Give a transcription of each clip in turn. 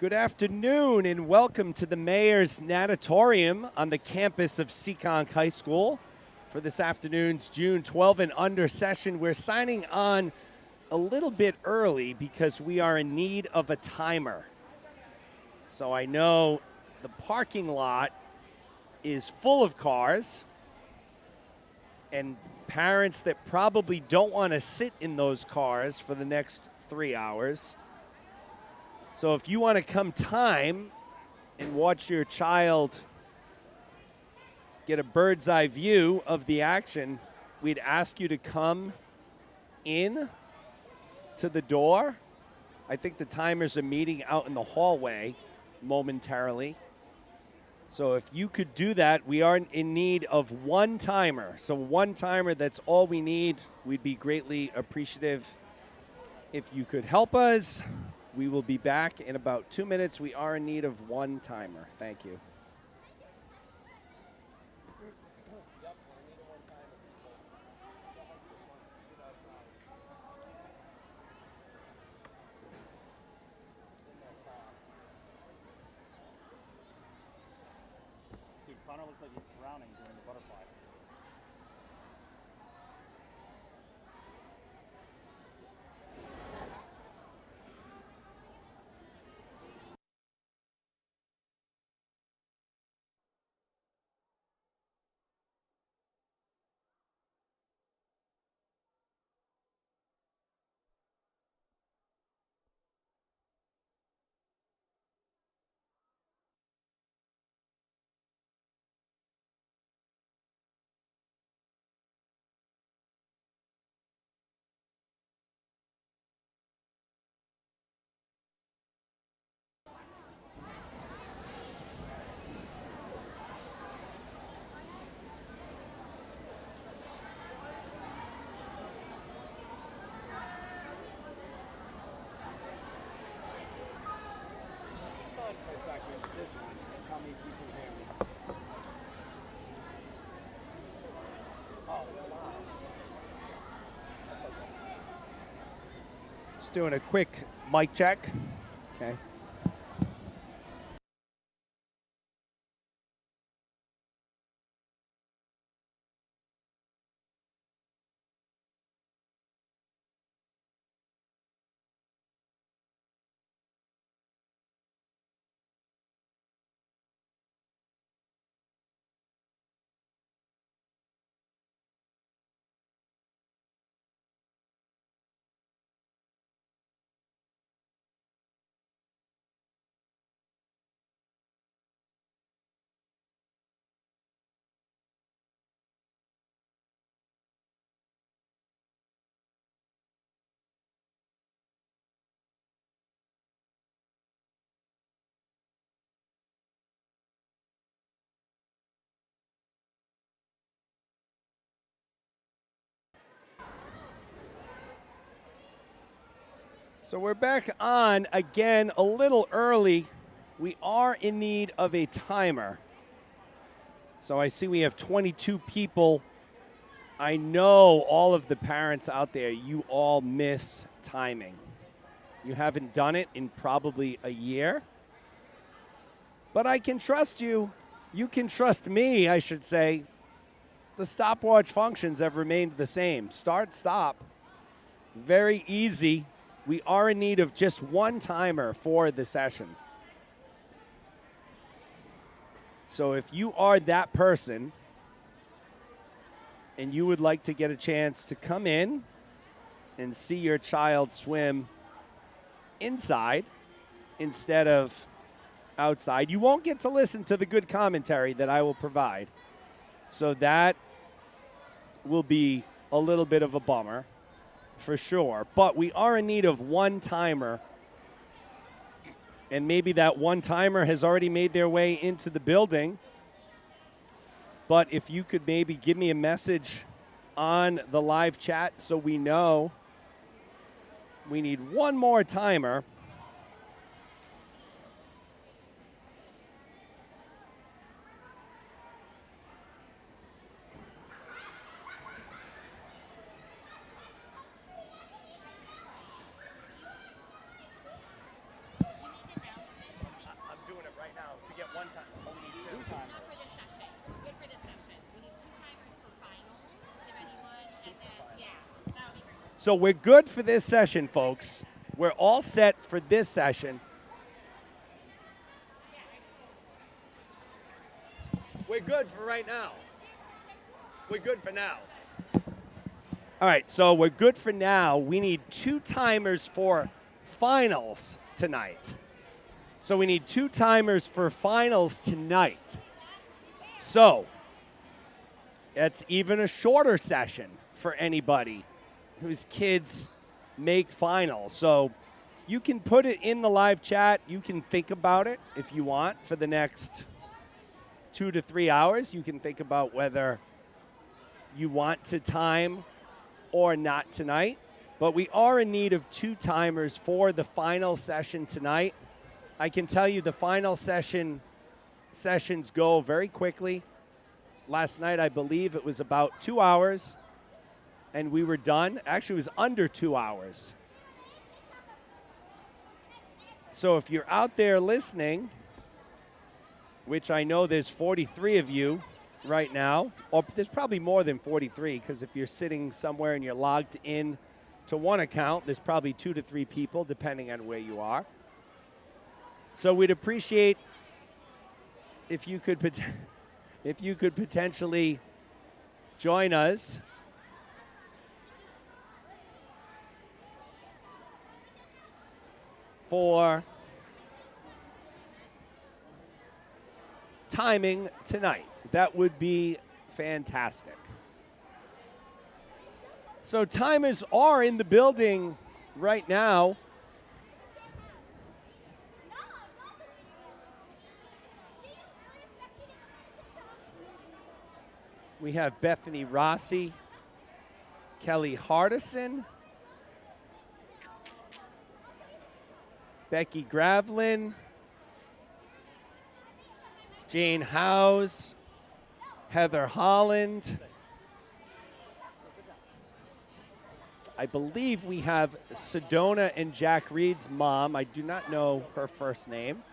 Good afternoon and welcome to the Mayor's Natatorium on the campus of Seekonk High School. For this afternoon's June 12 and under session, we're signing on a little bit early because we are in need of a timer. So I know the parking lot is full of cars and parents that probably don't want to sit in those cars for the next 3 hours. So if you want to come time and watch your child get a bird's eye view of the action, we'd ask you to come in to the door. I think the timers are meeting out in the hallway momentarily. So if you could do that, we are in need of one timer. So one timer, that's all we need. We'd be greatly appreciative if you could help us. We will be back in about 2 minutes. We are in need of one timer. Thank you. Dude, Connor looks like he's drowning during the butterfly. For a second, this one, and tell me if you can hear me. Oh, wow. That's okay. Just doing a quick mic check. Okay. So we're back on again a little early. We are in need of a timer. So I see we have 22 people. I know all of the parents out there, you all miss timing. You haven't done it in probably a year. But I can trust you. You can trust me, I should say. The stopwatch functions have remained the same. Start, stop. Very easy. We are in need of just one timer for the session. So if you are that person and you would like to get a chance to come in and see your child swim inside instead of outside, you won't get to listen to the good commentary that I will provide. So that will be a little bit of a bummer for sure. But we are in need of one timer. And maybe that one timer has already made their way into the building. But if you could maybe give me a message on the live chat so we know we need one more timer. So we're good for this session, folks. We're all set for this session. We're good for right now. We're good for now. All right, so we're good for now. We need 2 timers for finals tonight. So we need 2 timers for finals tonight. So it's even a shorter session for anybody whose kids make finals. So you can put it in the live chat. You can think about it if you want for the next 2 to 3 hours. You can think about whether you want to time or not tonight. But we are in need of 2 timers for the final session tonight. I can tell you the final sessions go very quickly. Last night, I believe it was about 2 hours, and we were done. Actually, it was under 2 hours. So if you're out there listening, which I know there's 43 of you right now, or there's probably more than 43, because if you're sitting somewhere and you're logged in to one account, there's probably 2 to 3 people, depending on where you are. So we'd appreciate if you could potentially join us. For timing tonight. That would be fantastic. So timers are in the building right now. We have Bethany Rossi, Kelly Hardison, Becky Gravlin, Jane Howes, Heather Holland. I believe we have Sedona and Jack Reed's mom. I do not know her first name,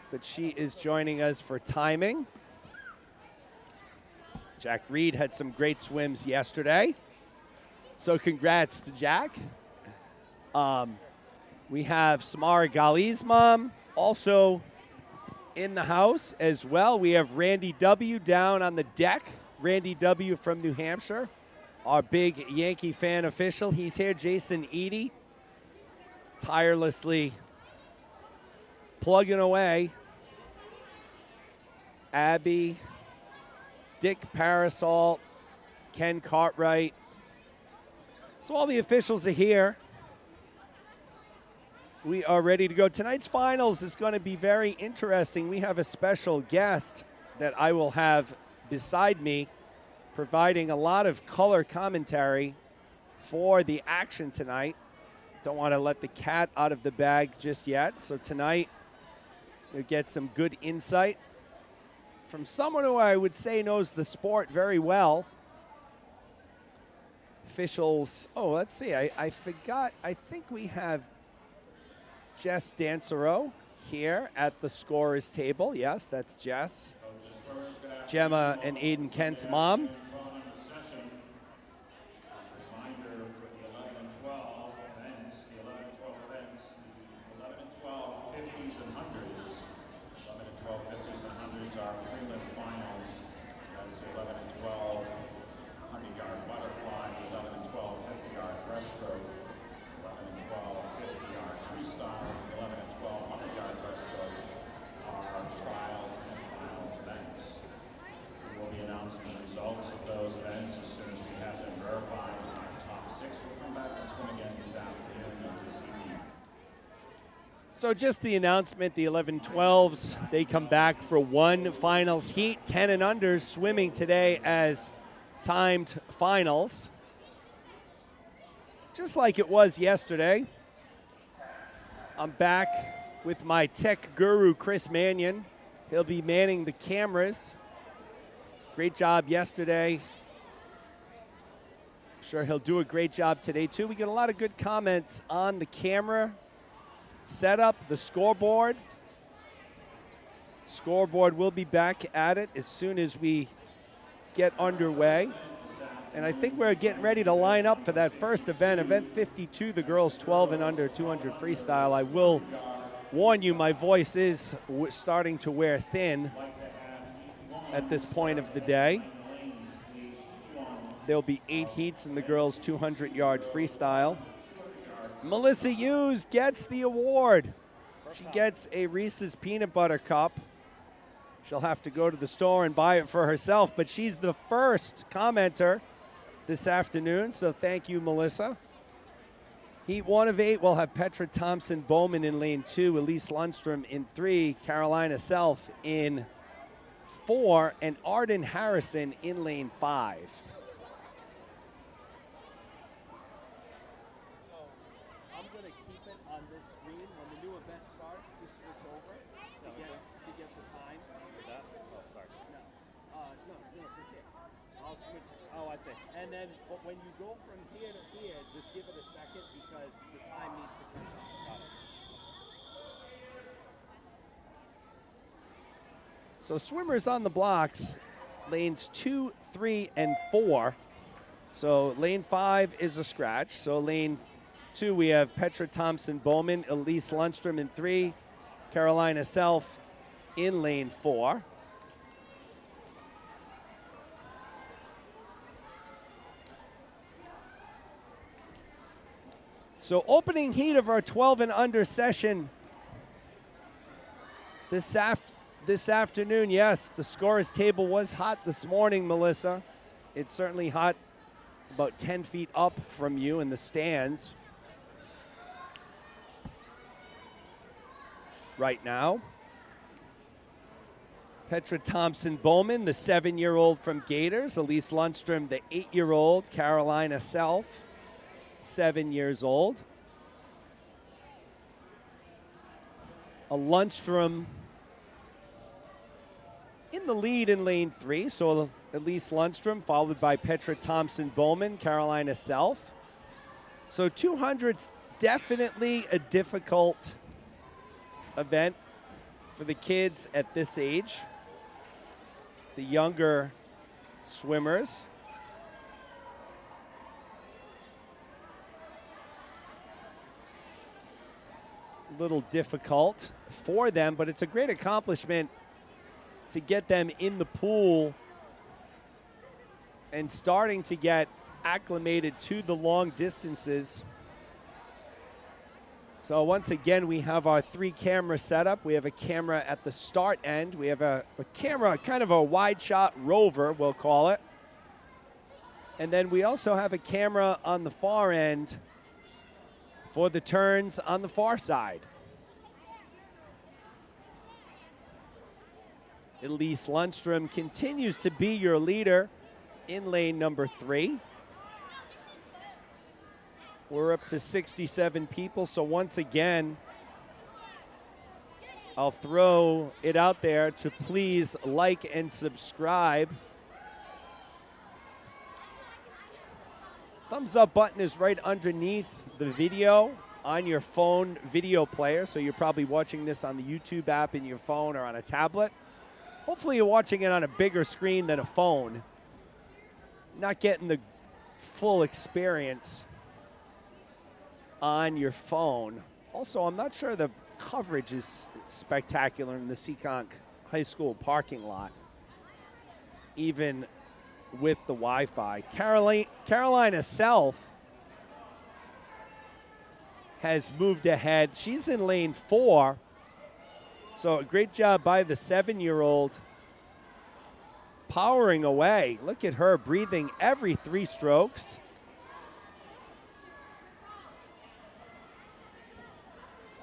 but she is joining us for timing. Jack Reed had some great swims yesterday, so congrats to Jack. We have Samara Ghali's mom also in the house as well. We have Randy W. down on the deck. Randy W. from New Hampshire, our big Yankee fan official. He's here. Jason Eady, tirelessly plugging away. Abby, Dick Parasol, Ken Cartwright. So all the officials are here. We are ready to go. Tonight's finals is going to be very interesting. We have a special guest that I will have beside me, providing a lot of color commentary for the action tonight. Don't want to let the cat out of the bag just yet. So tonight, you'll get some good insight from someone who I would say knows the sport very well. Officials, let's see, I forgot. I think we have Jess Dansereau here at the scorer's table. Yes, that's Jess. Gemma and Aiden Kent's mom. So just the announcement, the 11-12s, they come back for one finals heat. 10 and unders swimming today as timed finals. Just like it was yesterday. I'm back with my tech guru, Chris Mannion. He'll be manning the cameras. Great job yesterday. I'm sure he'll do a great job today, too. We get a lot of good comments on the camera setup, the scoreboard. Scoreboard will be back at it as soon as we get underway. And I think we're getting ready to line up for that first event, event 52, the girls 12 and under 200 freestyle. I will warn you, my voice is starting to wear thin at this point of the day. There'll be 8 heats in the girls 200-yard freestyle. Melissa Hughes gets the award. She gets a Reese's Peanut Butter Cup. She'll have to go to the store and buy it for herself, but she's the first commenter this afternoon, so thank you, Melissa. Heat 1 of 8 will have Petra Thompson-Bowman in lane 2, Elise Lundstrom in 3, Carolina Self in 4, and Arden Harrison in lane 5. And then when you go from here to here, just give it a second because the time needs to catch up. Got it. So swimmers on the blocks, lanes 2, 3, and 4. So lane 5 is a scratch. So lane 2, we have Petra Thompson-Bowman, Elise Lundstrom in 3, Carolina Self in lane 4. So opening heat of our 12 and under session this afternoon. Yes, the scorer's table was hot this morning, Melissa. It's certainly hot about 10 feet up from you in the stands right now. Petra Thompson-Bowman, the 7-year-old from Gators. Elise Lundstrom, the 8-year-old, Carolina Self, 7 years old. A Lundstrom in the lead in lane 3. So Elise Lundstrom followed by Petra Thompson-Bowman, Carolina Self. So 200's definitely a difficult event for the kids at this age, the younger swimmers. Little difficult for them, but it's a great accomplishment to get them in the pool and starting to get acclimated to the long distances. So once again, we have our 3-camera setup. We have a camera at the start end. We have a camera, kind of a wide shot rover, we'll call it. And then we also have a camera on the far end for the turns on the far side. Elise Lundstrom continues to be your leader in lane number 3. We're up to 67 people, so once again, I'll throw it out there to please like and subscribe. Thumbs up button is right underneath the video on your phone video player, so you're probably watching this on the YouTube app in your phone or on a tablet. Hopefully you're watching it on a bigger screen than a phone. Not getting the full experience on your phone. Also, I'm not sure the coverage is spectacular in the Seekonk High School parking lot, even with the Wi-Fi. Carolina Self has moved ahead. She's in lane 4. So a great job by the 7-year-old powering away. Look at her breathing every 3 strokes.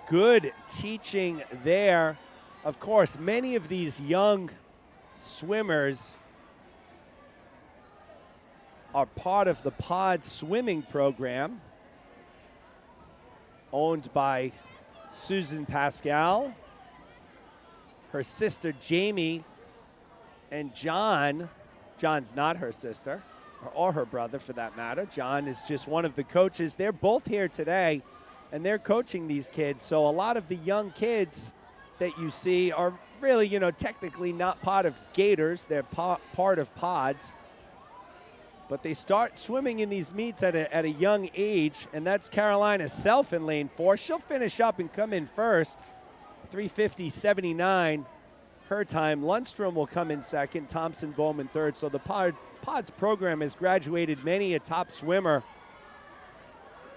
Good teaching there. Of course, many of these young swimmers are part of the POD swimming program owned by Susan Pascal, her sister Jamie, and John. John's not her sister, or her brother for that matter. John is just one of the coaches. They're both here today, and they're coaching these kids. So a lot of the young kids that you see are really, technically not part of Gators. They're part of PODs. But they start swimming in these meets at a young age, and that's Carolina Self in lane 4. She'll finish up and come in first, 3:50.79 her time. Lundstrom will come in second, Thompson Bowman third. So the PODS program has graduated many a top swimmer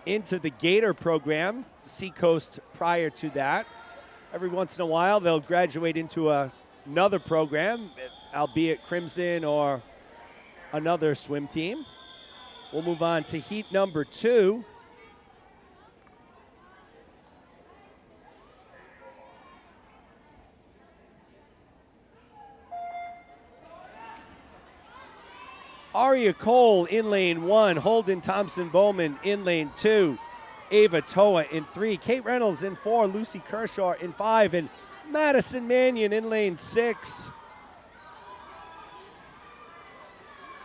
into the Gator program, Seacoast prior to that. Every once in a while, they'll graduate into another program, albeit Crimson or another swim team. We'll move on to heat number 2. Aria Cole in lane 1, Holden Thompson Bowman in lane 2, Ava Toa in 3, Kate Reynolds in 4, Lucy Kershaw in 5, and Madison Mannion in lane 6.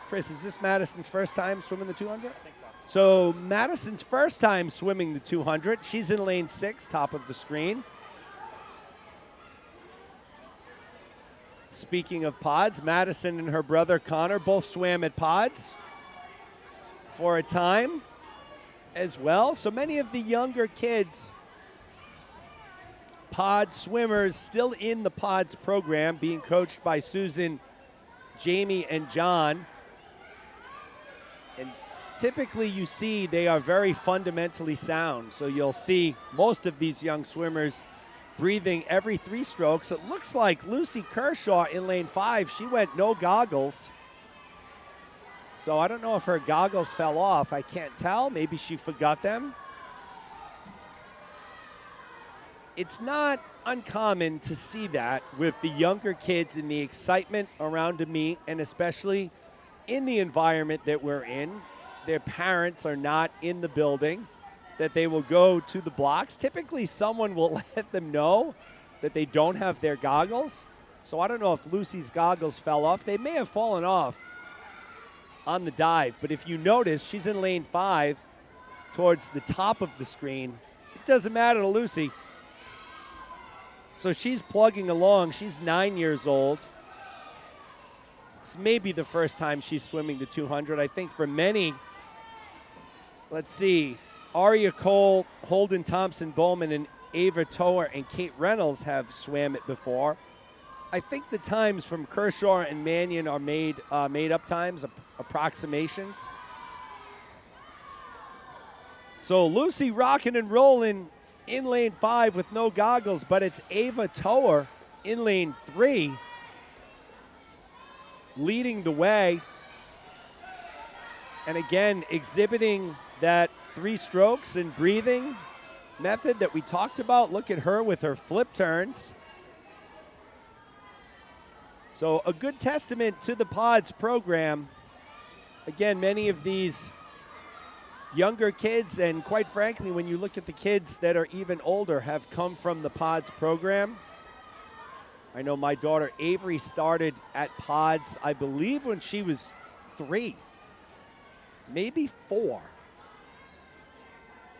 Chris, is this Madison's first time swimming the 200? I think so. So Madison's first time swimming the 200. She's in lane 6, top of the screen. Speaking of PODS, Madison and her brother Connor both swam at PODS for a time as well. So many of the younger kids, PODS swimmers, still in the PODS program, being coached by Susan, Jamie, and John. And typically you see they are very fundamentally sound. So you'll see most of these young swimmers breathing every 3 strokes. It looks like Lucy Kershaw in lane 5, she went no goggles. So I don't know if her goggles fell off. I can't tell. Maybe she forgot them. It's not uncommon to see that with the younger kids in the excitement around a meet, and especially in the environment that we're in. Their parents are not in the building, that they will go to the blocks. Typically, someone will let them know that they don't have their goggles. So I don't know if Lucy's goggles fell off. They may have fallen off on the dive, but if you notice, she's in lane 5 towards the top of the screen. It doesn't matter to Lucy. So she's plugging along. She's 9 years old. It's maybe the first time she's swimming the 200. I think for many, let's see, Aria Cole, Holden Thompson Bowman, and Ava Toer and Kate Reynolds have swam it before. I think the times from Kershaw and Mannion are made up times, approximations. So Lucy rocking and rolling in lane 5 with no goggles, but it's Ava Toer in lane 3 leading the way. And again, exhibiting that 3 strokes and breathing method that we talked about. Look at her with her flip turns. So a good testament to the PODS program. Again, many of these younger kids, and quite frankly, when you look at the kids that are even older, have come from the PODS program. I know my daughter Avery started at PODS, I believe, when she was 3, maybe 4.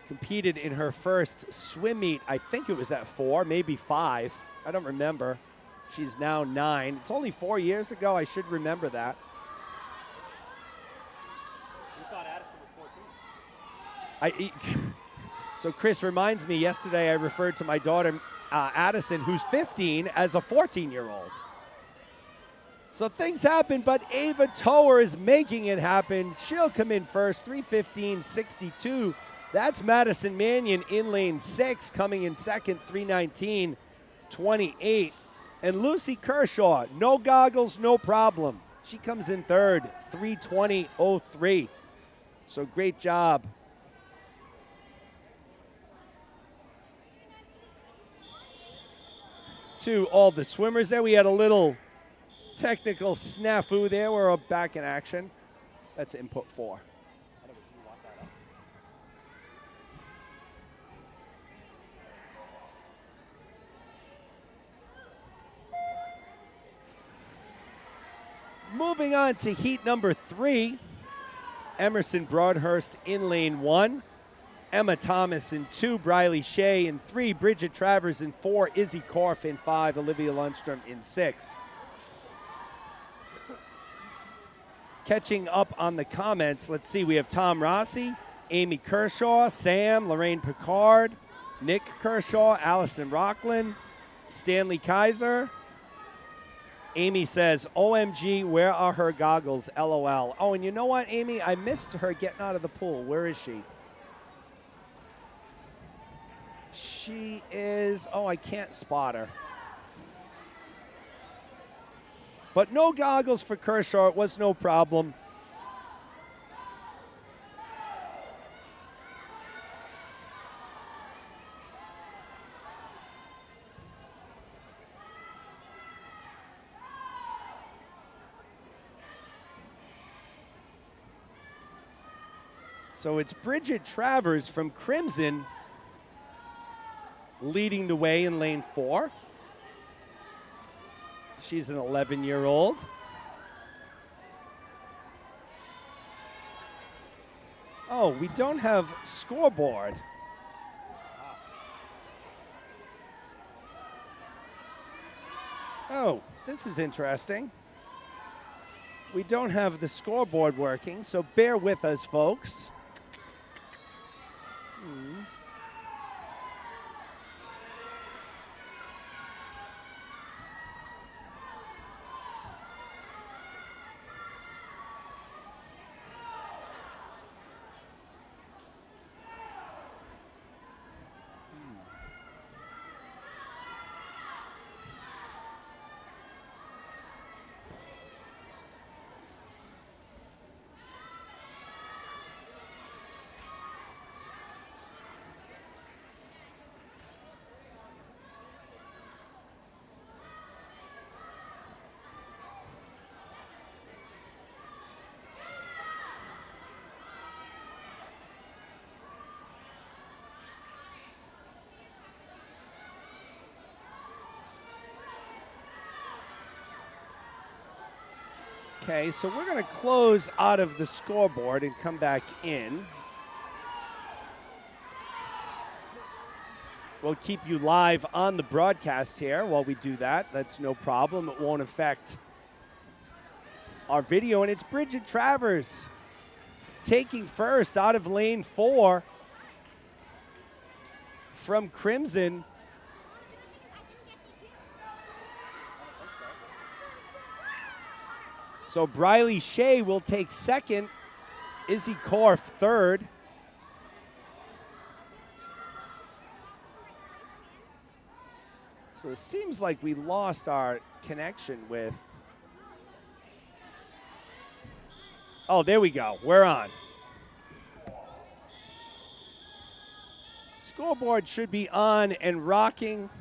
Competed in her first swim meet, I think it was at 4, maybe 5. I don't remember. She's now 9. It's only 4 years ago. I should remember that. You thought Addison was 14. So Chris reminds me, yesterday I referred to my daughter Addison, who's 15, as a 14-year-old. So things happen, but Ava Toer is making it happen. She'll come in first, 3:15.62. That's Madison Mannion in lane 6, coming in second, 3:19.28. And Lucy Kershaw, no goggles, no problem. She comes in third, 3:20.03. So great job. To all the swimmers there. We had a little technical snafu there. We're back in action. That's input 4. Moving on to heat number 3. Emerson Broadhurst in lane 1. Emma Thomas in 2, Briley Shea in 3, Bridget Travers in 4, Izzy Korf in 5, Olivia Lundstrom in 6. catching up on the comments. Let's see, we have Tom Rossi, Amy Kershaw, Sam, Lorraine Picard, Nick Kershaw, Allison Rockland, Stanley Kaiser. Amy says, OMG, where are her goggles? LOL. Oh, and you know what, Amy? I missed her getting out of the pool. Where is she? She is, oh, I can't spot her. But no goggles for Kershaw. It was no problem. So it's Bridget Travers from Crimson leading the way in lane 4. She's an 11-year-old. Oh, we don't have scoreboard. Oh, this is interesting. We don't have the scoreboard working, so bear with us, folks. Okay, so we're going to close out of the scoreboard and come back in. We'll keep you live on the broadcast here while we do that. That's no problem. It won't affect our video. And it's Bridget Travers taking first out of lane 4 from Crimson. So Briley Shea will take second. Izzy Korf third. So it seems like we lost our connection with... Oh, there we go. We're on. Scoreboard should be on and rocking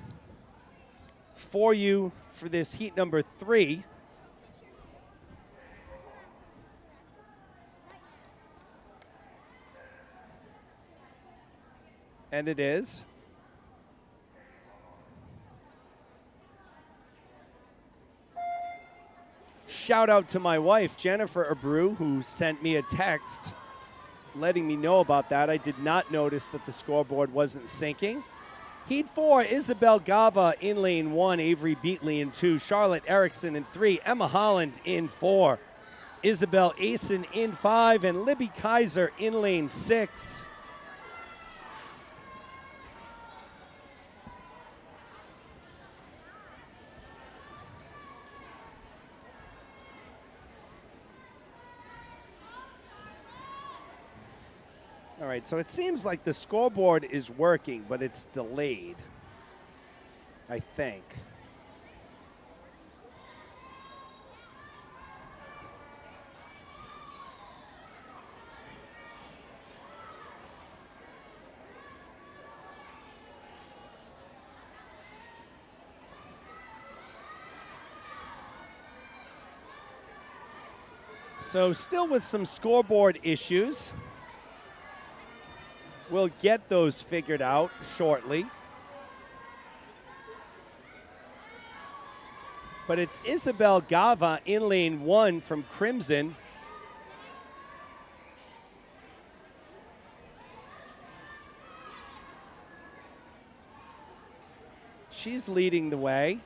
for you for this heat number 3. And it is. Shout out to my wife, Jennifer Abreu, who sent me a text letting me know about that. I did not notice that the scoreboard wasn't syncing. Heat 4, Isabel Gava in lane 1, Avery Beatley in 2, Charlotte Erickson in 3, Emma Holland in 4, Isabel Asen in 5, and Libby Kaiser in lane 6. All right, so it seems like the scoreboard is working, but it's delayed, I think. So still with some scoreboard issues. We'll get those figured out shortly. But it's Isabel Gava in lane 1 from Crimson. She's leading the way.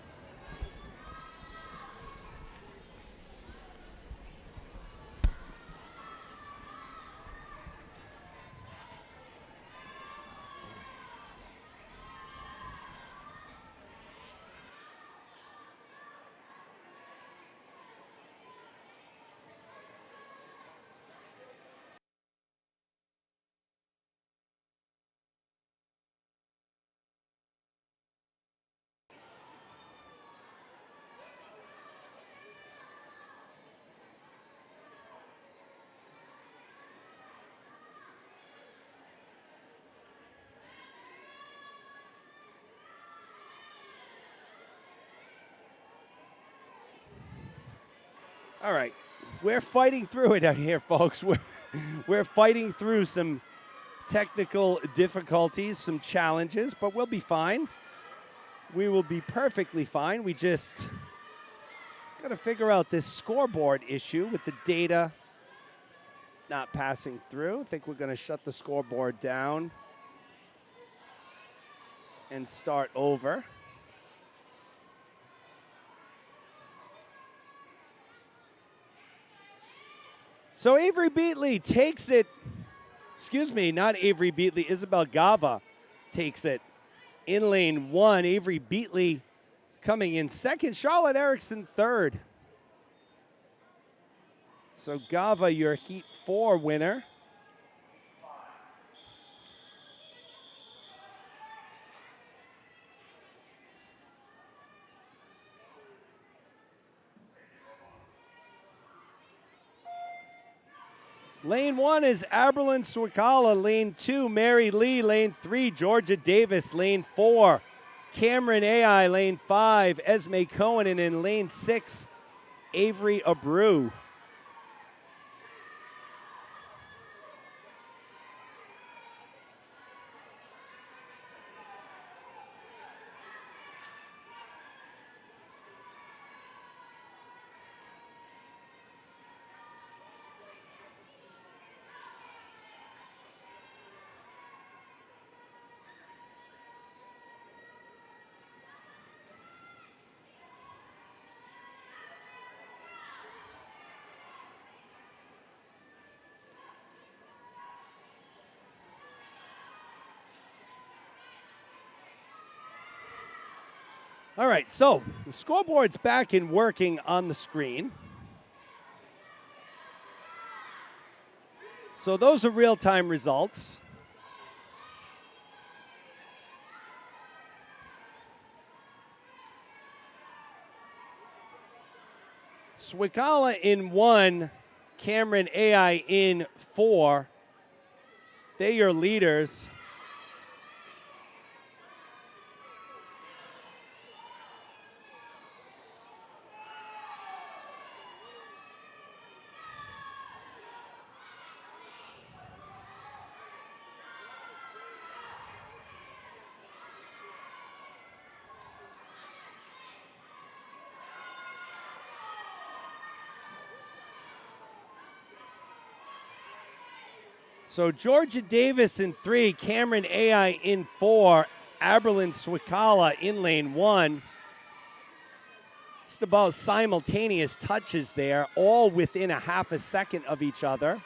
All right, we're fighting through it out here, folks. We're fighting through some technical difficulties, some challenges, but we'll be fine. We will be perfectly fine. We just got to figure out this scoreboard issue with the data not passing through. I think we're going to shut the scoreboard down and start over. So Avery Beatley takes it. Excuse me, not Avery Beatley. Isabel Gava takes it in lane 1. Avery Beatley coming in second. Charlotte Erickson third. So Gava, your Heat 4 winner. Lane 1 is Aberlin Swikala. Lane 2, Mary Lee. Lane 3, Georgia Davis. Lane 4, Cameron Ai. Lane 5, Esme Cohen. And in lane 6, Avery Abreu. All right, so the scoreboard's back and working on the screen. So those are real-time results. Swikala in 1, Cameron Ai in 4. They're your leaders. So Georgia Davis in 3, Cameron Ai in 4, Aberlin Swikala in lane 1. Just about simultaneous touches there, all within a half a second of each other.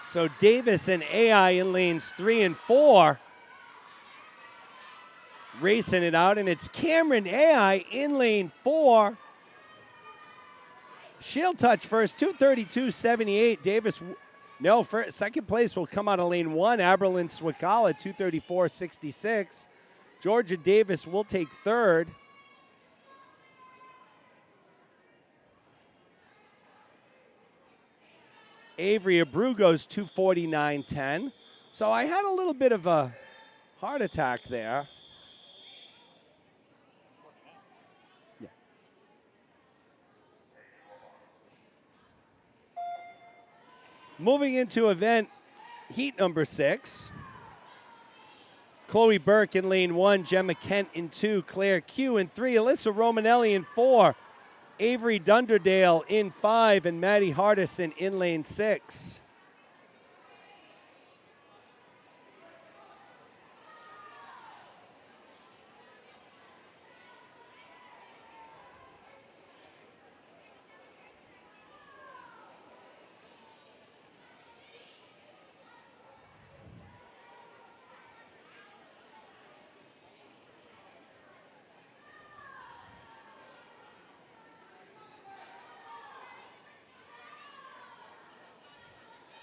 So Davis and Ai in lanes 3 and 4. Racing it out, and it's Cameron Ai in lane 4. She'll touch first, 232.78. Davis, no, second place will come out of lane 1. Aberlin Swikala, 234.66. Georgia Davis will take third. Avery Abreu goes 249.10. So I had a little bit of a heart attack there. Yeah. Moving into event heat number 6. Chloe Burke in lane 1, Gemma Kent in 2, Claire Q in 3, Alyssa Romanelli in 4, Avery Dunderdale in 5, and Maddie Hardison in lane 6.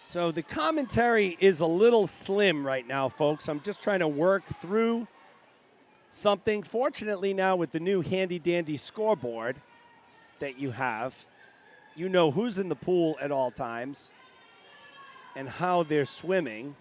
So the commentary is a little slim right now, folks. I'm just trying to work through something. Fortunately, now with the new handy-dandy scoreboard that you have, you know who's in the pool at all times and how they're swimming.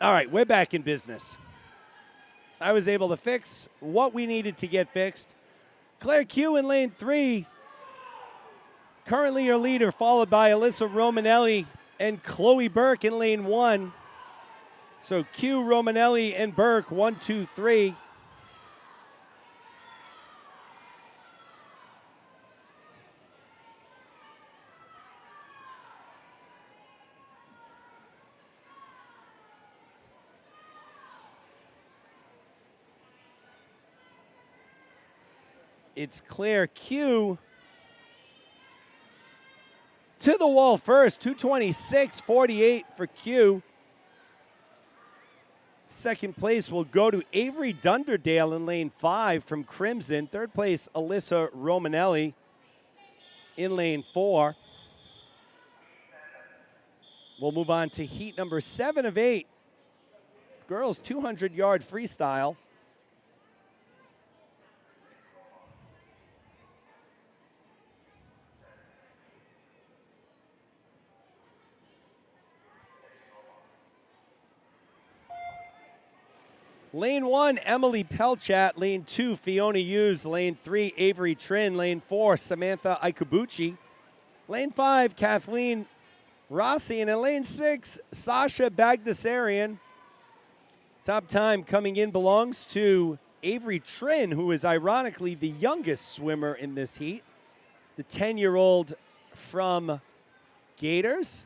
All right, we're back in business. I was able to fix what we needed to get fixed. Claire Q in lane 3, currently your leader, followed by Alyssa Romanelli and Chloe Burke in lane 1. So Q, Romanelli, and Burke, 1, 2, 3. It's Claire Q to the wall first, 226.48 for Q. Second place will go to Avery Dunderdale in lane 5 from Crimson. Third place, Alyssa Romanelli in lane 4. We'll move on to heat number 7 of 8. Girls 200-yard freestyle. Lane 1, Emily Pelchat. Lane 2, Fiona Hughes. Lane 3, Avery Trin. Lane 4, Samantha Ikubuchi. Lane 5, Kathleen Rossi. And in lane 6, Sasha Bagdasarian. Top time coming in belongs to Avery Trin, who is ironically the youngest swimmer in this heat. The 10-year-old from Gators.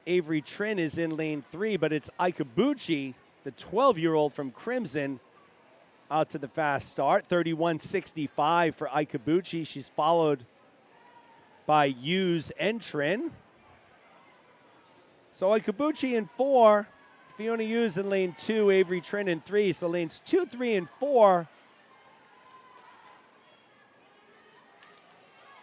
Avery Trin is in lane 3, but it's Ikubuchi, the 12-year-old from Crimson, out to the fast start. 31.65 for Ikubuchi. She's followed by Hughes and Trin. So Ikubuchi in 4, Fiona Hughes in lane 2, Avery Trin in 3. So lanes 2, 3, and 4,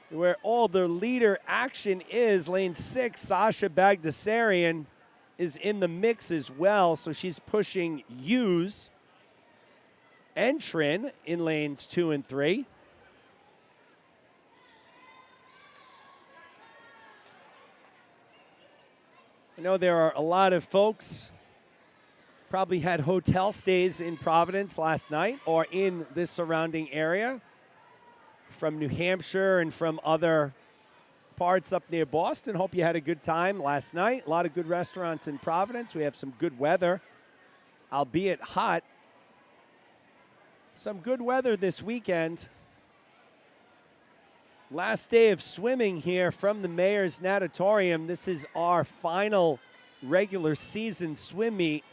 where all the leader action is. Lane 6, Sasha Bagdasarian is in the mix as well, so she's pushing Hughes and Trin in lanes 2 and 3. I know there are a lot of folks probably had hotel stays in Providence last night or in this surrounding area from New Hampshire and from other parts up near Boston. Hope you had a good time last night. A lot of good restaurants in Providence. We have some good weather, albeit hot. Some good weather this weekend. Last day of swimming here from the Mayor's Natatorium. This is our final regular season swim meet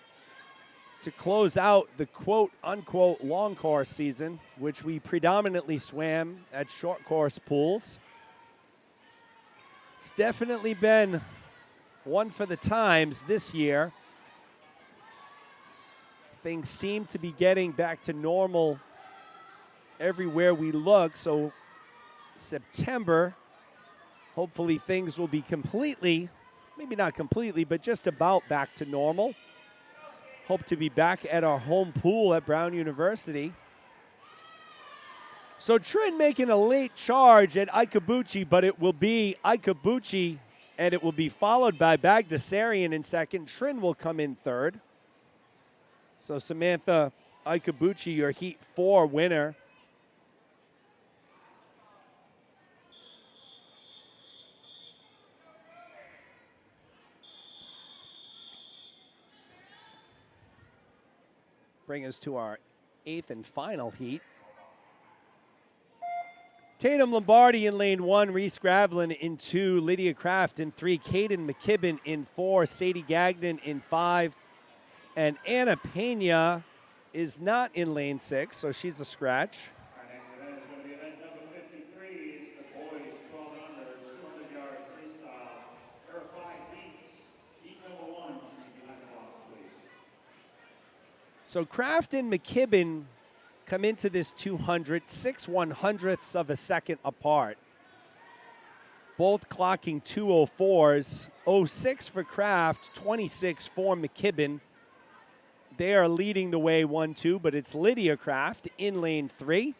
to close out the quote-unquote long course season, which we predominantly swam at short course pools. It's definitely been one for the times this year. Things seem to be getting back to normal everywhere we look. So September, hopefully things will be completely, maybe not completely, but just about back to normal. Hope to be back at our home pool at Brown University. So Trin making a late charge at Ikubuchi, but it will be Ikubuchi, and it will be followed by Bagdasarian in second. Trin will come in third. So Samantha Ikubuchi, your Heat 4 winner. Bring us to our 8th and final heat. Tatum Lombardi in lane 1, Reese Gravlin in 2, Lydia Kraft in 3, Caden McKibben in 4, Sadie Gagnon in 5, and Anna Pena is not in lane 6, so she's a scratch. Our next event is going to be event number 53. It's the boys 12 and under 200-yard freestyle. There are 5 heats. Heat number 1 should be behind the blocks, please. So Kraft and McKibben come into this 200, 6/100ths of a second apart. Both clocking 2:04s, 06 for Kraft, 26 for McKibben. They are leading the way 1-2, but it's Lydia Kraft in lane 3.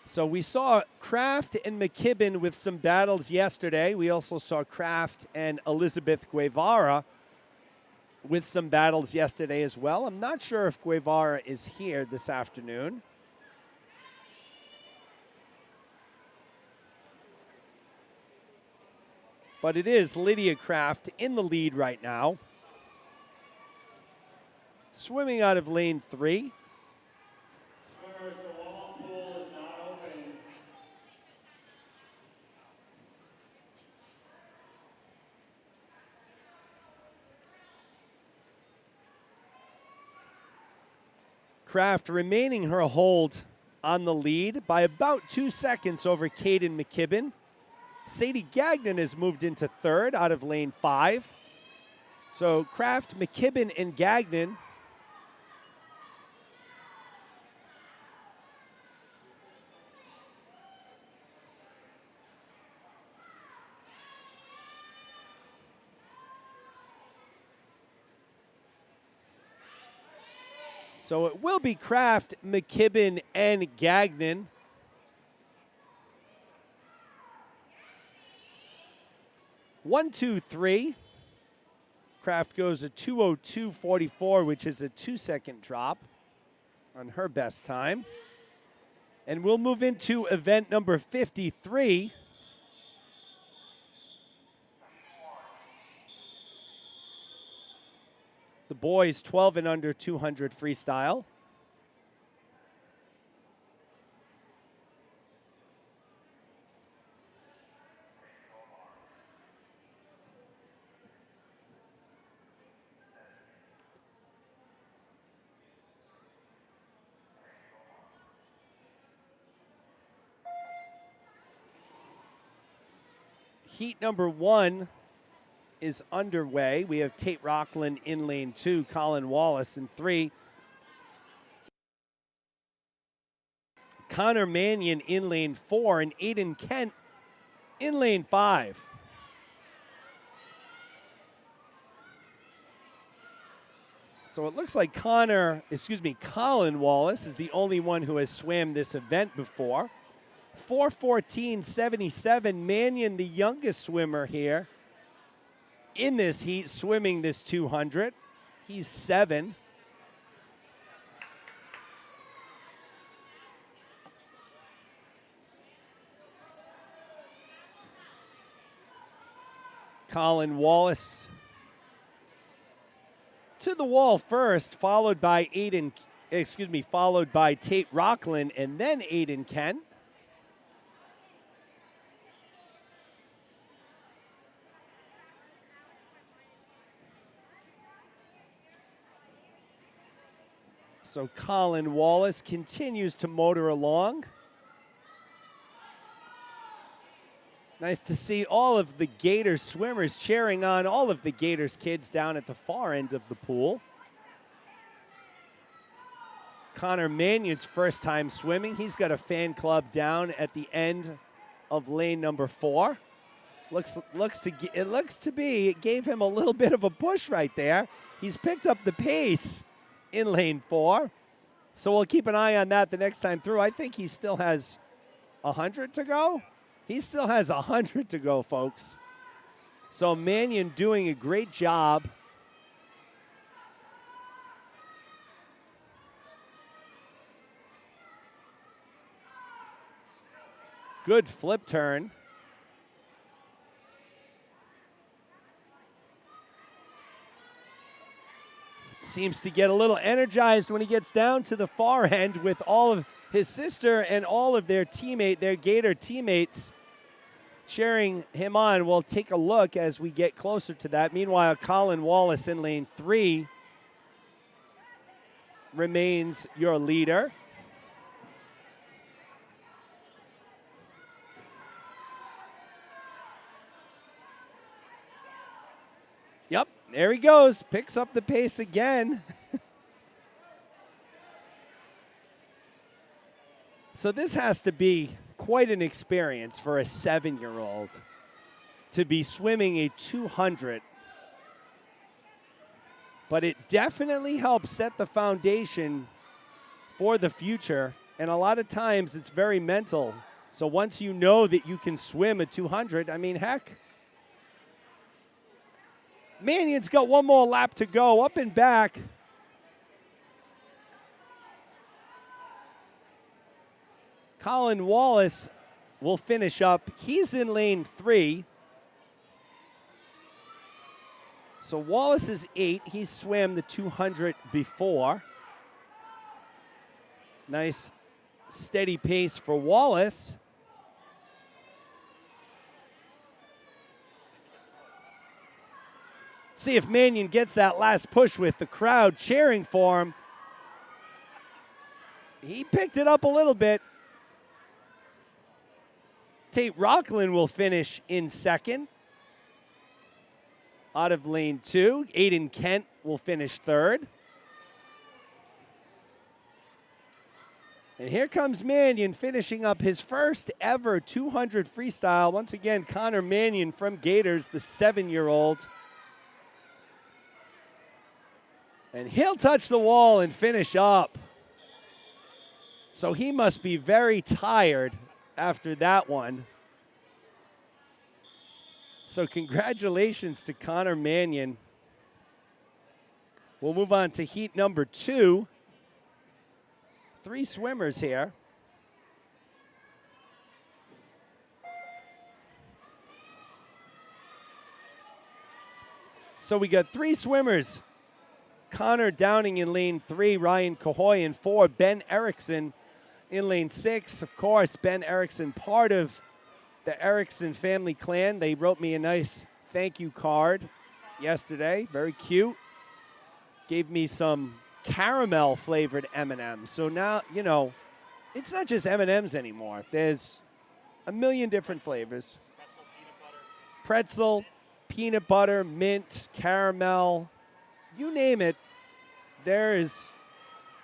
So we saw Kraft and McKibben with some battles yesterday. We also saw Kraft and Elizabeth Guevara with some battles yesterday as well. I'm not sure if Guevara is here this afternoon. But it is Lydia Kraft in the lead right now. Swimming out of lane 3. Swimmers, the long pool is not open. Kraft remaining her hold on the lead by about 2 seconds over Caden McKibben. Sadie Gagnon has moved into 3rd out of lane 5. So Kraft, McKibben, and Gagnon so it will be Kraft, McKibben, and Gagnon. One, 2, 3. Kraft goes a 2:02.44, which is a 2-second drop on her best time. And we'll move into event number 53. The boys 12 and under 200 freestyle. Heat number 1 is underway. We have Tate Rockland in lane 2, Colin Wallace in 3. Connor Mannion in lane 4, and Aiden Kent in lane 5. So it looks like Colin Wallace is the only one who has swam this event before. 4:14.77, Mannion, the youngest swimmer here in this heat, swimming this 200. He's 7. Colin Wallace to the wall first, followed by Tate Rockland, and then Aiden Kent. So Colin Wallace continues to motor along. Nice to see all of the Gators swimmers cheering on all of the Gators kids down at the far end of the pool. Connor Mannion's first time swimming. He's got a fan club down at the end of lane number 4. It gave him a little bit of a push right there. He's picked up the pace in lane 4. So we'll keep an eye on that the next time through. I think he still has 100 to go. He still has 100 to go, folks. So Mannion doing a great job. Good flip turn. seems to get a little energized when he gets down to the far end with all of his sister and all of their Gator teammates cheering him on. We'll take a look as we get closer to that. Meanwhile, Colin Wallace in lane 3 remains your leader. Yep, there he goes. Picks up the pace again. So this has to be quite an experience for a 7-year-old to be swimming a 200. But it definitely helps set the foundation for the future. And a lot of times it's very mental. So once you know that you can swim a 200, I mean, heck, Mannion's got one more lap to go, up and back. Colin Wallace will finish up. He's in lane 3. So Wallace is 8. He swam the 200 before. Nice steady pace for Wallace. See if Mannion gets that last push with the crowd cheering for him. He picked it up a little bit. Tate Rockland will finish in 2nd. Out of lane 2, Aiden Kent will finish 3rd. And here comes Mannion finishing up his first ever 200 freestyle. Once again, Connor Mannion from Gators, the 7-year-old. And he'll touch the wall and finish up. So he must be very tired after that one. So congratulations to Connor Mannion. We'll move on to heat number 2. 3 swimmers here. So we got 3 swimmers. Connor Downing in lane 3, Ryan Cahoy in 4, Ben Erickson in lane 6. Of course, Ben Erickson, part of the Erickson family clan. They wrote me a nice thank you card yesterday. Very cute. Gave me some caramel flavored M&Ms. So now, you know, it's not just M&Ms anymore. There's a million different flavors. Pretzel, peanut butter, mint, caramel, you name it, there is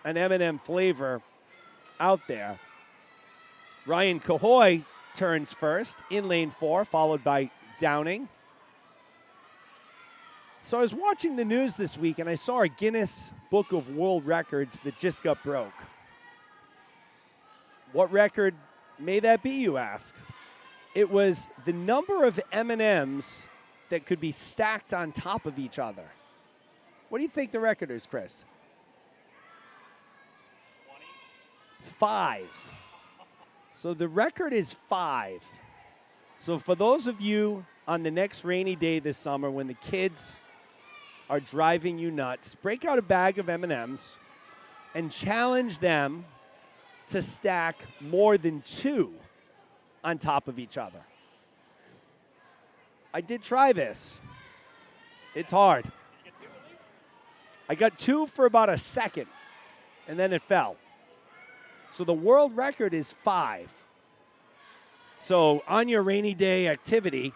an M&M flavor out there. Ryan Cahoy turns first in lane 4, followed by Downing. So I was watching the news this week, and I saw a Guinness Book of World Records that just got broke. What record may that be, you ask? It was the number of M&Ms that could be stacked on top of each other. What do you think the record is, Chris? 20? 5. So the record is 5. So for those of you on the next rainy day this summer when the kids are driving you nuts, break out a bag of M&Ms and challenge them to stack more than 2 on top of each other. I did try this. It's hard. I got 2 for about a second, and then it fell. So the world record is 5. So on your rainy day activity,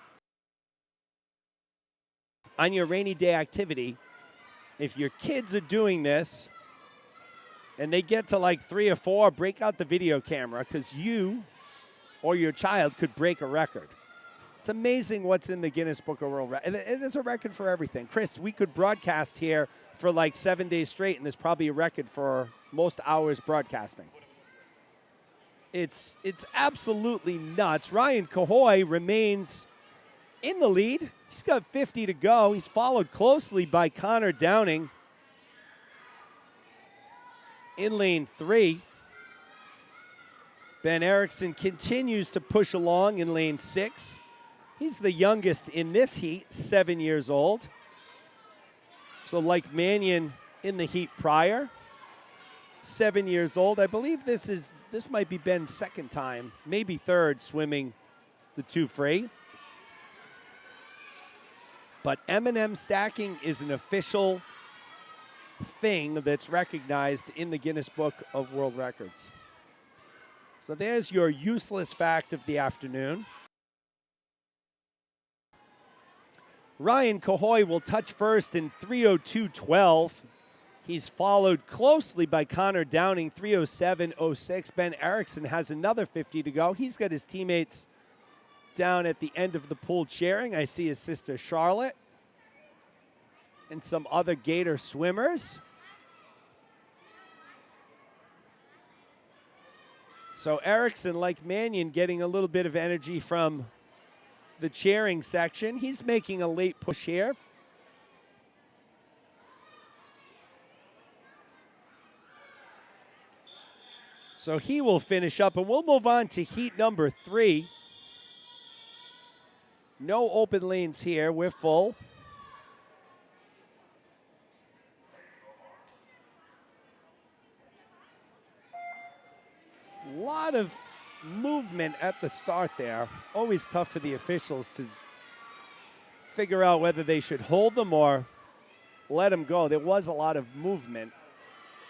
if your kids are doing this and they get to like 3 or 4, break out the video camera because you or your child could break a record. It's amazing what's in the Guinness Book of World Records. And there's a record for everything. Chris, we could broadcast here for like 7 days straight, and there's probably a record for most hours broadcasting. It's absolutely nuts. Ryan Cahoy remains in the lead. He's got 50 to go. He's followed closely by Connor Downing in lane 3. Ben Erickson continues to push along in lane 6. He's the youngest in this heat, 7 years old. So like Mannion in the heat prior. 7 years old. I believe this might be Ben's second time, maybe third, swimming the 2 free. But M&M stacking is an official thing that's recognized in the Guinness Book of World Records. So there's your useless fact of the afternoon. Ryan Cahoy will touch first in 3:02.12. He's followed closely by Connor Downing, 3:07.06. Ben Erickson has another 50 to go. He's got his teammates down at the end of the pool cheering. I see his sister Charlotte and some other Gator swimmers. So Erickson, like Mannion, getting a little bit of energy from the cheering section. He's making a late push here. So he will finish up, and we'll move on to heat number 3. No open lanes here. We're full. A lot of movement at the start there. Always tough for the officials to figure out whether they should hold them or let them go. There was a lot of movement.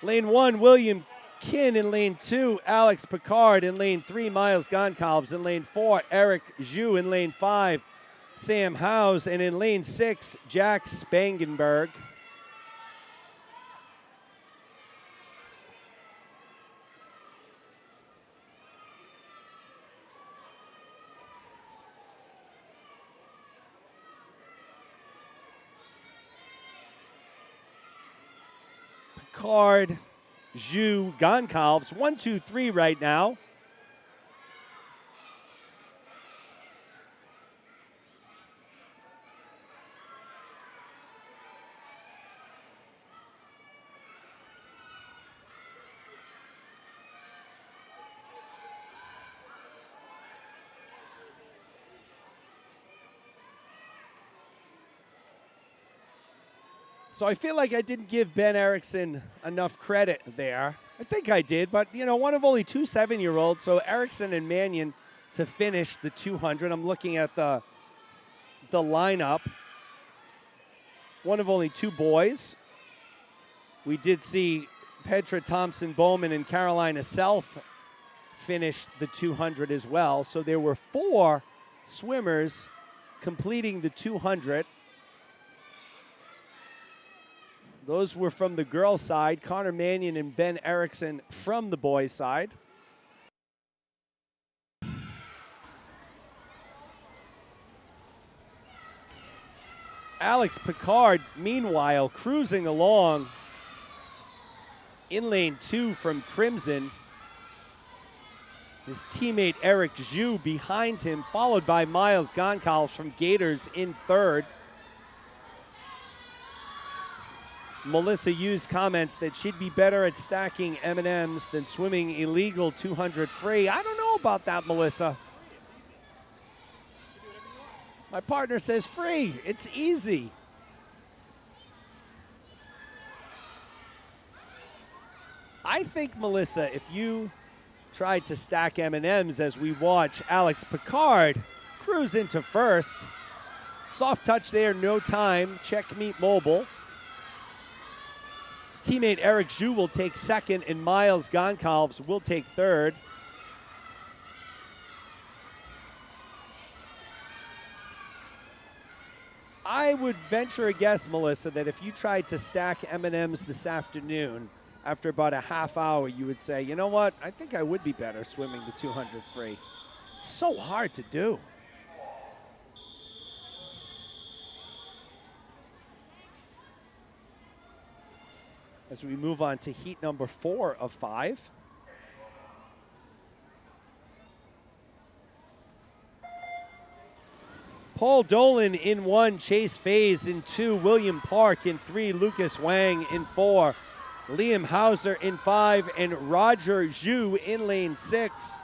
Lane 1, William Kin. In lane 2, Alex Picard. In lane 3, Miles Goncalves. In lane 4, Eric Zhu. In lane 5, Sam Howes. And in lane 6, Jack Spangenberg. Picard, Zhu, Goncalves, 1, 2, 3 right now. So I feel like I didn't give Ben Erickson enough credit there. I think I did, but, you know, one of only 2 7-year-olds. So Erickson and Mannion to finish the 200. I'm looking at the lineup. One of only 2 boys. We did see Petra Thompson-Bowman and Carolina Self finish the 200 as well. So there were 4 swimmers completing the 200. Those were from the girls' side. Connor Mannion and Ben Erickson from the boys' side. Alex Picard, meanwhile, cruising along in lane 2 from Crimson. His teammate Eric Zhu behind him, followed by Miles Goncalves from Gators in 3rd. Melissa Hughes comments that she'd be better at stacking M&Ms than swimming illegal 200 free. I don't know about that, Melissa. My partner says free. It's easy. I think, Melissa, if you tried to stack M&Ms as we watch Alex Picard cruise into first, soft touch there, no time, check meet mobile. His teammate Eric Zhu will take second, and Miles Goncalves will take third. I would venture a guess, Melissa, that if you tried to stack M&Ms this afternoon, after about a half hour, you would say, you know what, I think I would be better swimming the 200 free. It's so hard to do. As we move on to heat number 4 of 5. Paul Dolan in 1, Chase Faze in 2, William Park in 3, Lucas Wang in 4, Liam Hauser in 5, and Roger Zhu in lane 6.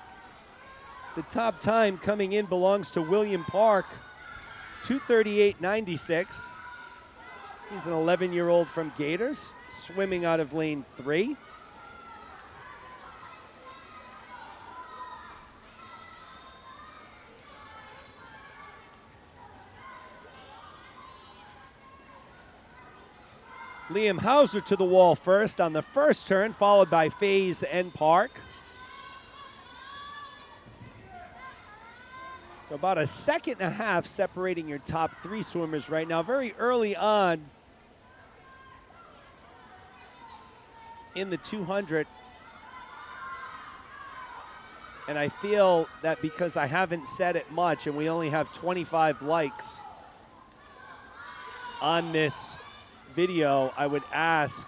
The top time coming in belongs to William Park, 2:38.96. He's an 11-year-old from Gators, swimming out of lane 3. Liam Hauser to the wall first on the first turn, followed by FaZe and Park. So about a second and a half separating your top 3 swimmers right now. Very early on in the 200. And I feel that because I haven't said it much and we only have 25 likes on this video, I would ask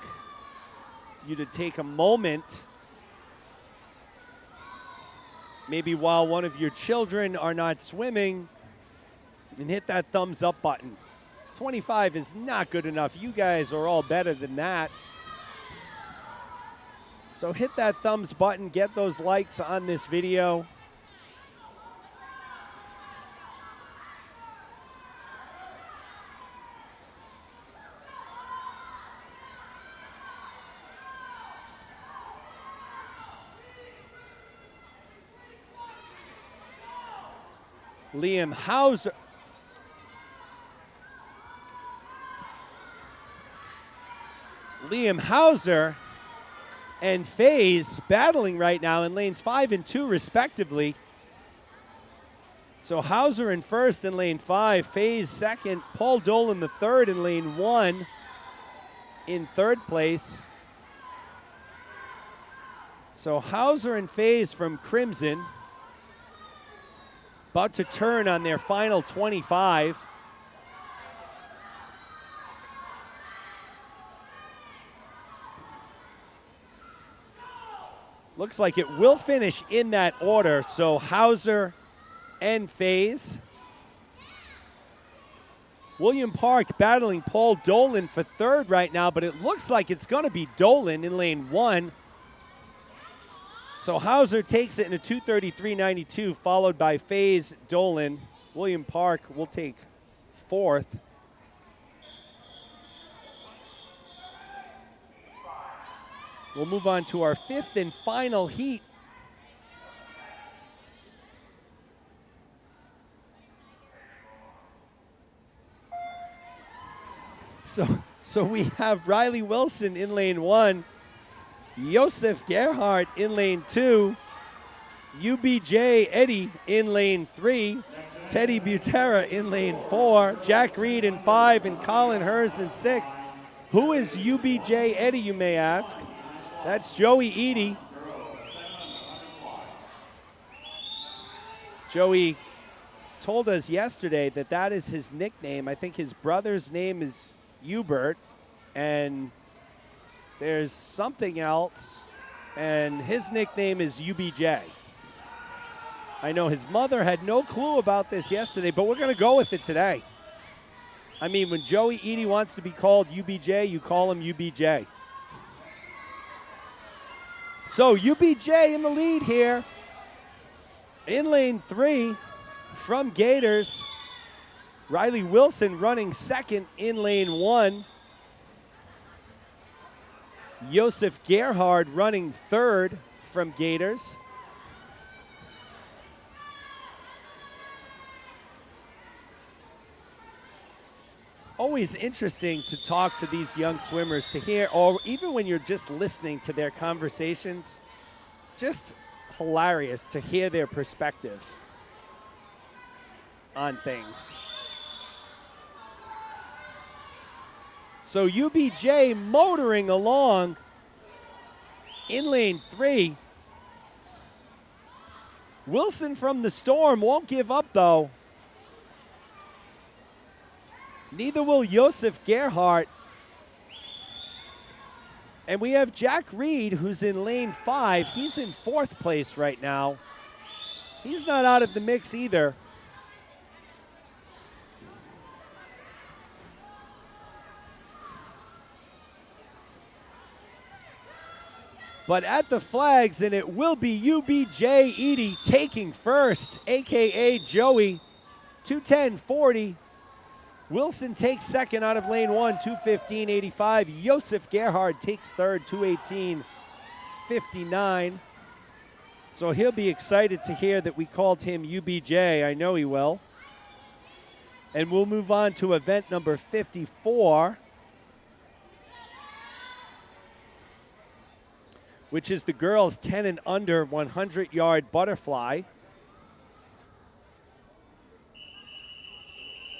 you to take a moment, maybe while one of your children are not swimming, and hit that thumbs up button. 25 is not good enough. You guys are all better than that. So hit that thumbs button, get those likes on this video. Liam Hauser. Liam Hauser and FaZe battling right now in lanes 5 and 2 respectively. So Hauser in first in lane 5, FaZe second, Paul Dolan the third in lane 1 in third place. So Hauser and FaZe from Crimson about to turn on their final 25. Looks like it will finish in that order. So Hauser and FaZe. William Park battling Paul Dolan for third right now, but it looks like it's going to be Dolan in lane 1. So Hauser takes it in a 2:33.92, followed by FaZe, Dolan. William Park will take fourth. We'll move on to our 5th and final heat. So we have Riley Wilson in lane 1, Josef Gerhardt in lane 2, UBJ Eddie in lane 3, Teddy Butera in lane 4, Jack Reed in 5, and Colin Hurst in 6. Who is UBJ Eddie, you may ask? That's Joey Eady. Joey told us yesterday that that is his nickname. I think his brother's name is Hubert, and there's something else, and his nickname is UBJ. I know his mother had no clue about this yesterday, but we're going to go with it today. I mean, when Joey Eady wants to be called UBJ, you call him UBJ. So UBJ in the lead here in lane 3 from Gators. Riley Wilson running second in lane 1. Josef Gerhard running third from Gators. Always interesting to talk to these young swimmers, to hear, or even when you're just listening to their conversations, just hilarious to hear their perspective on things. So UBJ motoring along in lane 3. Wilson from the Storm won't give up though. Neither will Josef Gerhardt. And we have Jack Reed, who's in lane 5. He's in 4th place right now. He's not out of the mix either. But at the flags, and it will be UBJ Eady taking first, AKA Joey, 2:10.40. Wilson takes second out of lane 1, 2:15.85. Josef Gerhard takes third, 2:18.59. So he'll be excited to hear that we called him UBJ. I know he will. And we'll move on to event number 54, which is the girls 10 and under 100-yard butterfly.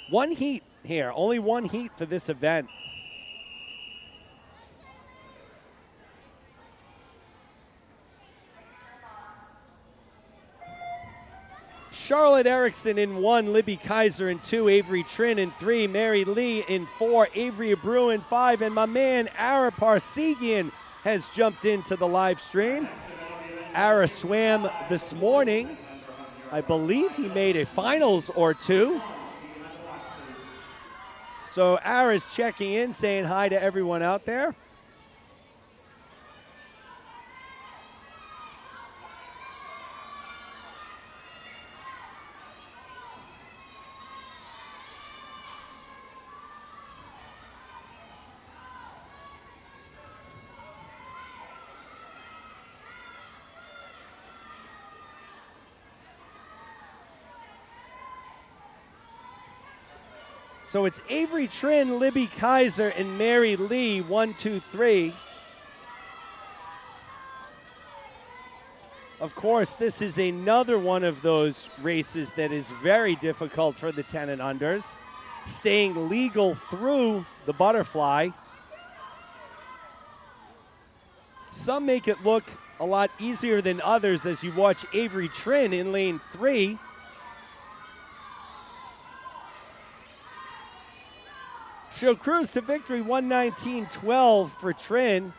One heat here, only one heat for this event. Charlotte Erickson in 1, Libby Kaiser in 2, Avery Trin in 3, Mary Lee in 4, Avery Abreu in 5, and my man Ara Parsegian has jumped into the live stream. Ara swam this morning. I believe he made a finals or two. So Ara's checking in, saying hi to everyone out there. So it's Avery Trin, Libby Kaiser, and Mary Lee, 1, 2, 3. Of course, this is another one of those races that is very difficult for the 10 and unders, staying legal through the butterfly. Some make it look a lot easier than others as you watch Avery Trin in lane 3. She'll cruise to victory, 1:19.12 for Trin.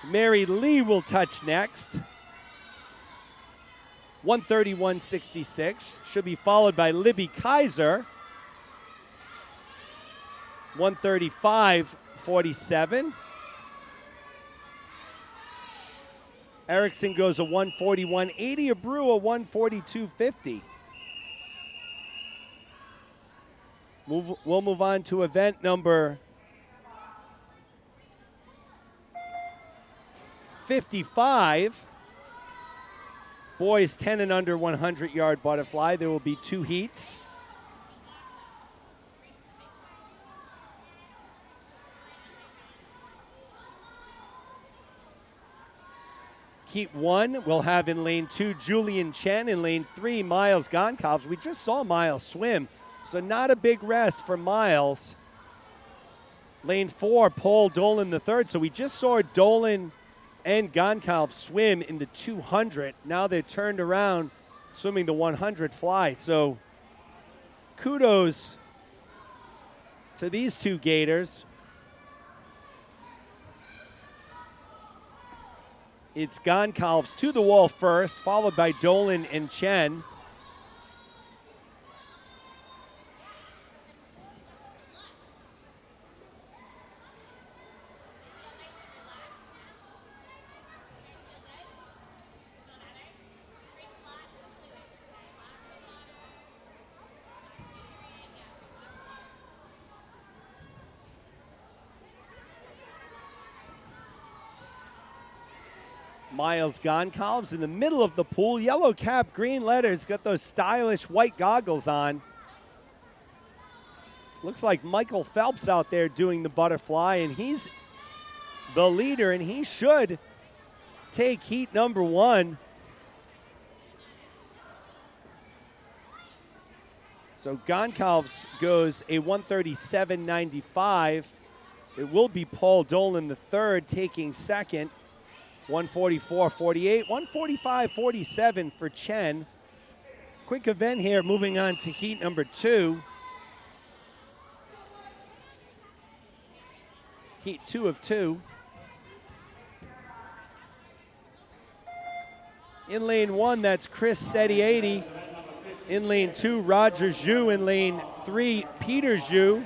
Mary Lee will touch next, 1:31.66. She'll be followed by Libby Kaiser, 1:35.47. Erickson goes a 1:41.80, Abreu a 1:42.50. We'll move on to event number 55. Boys 10 and under 100-yard butterfly. There will be 2 heats. Heat 1 we'll have in lane 2 Julian Chen. In lane 3 Miles Goncalves. We just saw Miles swim, so not a big rest for Miles. Lane 4, Paul Dolan III. So we just saw Dolan and Goncalves swim in the 200. Now they're turned around swimming the 100 fly. So kudos to these 2 Gators. It's Goncalves to the wall first, followed by Dolan and Chen. Miles Goncalves in the middle of the pool. Yellow cap, green letters. Got those stylish white goggles on. Looks like Michael Phelps out there doing the butterfly, and he's the leader, and he should take heat number 1. So Goncalves goes a 1:37.95. It will be Paul Dolan III taking second. 1:44.48, 1:45.47 for Chen. Quick event here, moving on to heat number 2. Heat 2 of 2. In lane 1, that's Chris Setieti. In lane 2, Roger Zhu. In lane 3, Peter Zhu.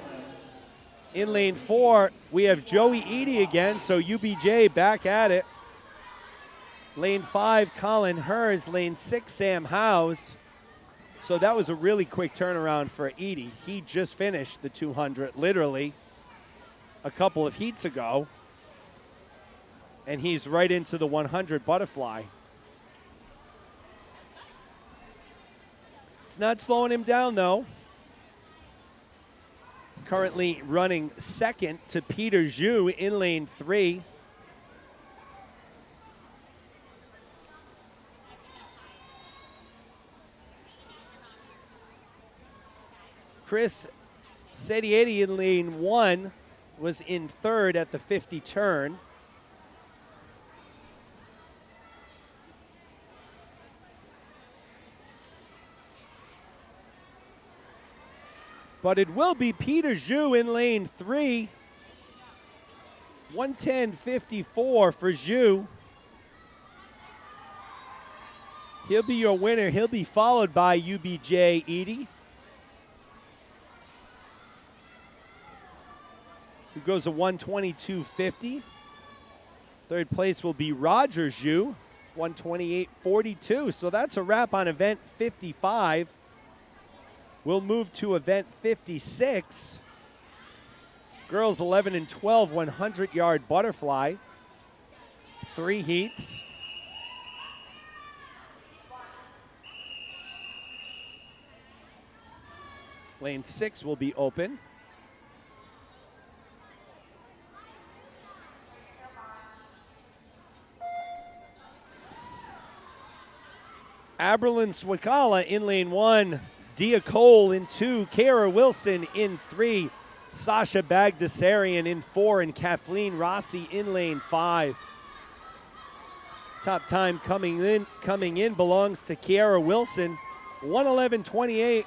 In lane 4, we have Joey Eady again, so UBJ back at it. Lane 5, Colin Hers. Lane 6, Sam Howes. So that was a really quick turnaround for Edie. He just finished the 200 literally a couple of heats ago, and he's right into the 100 butterfly. It's not slowing him down, though. Currently running second to Peter Zhu in lane 3. Chris Sedieti in lane 1 was in third at the 50 turn. But it will be Peter Zhu in lane 3. 110.54 for Zhu. He'll be your winner. He'll be followed by UBJ Edie, who goes a 122.50. Third place will be Roger Zhu, 128.42. So that's a wrap on event 55. We'll move to event 56. Girls 11 and 12, 100-yard butterfly. 3 heats. Lane 6 will be open. Aberlin Swakala in lane 1. Dia Cole in 2, Kara Wilson in 3, Sasha Bagdasarian in 4, and Kathleen Rossi in lane 5. Top time coming in belongs to Kiara Wilson, 111.28.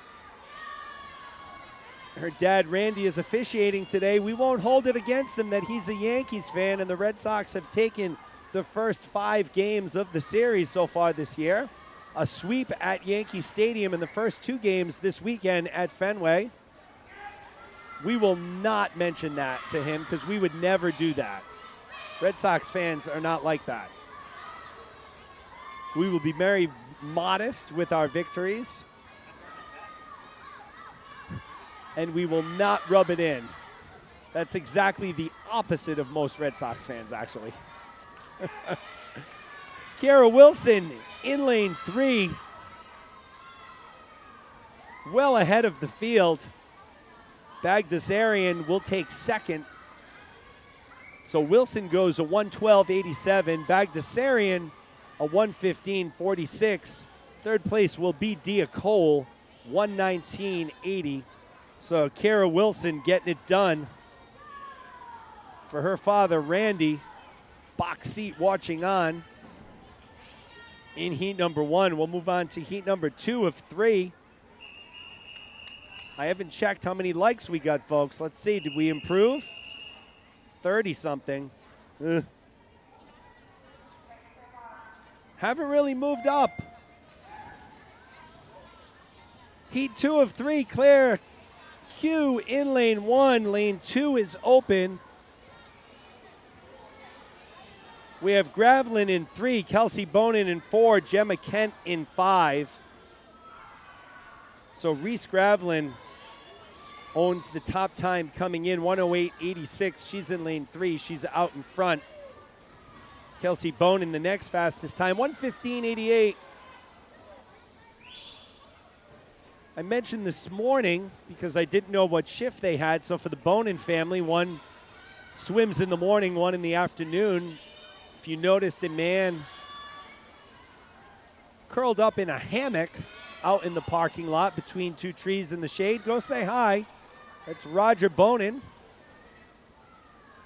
Her dad Randy is officiating today. We won't hold it against him that he's a Yankees fan, and the Red Sox have taken the first 5 games of the series so far this year. A sweep at Yankee Stadium in the first 2 games this weekend at Fenway. We will not mention that to him because we would never do that. Red Sox fans are not like that. We will be very modest with our victories, and we will not rub it in. That's exactly the opposite of most Red Sox fans, actually. Kara Wilson in lane 3, well ahead of the field. Bagdasarian will take second. So Wilson goes a 112.87. Bagdasarian a 115.46. Third place will be Dia Cole, 119.80. So Kara Wilson getting it done for her father, Randy. Box seat watching on in heat number 1. We'll move on to heat number 2 of 3. I haven't checked how many likes we got, folks. Let's see, did we improve? 30-something. Haven't really moved up. Heat 2 of 3, Claire Q in lane 1. Lane 2 is open. We have Gravlin in 3, Kelsey Bonin in 4, Gemma Kent in 5. So Reese Gravlin owns the top time coming in, 108.86. She's in lane 3. She's out in front. Kelsey Bonin, the next fastest time, 115.88. I mentioned this morning because I didn't know what shift they had. So for the Bonin family, one swims in the morning, one in the afternoon. If you noticed a man curled up in a hammock out in the parking lot between 2 trees in the shade, go say hi. That's Roger Bonin,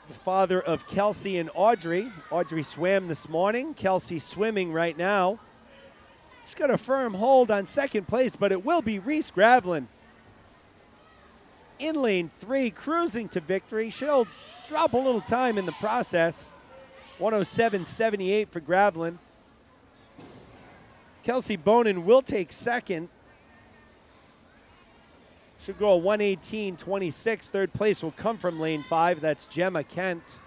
the father of Kelsey and Audrey. Audrey swam this morning. Kelsey swimming right now. She's got a firm hold on second place, but it will be Reese Gravlin in lane 3, cruising to victory. She'll drop a little time in the process. 107.78 for Gravlin. Kelsey Bonin will take second. Should go a 118.26. Third place will come from lane 5. That's Gemma Kent.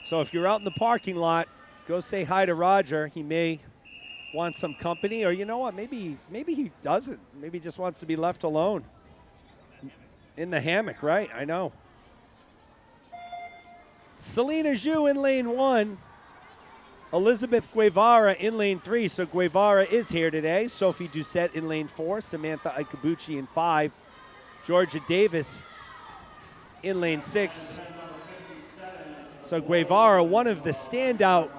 So if you're out in the parking lot, go say hi to Roger. He may want some company, or you know what, maybe he doesn't. Maybe he just wants to be left alone in the hammock, right? I know. Selena Zhu in lane 1. Elizabeth Guevara in lane 3. So Guevara is here today. Sophie Doucette in lane 4. Samantha Ikabuchi in 5. Georgia Davis in lane 6. So Guevara, one of the standout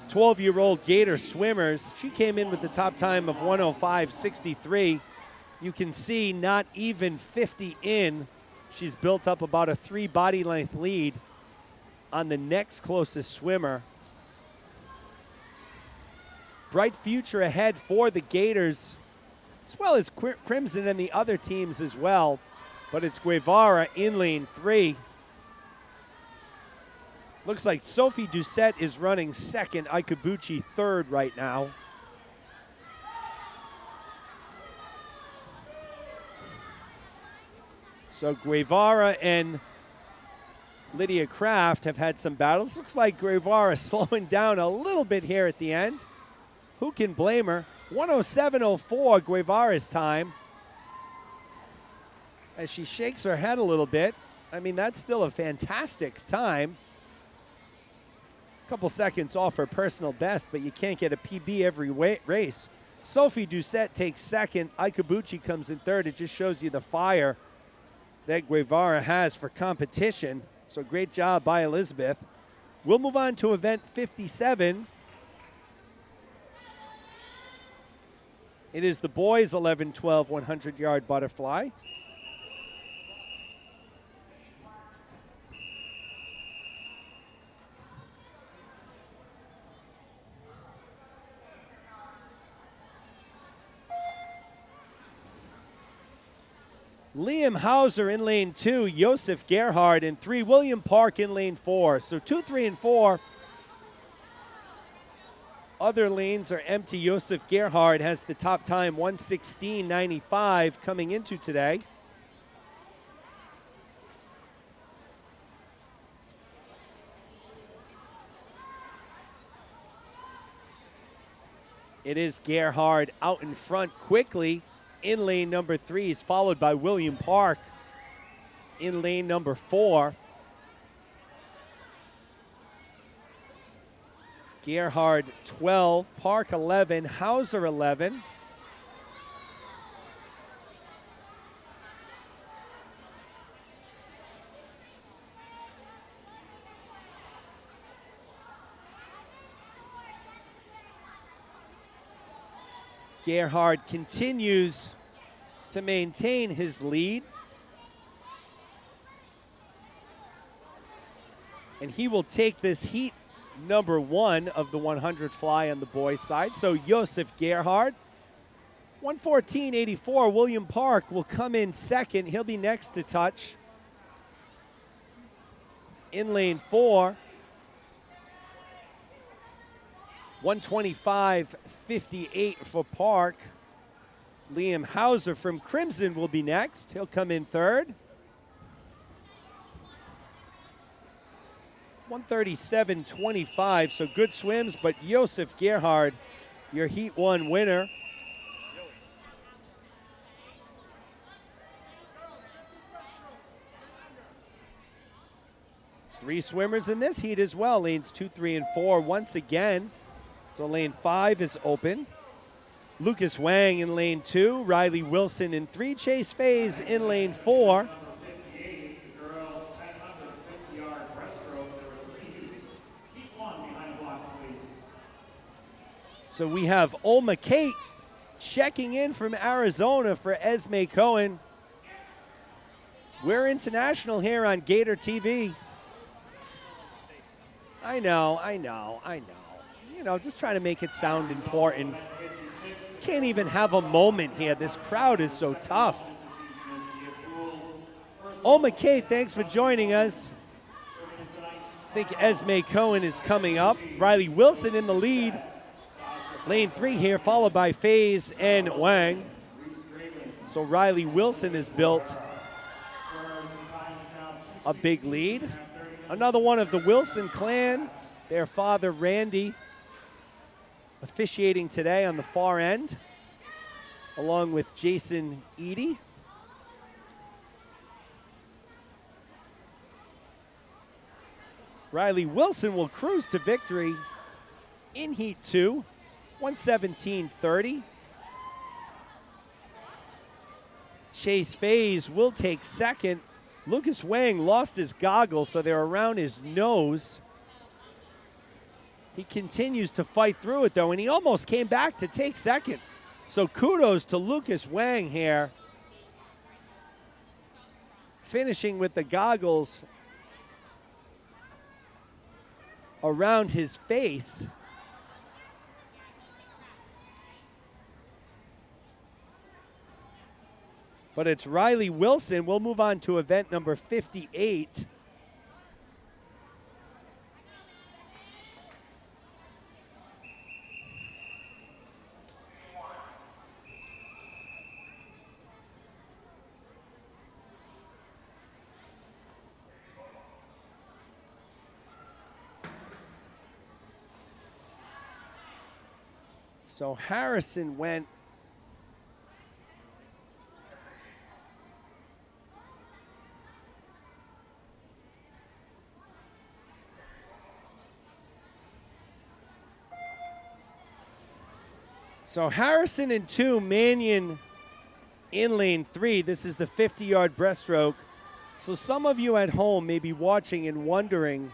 12-year-old Gator swimmers. She came in with the top time of 105.63. You can see not even 50 in. She's built up about a 3 body length lead on the next closest swimmer. Bright future ahead for the Gators, as well as Crimson and the other teams as well. But it's Guevara in lane 3. Looks like Sophie Doucette is running second, Ikabuchi third right now. So Guevara and Lydia Kraft have had some battles. Looks like Guevara slowing down a little bit here at the end. Who can blame her? 107.04 Guevara's time. As she shakes her head a little bit. I mean, that's still a fantastic time. A couple seconds off her personal best, but you can't get a PB every race. Sophie Doucette takes second. Ikabuchi comes in third. It just shows you the fire that Guevara has for competition. So great job by Elizabeth. We'll move on to event 57. It is the boys 11-12 100-yard butterfly. Liam Hauser in lane 2, Josef Gerhard in 3, William Park in lane 4. So 2, 3, and 4. Other lanes are empty. Josef Gerhard has the top time, 1:16.95 coming into today. It is Gerhard out in front quickly in lane number 3. He's followed by William Park in lane number 4. Gerhard 12, Park 11, Hauser 11. Gerhard continues to maintain his lead. And he will take this heat number 1 of the 100 fly on the boys' side. So Josef Gerhard, 1:14.84. William Park will come in second. He'll be next to touch. In lane 4, 1:25.58 for Park. Liam Hauser from Crimson will be next. He'll come in third. 1:37.25, so good swims, but Josef Gerhard, your Heat 1 winner. Three swimmers in this heat as well, lanes 2, 3, and 4 once again. So lane 5 is open. Lucas Wang in lane 2, Riley Wilson in 3, Chase Faze in lane 4. Number 58, the girls 1050-yard breaststroke. There were 3 heats. Heat 1 behind the blocks, please. So we have Olma Kate checking in from Arizona for Esme Cohen. We're international here on Gator TV. I know. You know, just trying to make it sound important. Can't even have a moment here. This crowd is so tough. Olma Kate, thanks for joining us. I think Esme Cohen is coming up. Riley Wilson in the lead. Lane 3 here, followed by Faze and Wang. So Riley Wilson has built a big lead. Another one of the Wilson clan, their father Randy, officiating today on the far end, along with Jason Eady. Riley Wilson will cruise to victory in Heat 2, 117.30. Chase Faze will take second. Lucas Wang lost his goggles, so they're around his nose. He continues to fight through it, though, and he almost came back to take second. So kudos to Lucas Wang here, finishing with the goggles around his face. But it's Riley Wilson. We'll move on to event number 58. So Harrison went Harrison in 2, Mannion in lane 3. This is the 50-yard breaststroke. So some of you at home may be watching and wondering,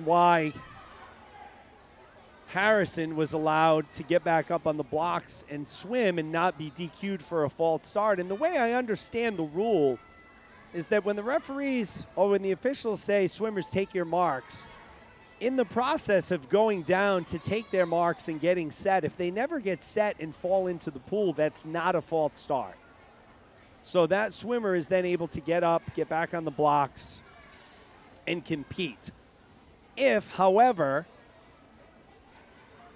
why Harrison was allowed to get back up on the blocks and swim and not be DQ'd for a false start. And the way I understand the rule is that when the referees or when the officials say, swimmers, take your marks, in the process of going down to take their marks and getting set, if they never get set and fall into the pool, that's not a false start. So that swimmer is then able to get up, get back on the blocks, and compete. If, however,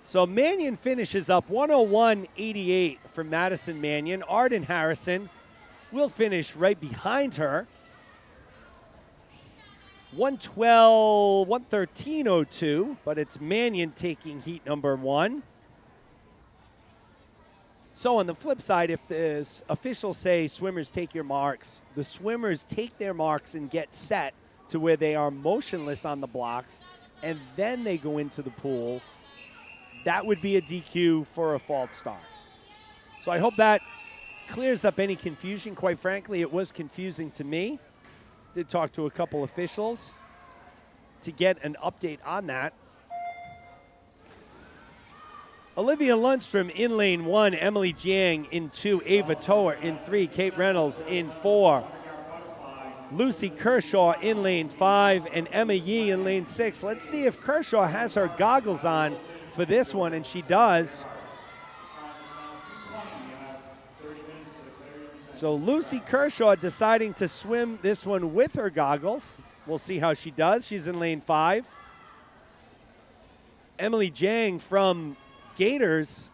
so Mannion finishes up 101.88 for Madison Mannion. Arden Harrison will finish right behind her. 113.02, but it's Mannion taking heat number 1. So on the flip side, if the officials say, swimmers, take your marks, the swimmers take their marks and get set to where they are motionless on the blocks, and then they go into the pool, that would be a DQ for a false start. So I hope that clears up any confusion. Quite frankly, it was confusing to me. Did talk to a couple officials to get an update on that. Olivia Lundstrom in lane 1, Emily Jiang in 2, Ava Toer in 3, Kate Reynolds in 4, Lucy Kershaw in lane 5, and Emma Yee in lane 6. Let's see if Kershaw has her goggles on for this one, and she does. So Lucy Kershaw deciding to swim this one with her goggles. We'll see how she does. She's in lane 5. Emily Jiang from Gators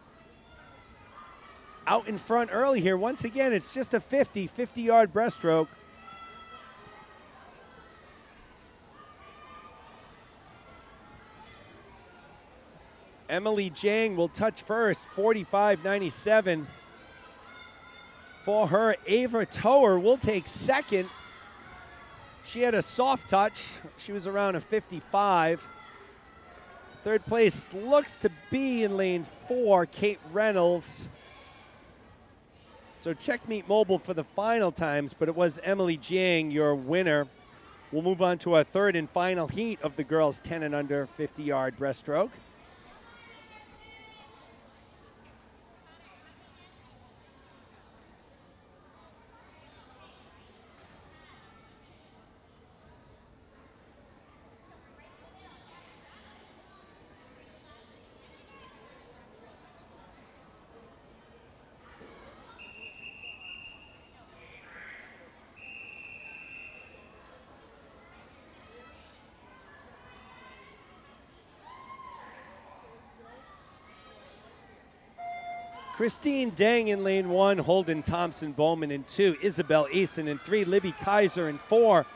out in front early here. Once again, it's just a 50-yard breaststroke. Emily Jiang will touch first, 45.97 for her. Ava Toer will take second. She had a soft touch. She was around a 55. Third place looks to be in lane 4, Kate Reynolds. So check Meet Mobile for the final times, but it was Emily Jiang, your winner. We'll move on to our third and final heat of the girls 10 and under 50-yard breaststroke. Christine Dang in lane 1, Holden Thompson Bowman in 2, Isabel Eason in 3, Libby Kaiser in 4,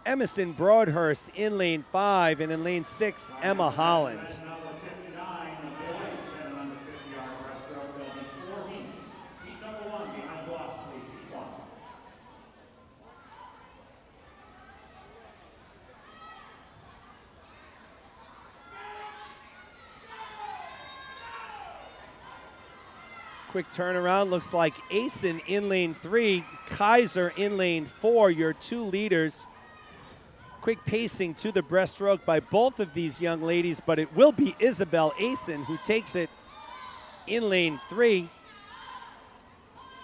Emerson Broadhurst in lane 5, and in lane 6, Emma Holland. Number 59, the boys 10 and under 50-yard breaststroke. There'll be 4 heats. Heat number 1 behind blocks, please. Heat 1. Quick turnaround, looks like Asen in lane 3, Kaiser in lane 4, your 2 leaders. Quick pacing to the breaststroke by both of these young ladies, but it will be Isabel Asen who takes it in lane 3.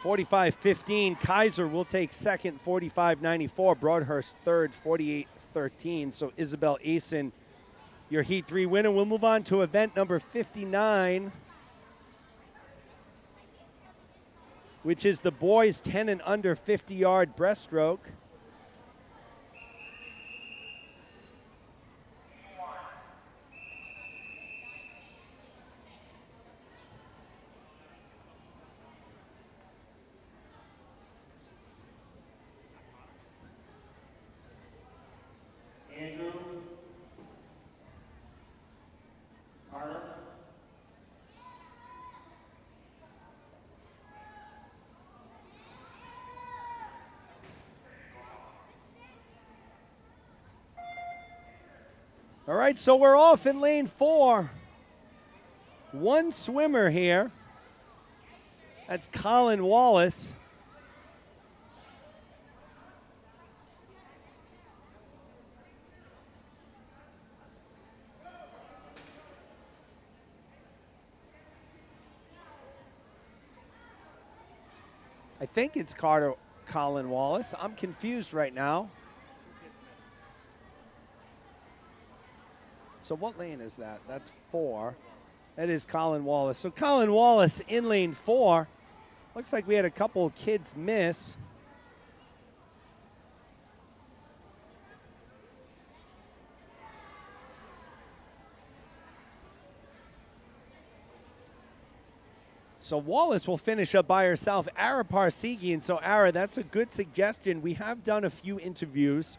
45-15, Kaiser will take second, 45-94, Broadhurst third, 48-13. So Isabel Asen, your Heat 3 winner. We'll move on to event number 59, which is the boys 10 and under 50-yard breaststroke. Andrew Carter. All right, so we're off in lane 4. One swimmer here. That's Colin Wallace. I think it's Colin Wallace. I'm confused right now. So what lane is that? That's 4. That is Colin Wallace. So Colin Wallace in lane 4. Looks like we had a couple of kids miss. So Wallace will finish up by herself. Ara Parsegian. So Ara, that's a good suggestion. We have done a few interviews.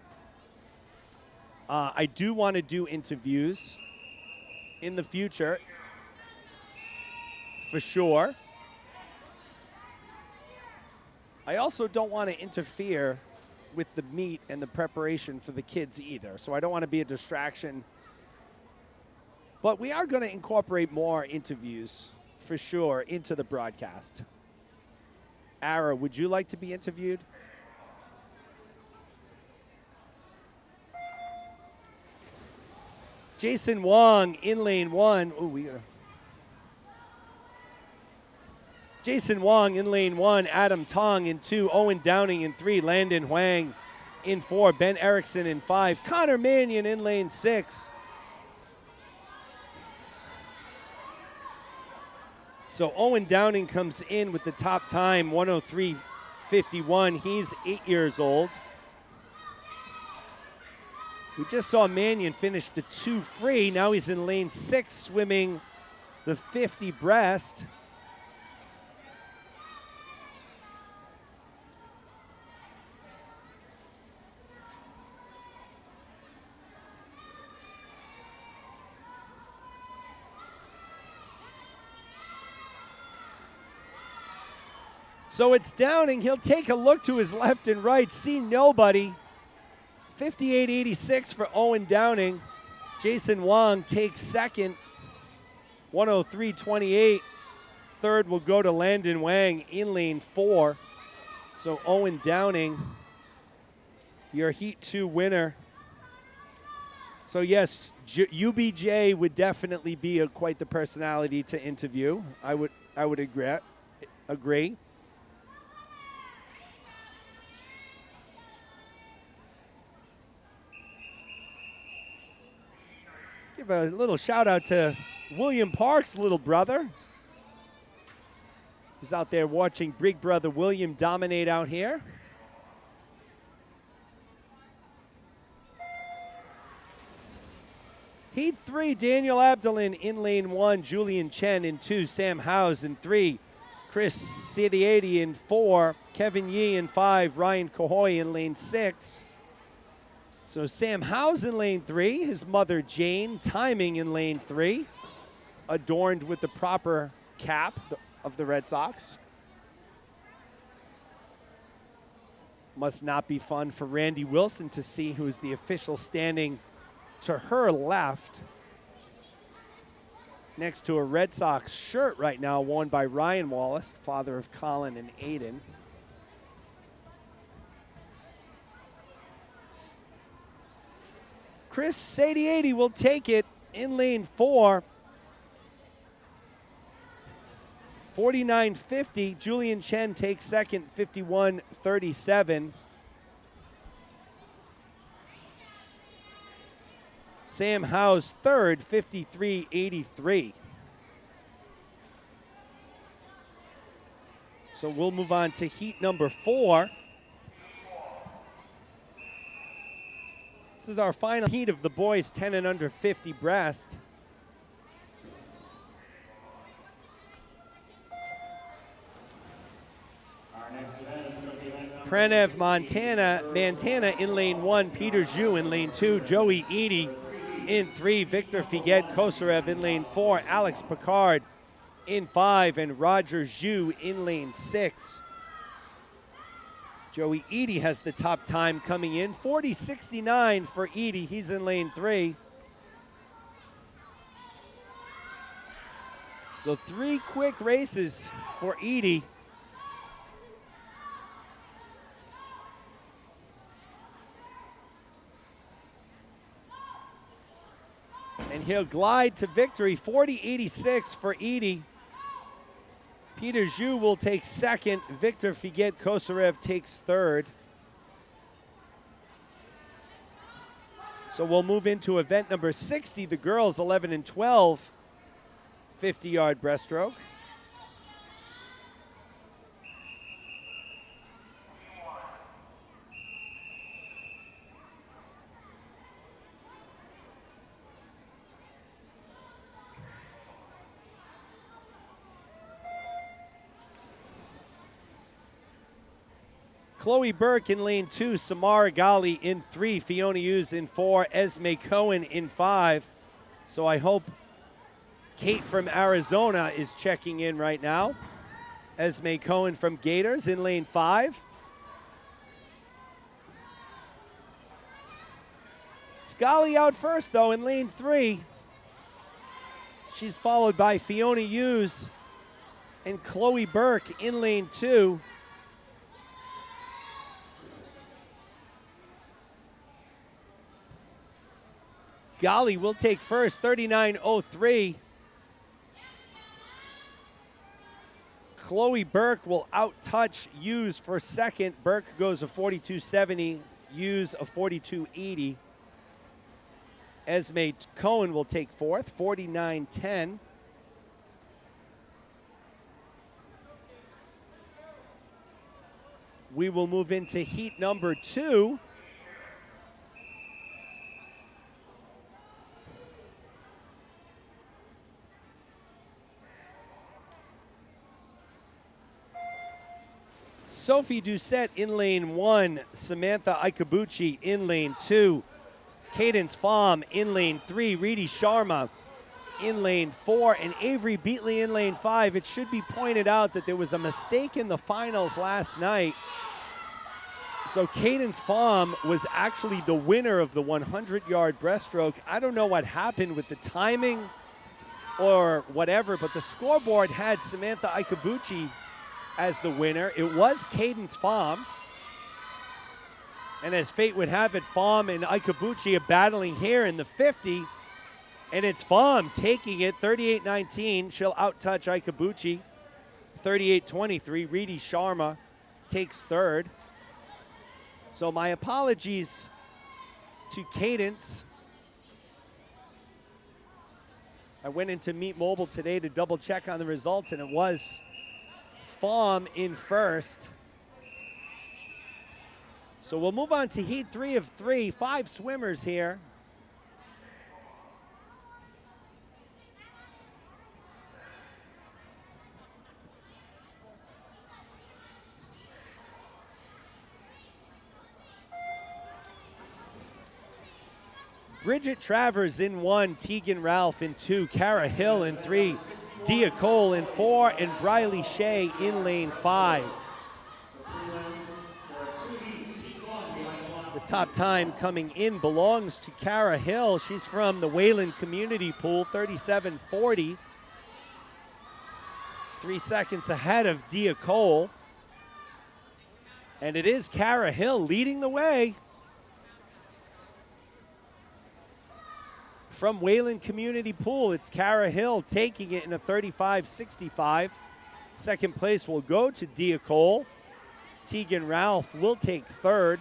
I do want to do interviews in the future, for sure. I also don't want to interfere with the meet and the preparation for the kids either, so I don't want to be a distraction. But we are going to incorporate more interviews, for sure, into the broadcast. Ara, would you like to be interviewed? Jason Wong in lane 1. Ooh, we gotta. Jason Wong in lane 1, Adam Tong in 2, Owen Downing in 3, Landon Huang in 4, Ben Erickson in 5, Connor Mannion in lane 6. So Owen Downing comes in with the top time, 103.51. He's 8 years old. We just saw Mannion finish the 2 free. Now he's in lane 6 swimming the 50 breast. So it's Downing. He'll take a look to his left and right, see nobody. 58.86 for Owen Downing. Jason Wong takes second, 103.28. Third will go to Landon Wang in lane 4. So Owen Downing, your Heat 2 winner. So yes, UBJ would definitely be quite the personality to interview. I would agree. Give a little shout out to William Park's little brother. He's out there watching big brother William dominate out here. Heat 3, Daniel Abdalin in lane 1, Julian Chen in 2, Sam Howes in 3, Chris Sidiati in 4, Kevin Yee in 5, Ryan Cahoy in lane 6. So Sam Howes in lane 3, his mother Jane timing in lane 3, adorned with the proper cap of the Red Sox. Must not be fun for Randy Wilson to see who's the official standing to her left, next to a Red Sox shirt right now worn by Ryan Wallace, father of Colin and Aiden. Chris Sidiati will take it in lane 4. 49.50. Julian Chen takes second, 51.37. Sam Howes third, 53.83. So we'll move on to heat number 4. This is our final heat of the boys 10 and under 50 breast. Prelims, Montana in lane 1, Peter Zhu in lane 2, Joey Edie in 3, Victor Figuet Kosarev in lane 4, Alex Picard in 5, and Roger Zhu in lane 6. Joey Edie has the top time coming in, 40.69 for Edie. He's in lane 3. So 3 quick races for Edie. And he'll glide to victory, 40.86 for Edie. Peter Zhu will take second. Victor Figuet Kosarev takes third. So we'll move into event number 60, the girls 11 and 12, 50-yard breaststroke. Chloe Burke in lane 2, Samara Gali in 3, Fiona Hughes in 4, Esme Cohen in 5. So I hope Kate from Arizona is checking in right now. Esme Cohen from Gators in lane 5. It's Gali out first though in lane 3. She's followed by Fiona Hughes and Chloe Burke in lane 2. Gali will take first, 39.03. Chloe Burke will out-touch Hughes for second. Burke goes a 42.70, Hughes a 42.80. Esme Cohen will take fourth, 49.10. We will move into heat number 2. Sophie Doucette in lane 1, Samantha Ikabuchi in lane 2, Cadence Pham in lane 3, Reedy Sharma in lane 4, and Avery Beatley in lane 5. It should be pointed out that there was a mistake in the finals last night. So Cadence Pham was actually the winner of the 100-yard breaststroke. I don't know what happened with the timing or whatever, but the scoreboard had Samantha Ikabuchi as the winner. It was Cadence Pham. And as fate would have it, Pham and Ikabuchi are battling here in the 50. And it's Pham taking it, 38.19. She'll out-touch Ikabuchi. 38.23. Reedy Sharma takes third. So my apologies to Cadence. I went into Meet Mobile today to double check on the results, and it was Pham in first. So we'll move on to heat 3 of 3, 5 swimmers here. Bridget Travers in 1, Tegan Ralph in 2, Cara Hill in 3, Dia Cole in 4, and Briley Shea in lane 5. The top time coming in belongs to Cara Hill. She's from the Wayland Community Pool, 37:40. 3 seconds ahead of Dia Cole. And it is Cara Hill leading the way. From Wayland Community Pool, it's Cara Hill taking it in a 35:65. Second place will go to Dia Cole. Tegan Ralph will take third.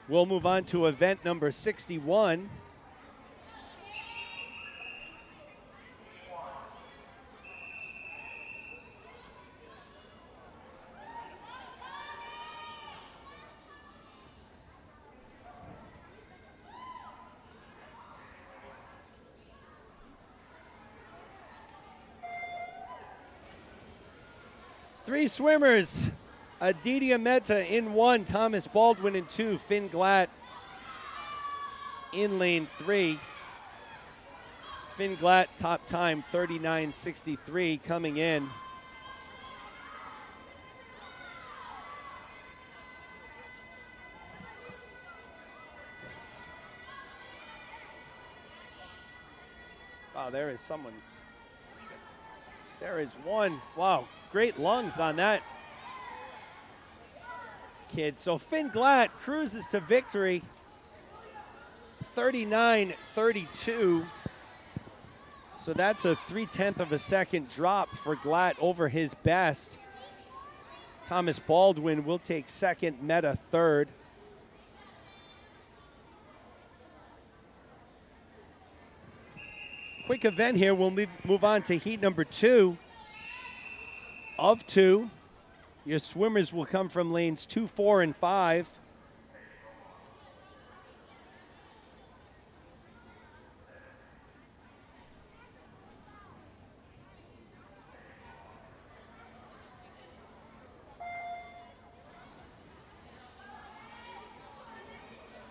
We'll move on to event number 61. Three swimmers. Aditya Mehta in 1, Thomas Baldwin in 2, Finn Glatt in lane 3. Finn Glatt top time 39:63 coming in. Wow, there is someone. There is one. Wow, great lungs on that kid. So Finn Glatt cruises to victory, 39:32. So that's a 0.3 of a second drop for Glatt over his best. Thomas Baldwin will take second, Mehta third. Quick event here. We'll move on to heat number 2 of 2. Your swimmers will come from lanes 2, 4, and 5.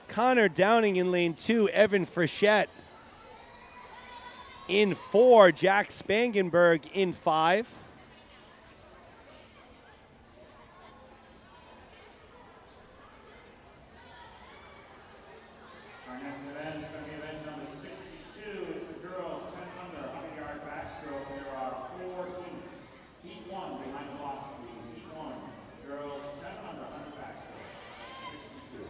Connor Downing in lane 2, Evan Frechette in 4, Jack Spangenberg in 5. Our next event is going to be event number 62. It's the girls 10 under 100-yard backstroke. There are 4 heats. Heat 1 behind the box, please. Heat 1, girls 10 under 100 backstroke. 62.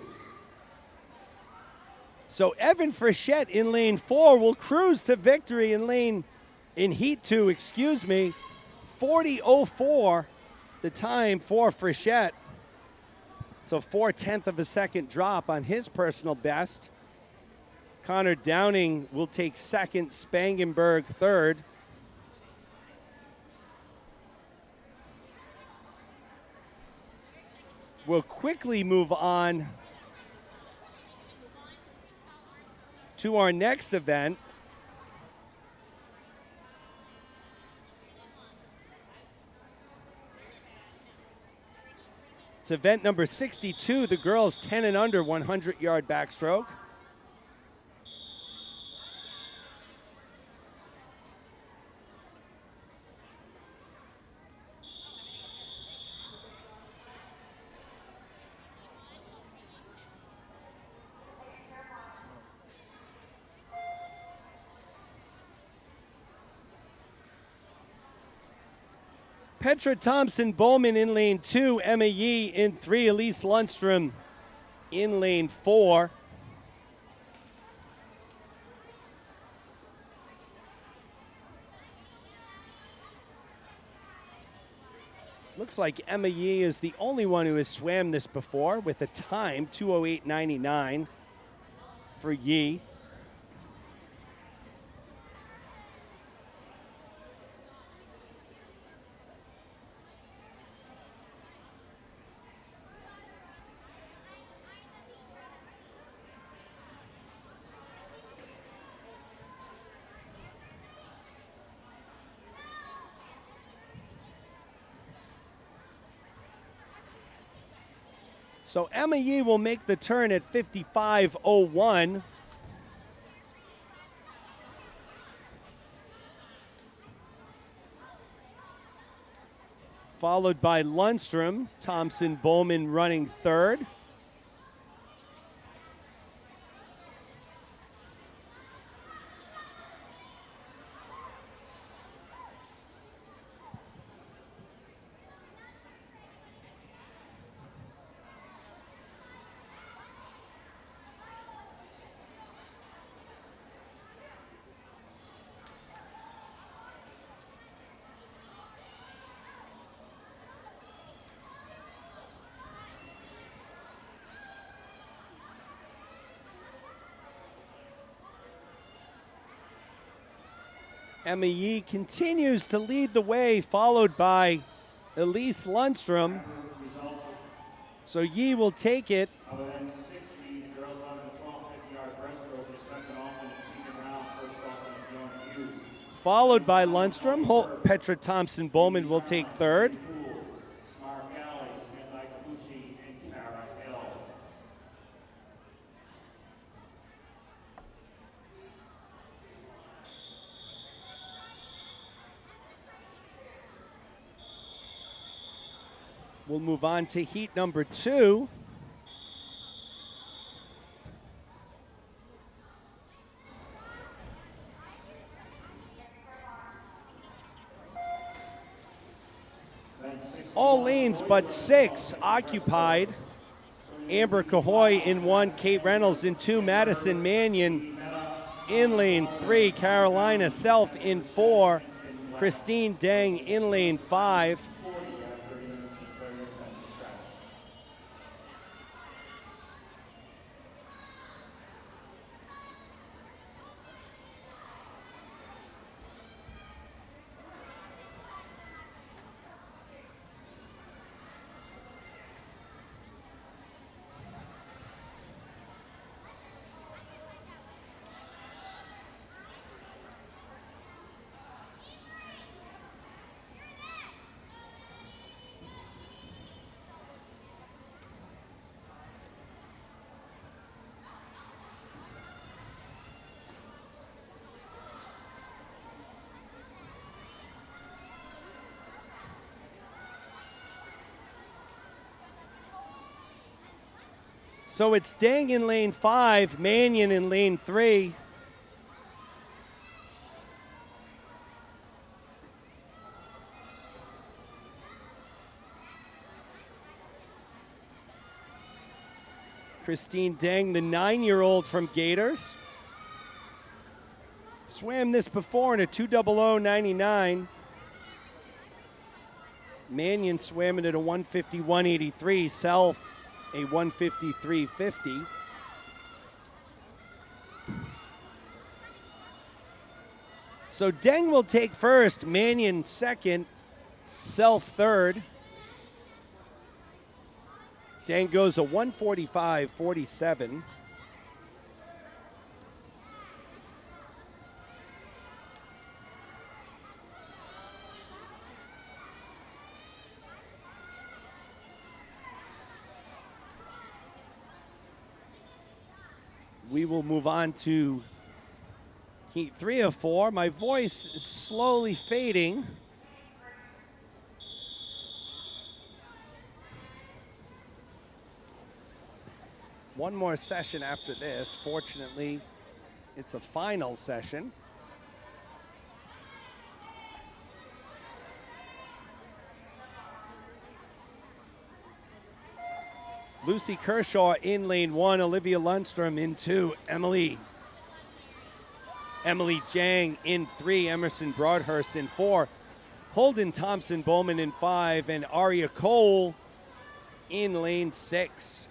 So Evan Frechette in lane 4 will cruise to victory in heat 2, 40:04 the time for Frechette. So 0.4 of a second drop on his personal best. Connor Downing will take second, Spangenberg third. We'll quickly move on to our next event. It's event number 62, the girls 10 and under 100-yard backstroke. Petra Thompson Bowman in lane 2, Emma Yee in 3, Elise Lundstrom in lane 4. Looks like Emma Yee is the only one who has swam this before with a time 2:08.99 for Yee. So Emma Yee will make the turn at 55.01. Followed by Lundstrom, Thompson Bowman running third. Emma Yee continues to lead the way, followed by Elise Lundstrom. So Yee will take it. Other than 60, girls 11 and 12, 50-yard breaststroke is second off in the senior round, first off in Fiona Hughes. Followed by Lundstrom. Petra Thompson Bowman will take third. Smart Galley, Smith Ikabuchi, and Kara Hill. We'll move on to heat number 2. All lanes but 6 occupied. Amber Cahoy in 1, Kate Reynolds in 2, Madison Mannion in lane 3, Carolina Self in 4, Christine Deng in lane 5. So it's Deng in lane 5, Mannion in lane 3. Christine Deng, the 9-year-old from Gators. Swam this before in a 2:00.99. Mannion swam it at a 1:51.83. Self a 1:53.50. So Deng will take first, Mannion second, Self third. Deng goes a 1:45.47. We will move on to heat 3 of 4. My voice is slowly fading. One more session after this. Fortunately, it's a final session. Lucy Kershaw in lane 1, Olivia Lundstrom in 2, Emily Jang in 3, Emerson Broadhurst in 4, Holden Thompson Bowman in 5, and Aria Cole in lane 6.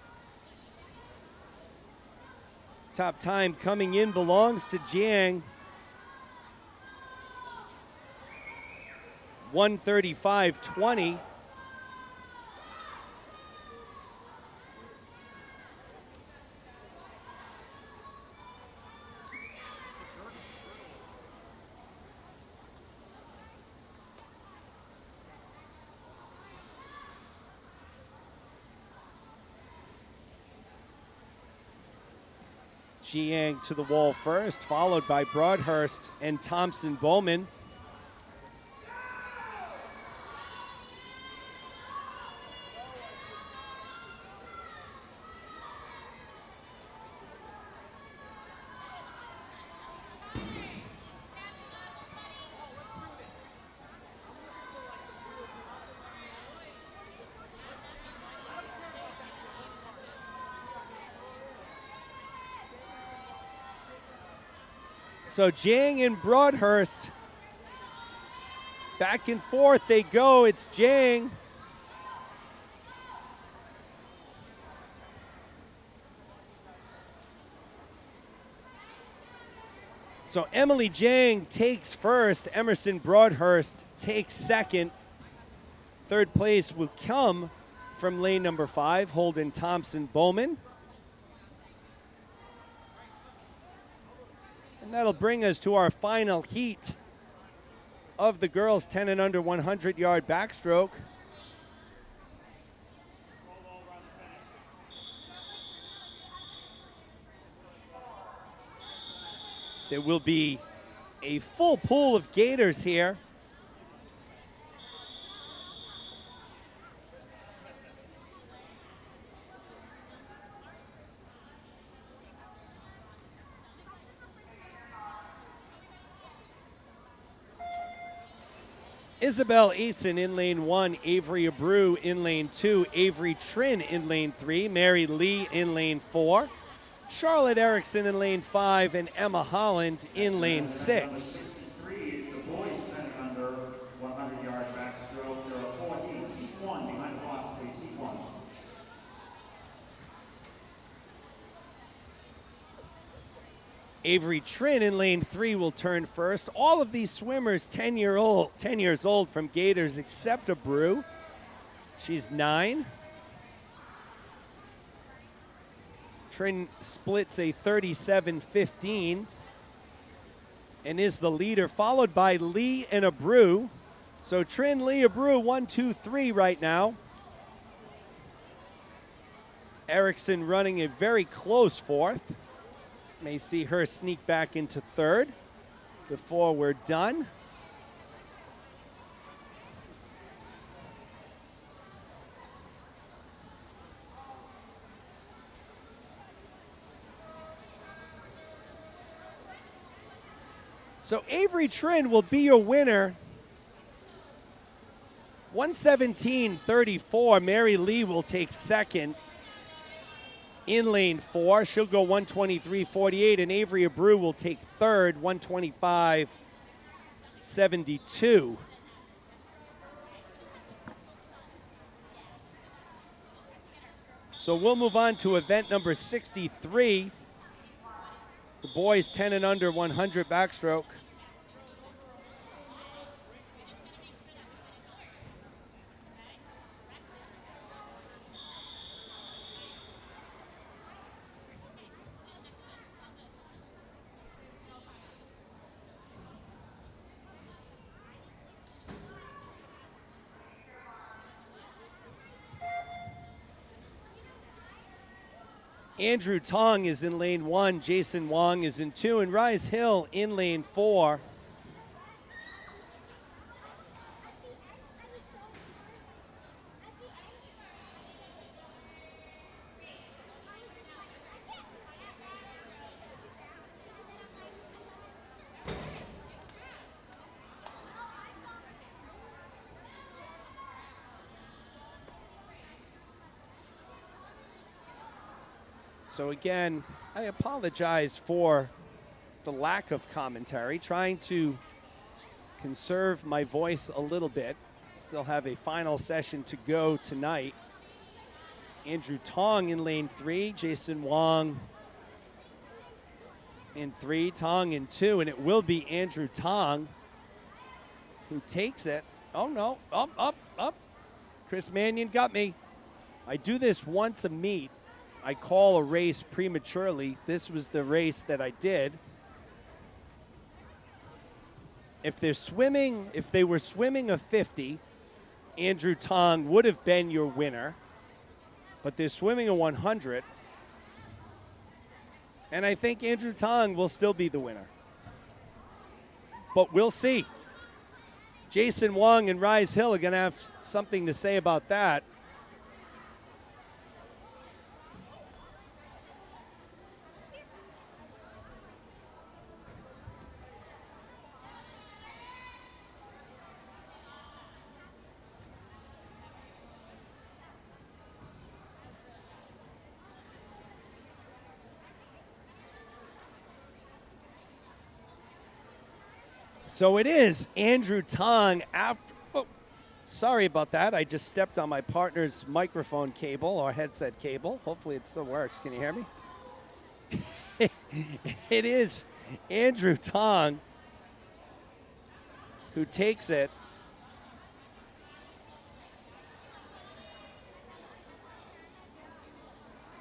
Top time coming in belongs to Jiang. 1:35.20. Jiang to the wall first, followed by Broadhurst and Thompson Bowman. So Jiang and Broadhurst, back and forth they go. It's Jiang. So Emily Jiang takes first. Emerson Broadhurst takes second. Third place will come from lane number 5, Holden Thompson Bowman. And that'll bring us to our final heat of the girls 10 and under 100-yard backstroke. There will be a full pool of Gators here. Isabel Eason in lane 1, Avery Abreu in lane 2, Avery Trin in lane 3, Mary Lee in lane 4, Charlotte Erickson in lane 5, and Emma Holland in lane 6. 63 is the boys 10 and under 100-yard backstroke. There are 4 heats. Heat 1 behind the blocks, please. Heat 1. Avery Trin in lane 3 will turn first. All of these swimmers 10 years old from Gators except Abreu. She's 9. Trin splits a 37-15 and is the leader, followed by Lee and Abreu. So Trin, Lee, Abreu, 1, 2, 3 right now. Erickson running a very close 4th. May see her sneak back into 3rd before we're done. So Avery Trin will be your winner. 117.34. Mary Lee will take second in lane 4. She'll go 123.48, and Avery Abreu will take third, 125.72. So we'll move on to event number 63. The boys 10 and under 100 backstroke. Andrew Tong is in lane 1, Jason Wong is in 2, and Rise Hill in lane 4. So again, I apologize for the lack of commentary, trying to conserve my voice a little bit. Still have a final session to go tonight. Andrew Tong in lane 3, Jason Wong in 3, Tong in 2, and it will be Andrew Tong who takes it. Oh no, up. Chris Mannion got me. I do this once a meet. I call a race prematurely. This was the race that I did. If they were swimming a 50, Andrew Tong would have been your winner. But they're swimming a 100. And I think Andrew Tong will still be the winner. But we'll see. Jason Wong and Rise Hill are going to have something to say about that. So it is Andrew Tong after. Oh, sorry about that. I just stepped on my partner's microphone cable or headset cable. Hopefully it still works. Can you hear me? It is Andrew Tong who takes it.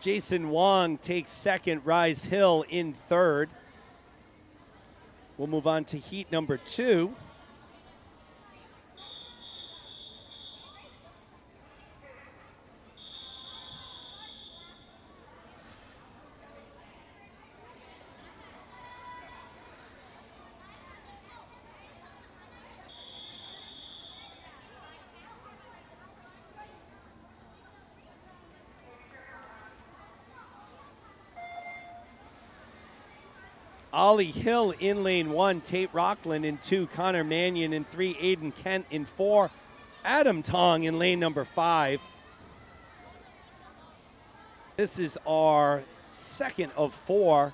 Jason Wong takes second. Rise Hill in third. We'll move on to heat number 2. Ollie Hill in lane 1, Tate Rockland in 2, Connor Mannion in 3, Aiden Kent in 4, Adam Tong in lane number 5. This is our second of 4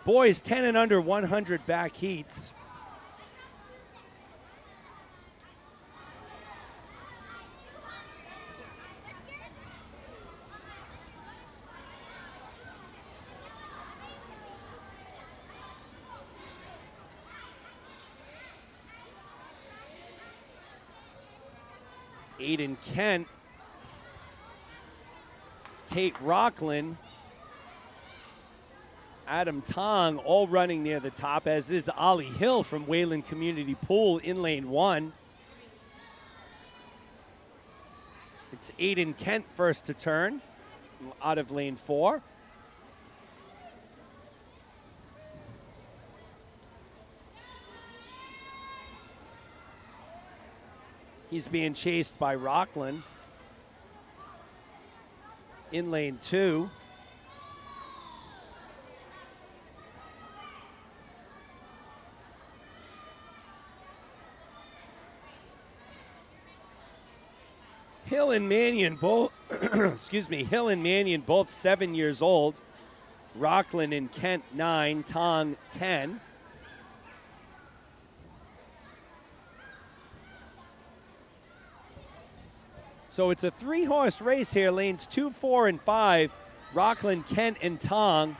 boys 10 and under 100 back heats. Aiden Kent, Tate Rockland, Adam Tong all running near the top, as is Ollie Hill from Wayland Community Pool in lane 1. It's Aiden Kent first to turn out of lane 4. He's being chased by Rockland in lane 2. Hill and Mannion both, Hill and Mannion both 7 years old. Rockland and Kent 9, Tong 10. So it's a 3-horse race here, lanes 2, 4, and 5. Rockland, Kent, and Tong.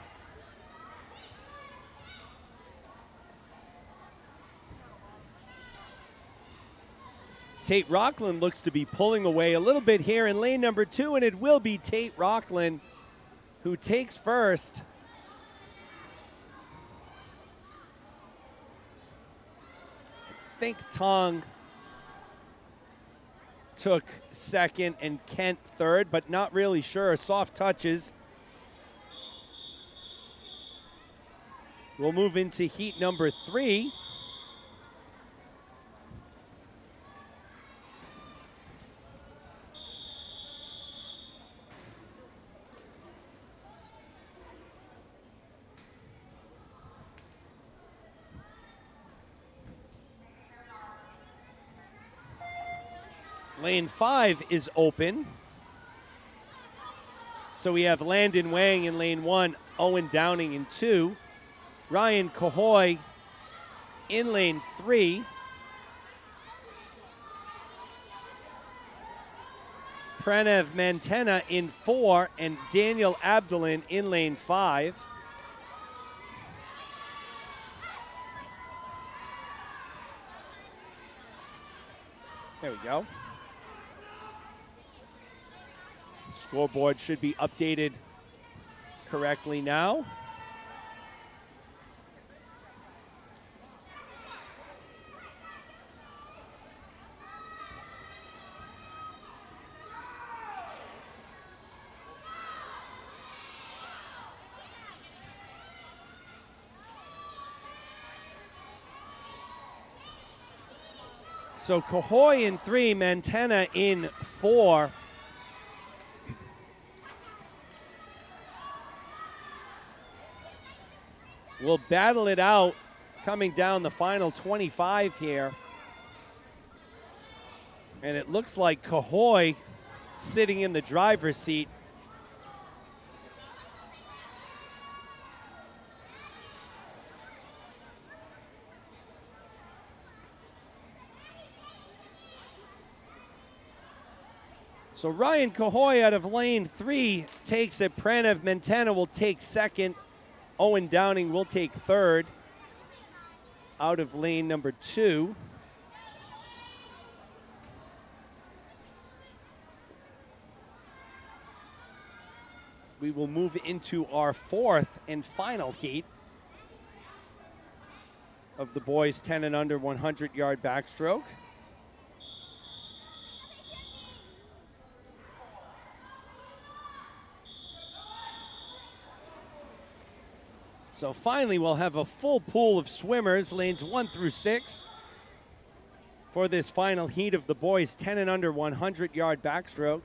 Tate Rockland looks to be pulling away a little bit here in lane number 2, and it will be Tate Rockland who takes first. I think Tong took second and Kent third, but not really sure. Soft touches. We'll move into heat number 3. Lane 5 is open. So we have Landon Wang in lane 1, Owen Downing in 2, Ryan Cahoy in lane 3, Pranav Mantena in 4, and Daniel Abdulin in lane 5. There we go. Scoreboard should be updated correctly now. So Cahoy in 3, Mantena in 4. We'll battle it out coming down the final 25 here. And it looks like Cahoy sitting in the driver's seat. So Ryan Cahoy out of lane 3 takes it. Pranav Mantena will take second. Owen Downing will take third out of lane number 2. We will move into our 4th and final heat of the boys 10 and under 100-yard backstroke. So finally, we'll have a full pool of swimmers, lanes 1 through 6, for this final heat of the boys 10 and under 100-yard backstroke.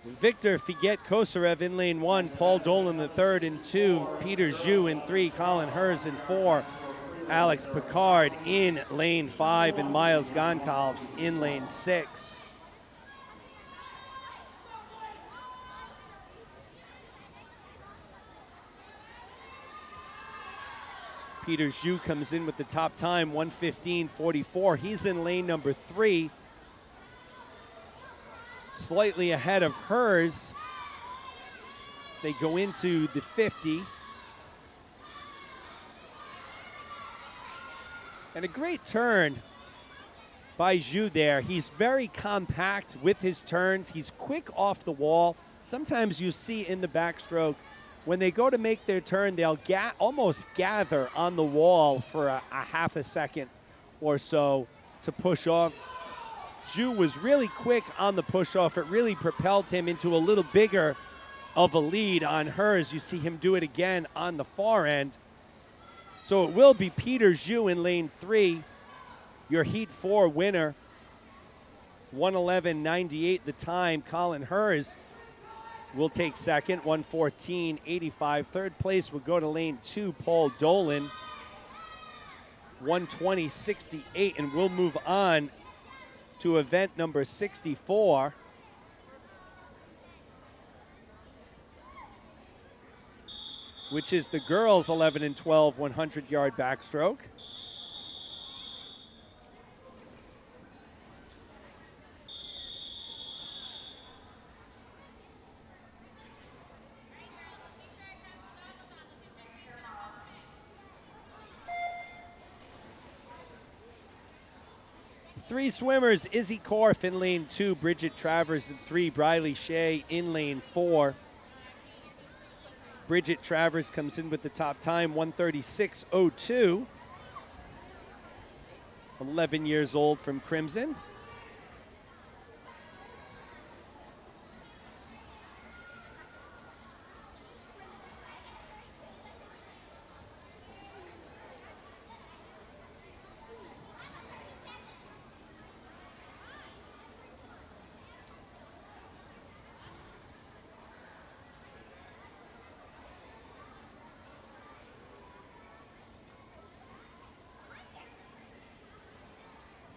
Victor Figuet-Kosarev in lane 1, Paul Dolan III in 2, Peter Zhu in 3, Colin Hers in 4, Alex Picard in lane 5, and Miles Goncalves in lane 6. Peter Zhu comes in with the top time, 1:15.44. He's in lane number 3, slightly ahead of Hers as they go into the 50. And a great turn by Zhu there. He's very compact with his turns. He's quick off the wall. Sometimes you see in the backstroke, when they go to make their turn, they'll almost gather on the wall for a half a second or so to push off. Zhu was really quick on the push off. It really propelled him into a little bigger of a lead on Hers. You see him do it again on the far end. So it will be Peter Zhu in lane 3, your Heat 4 winner. 1:11.98 the time. Colin Hers will take second, 1:14.85. Third place will go to lane 2, Paul Dolan, 1:20.68. And we'll move on to event number 64. Which is the girls 11 and 12 100-yard backstroke. Three swimmers, Izzy Korf in lane 2, Bridget Travers in 3, Briley Shea in lane 4. Bridget Travers comes in with the top time, 1:36.02. 11 years old from Crimson.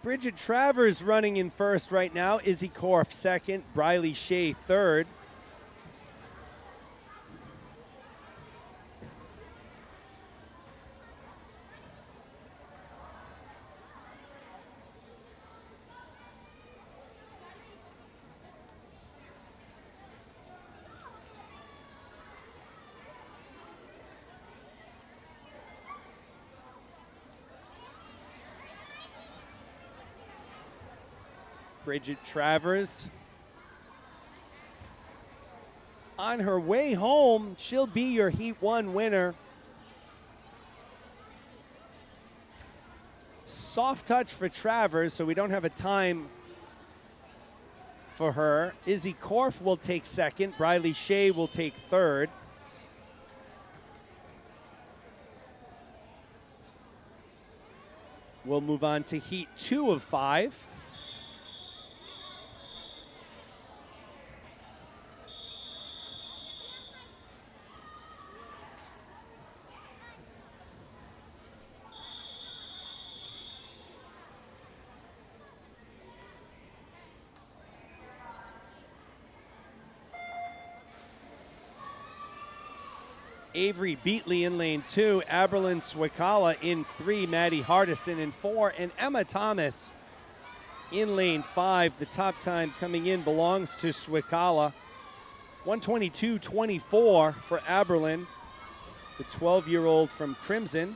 Bridget Travers running in first right now. Izzy Korf second. Briley Shea third. Bridget Travers on her way home. She'll be your Heat 1 winner. Soft touch for Travers, so we don't have a time for her. Izzy Korf will take second. Briley Shea will take third. We'll move on to heat 2 of 5. Avery Beatley in lane 2, Aberlin Swikala in 3, Maddie Hardison in 4, and Emma Thomas in lane 5. The top time coming in belongs to Swikala. 122.24 for Aberlin, the 12-year-old from Crimson.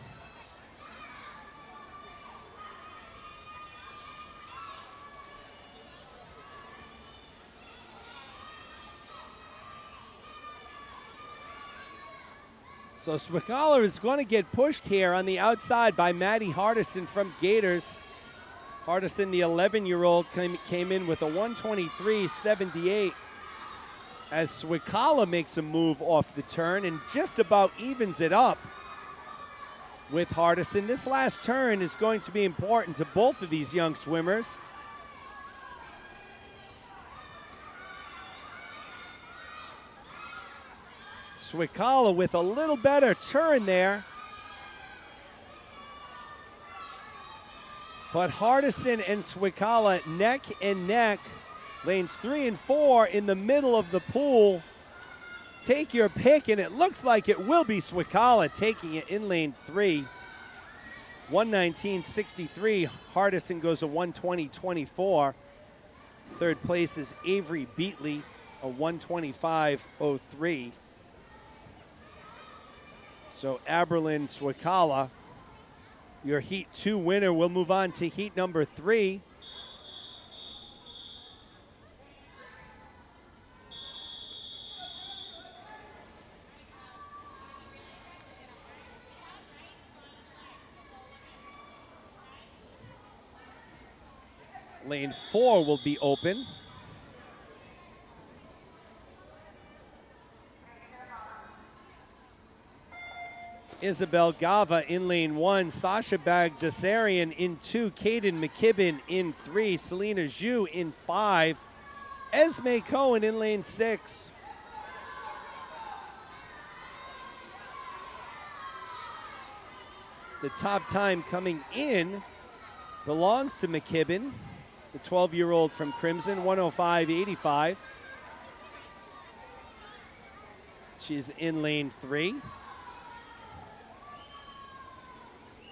So Swikala is going to get pushed here on the outside by Maddie Hardison from Gators. Hardison, the 11-year-old, came in with a 123.78 as Swikala makes a move off the turn and just about evens it up with Hardison. This last turn is going to be important to both of these young swimmers. Swikala with a little better turn there. But Hardison and Swikala neck and neck. Lanes 3 and 4 in the middle of the pool. Take your pick, and it looks like it will be Swikala taking it in lane 3. 119.63. Hardison goes a 120.24. Third place is Avery Beatley, a 125.03. So Aberlin Swikala, your heat 2 winner. We'll move on to heat number 3. Lane 4 will be open. Isabel Gava in lane 1, Sasha Bagdasarian in 2, Caden McKibben in 3, Selena Zhu in 5, Esme Cohen in lane 6. The top time coming in belongs to McKibben, the 12-year-old from Crimson, 105.85. She's in lane 3.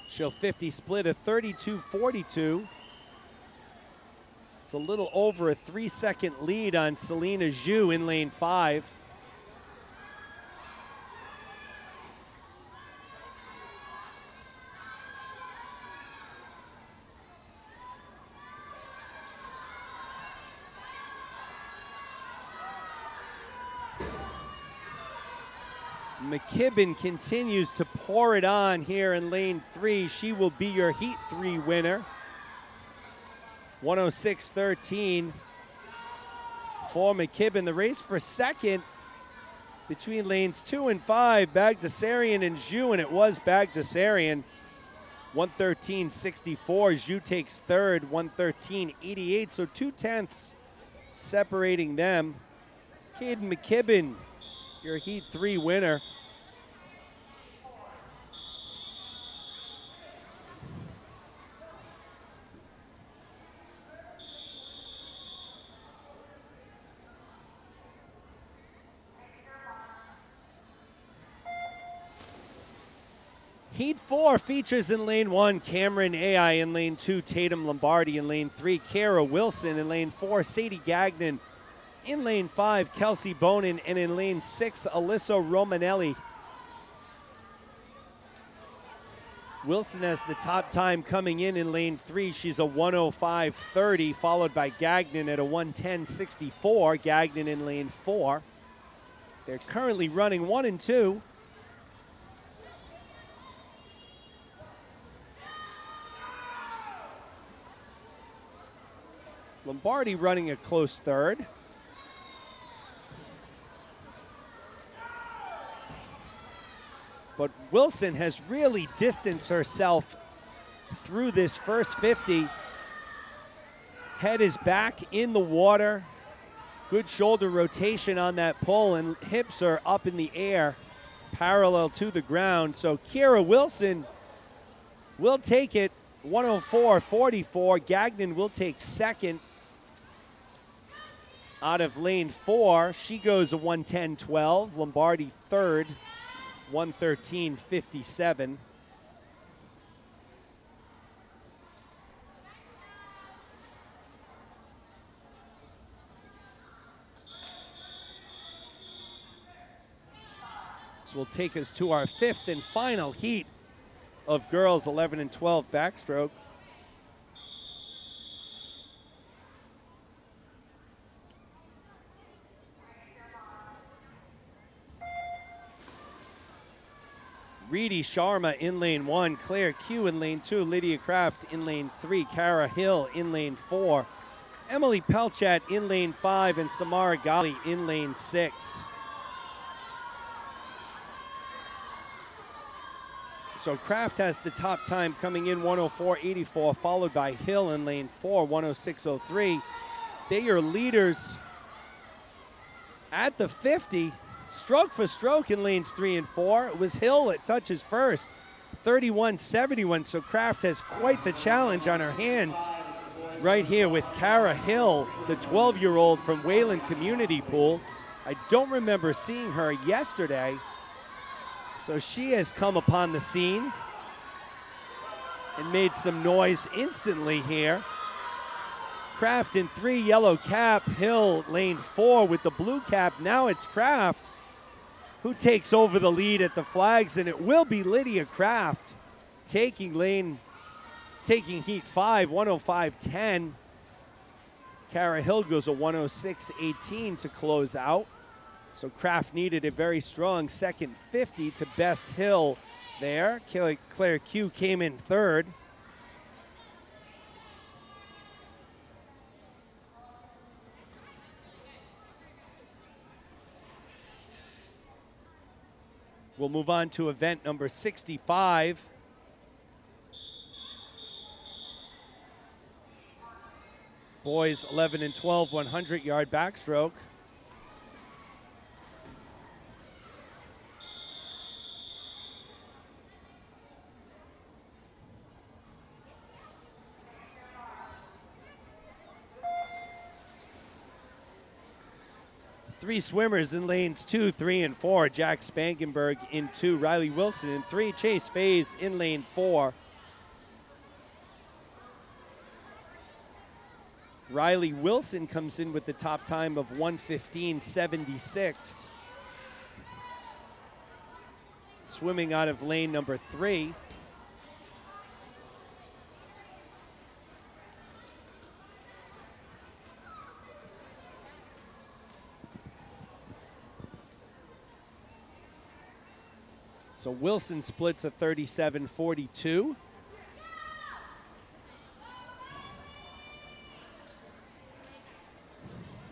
She'll 50 split a 32.42. It's a little over a 3-second lead on Selena Zhu in lane 5. McKibben continues to pour it on here in lane 3. She will be your heat 3 winner. 106.13 for McKibben. The race for second between lanes 2 and 5, Bagdasarian and Zhu, and it was Bagdasarian. 113.64. Zhu takes third, 113.88. So 0.2 separating them. Caden McKibben, your heat 3 winner. Heat 4 features in lane 1, Cameron Ai in lane 2, Tatum Lombardi in lane 3, Kara Wilson in lane 4, Sadie Gagnon in lane 5, Kelsey Bonin, and in lane 6, Alyssa Romanelli. Wilson has the top time coming in lane 3. She's a 105.30, followed by Gagnon at a 110.64. Gagnon in lane 4. They're currently running 1 and 2. Lombardi running a close third. But Wilson has really distanced herself through this first 50. Head is back in the water. Good shoulder rotation on that pull, and hips are up in the air, parallel to the ground. So Kira Wilson will take it, 104.44. Gagnon will take second out of lane 4. She goes a 110.12. Lombardi third, 113.57. This will take us to our 5th and final heat of girls 11 and 12 backstroke. Reedy Sharma in lane 1, Claire Q in lane 2, Lydia Kraft in lane 3, Kara Hill in lane 4, Emily Pelchat in lane 5, and Samara Gali in lane 6. So Kraft has the top time coming in, 104.84, followed by Hill in lane 4, 106.03. They are leaders at the 50. Stroke for stroke in lanes 3 and 4. It was Hill that touches first, 31.71. So Kraft has quite the challenge on her hands right here with Kara Hill, the 12-year-old from Wayland Community Pool. I don't remember seeing her yesterday. So she has come upon the scene and made some noise instantly here. Kraft in 3, yellow cap. Hill lane 4 with the blue cap. Now it's Kraft who takes over the lead at the flags, and it will be Lydia Kraft taking heat 5, 105.10. Kara Hill goes a 106.18 to close out. So Kraft needed a very strong second 50 to best Hill there. Claire Q came in third. We'll move on to event number 65. Boys 11 and 12, 100-yard backstroke. Three swimmers in lanes 2, 3, and 4. Jack Spangenberg in 2, Riley Wilson in 3, Chase Faze in lane 4. Riley Wilson comes in with the top time of 1:15.76. Swimming out of lane number 3. So Wilson splits a 37.42.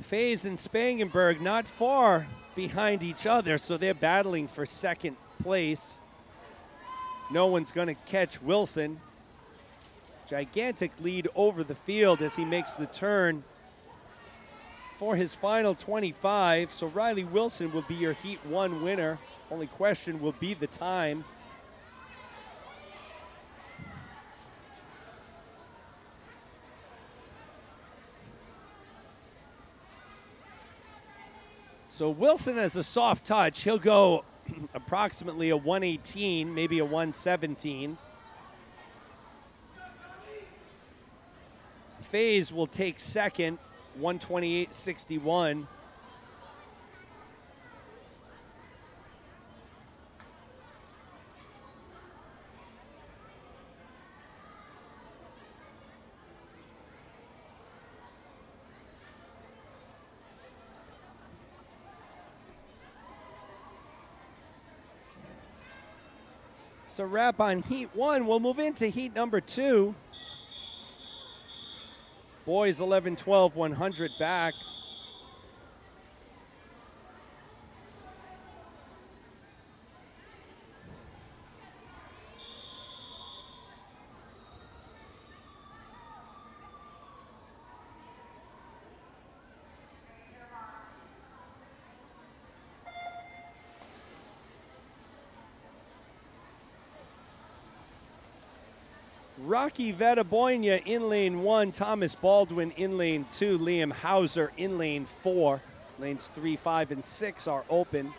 Faze and Spangenberg not far behind each other, so they're battling for second place. No one's going to catch Wilson. Gigantic lead over the field as he makes the turn for his final 25. So Riley Wilson will be your Heat 1 winner. Only question will be the time. So Wilson has a soft touch. He'll go approximately a 118, maybe a 117. Faze will take second, 128.61. So wrap on Heat 1. We'll move into Heat number 2. Boys 11, 12, 100 back. Rocky Vetaboyna in lane 1, Thomas Baldwin in lane 2, Liam Hauser in lane 4. Lanes 3, 5, and 6 are open.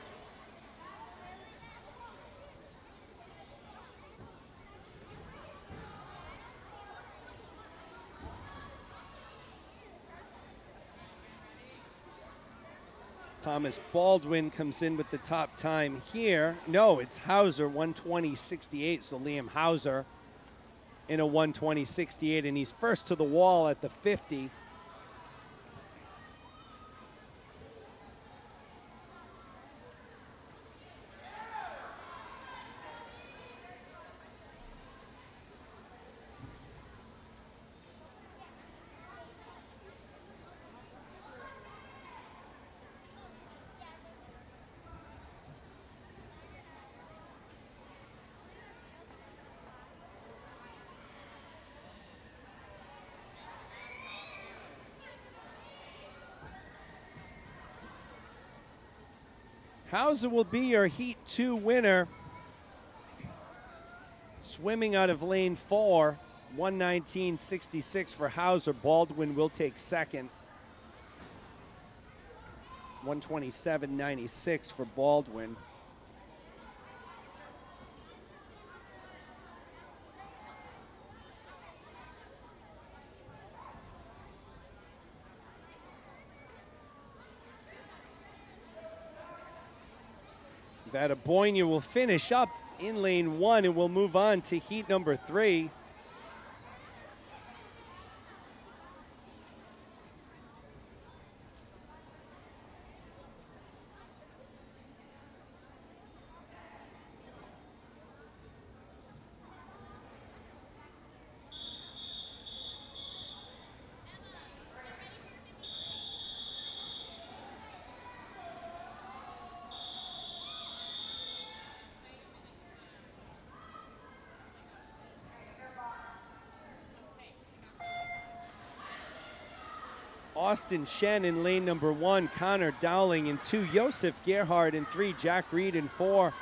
Thomas Baldwin comes in with the top time here. No, it's Hauser, 120.68, so Liam Hauser in a 120.68, and he's first to the wall at the 50. Hauser will be your Heat 2 winner. Swimming out of lane 4, 119.66 for Hauser. Baldwin will take second. 127.96 for Baldwin. Vetaboyna will finish up in lane 1 and we'll move on to heat number 3. Austin Shen in lane number 1, Connor Dowling in 2, Josef Gerhard in 3, Jack Reed in 4,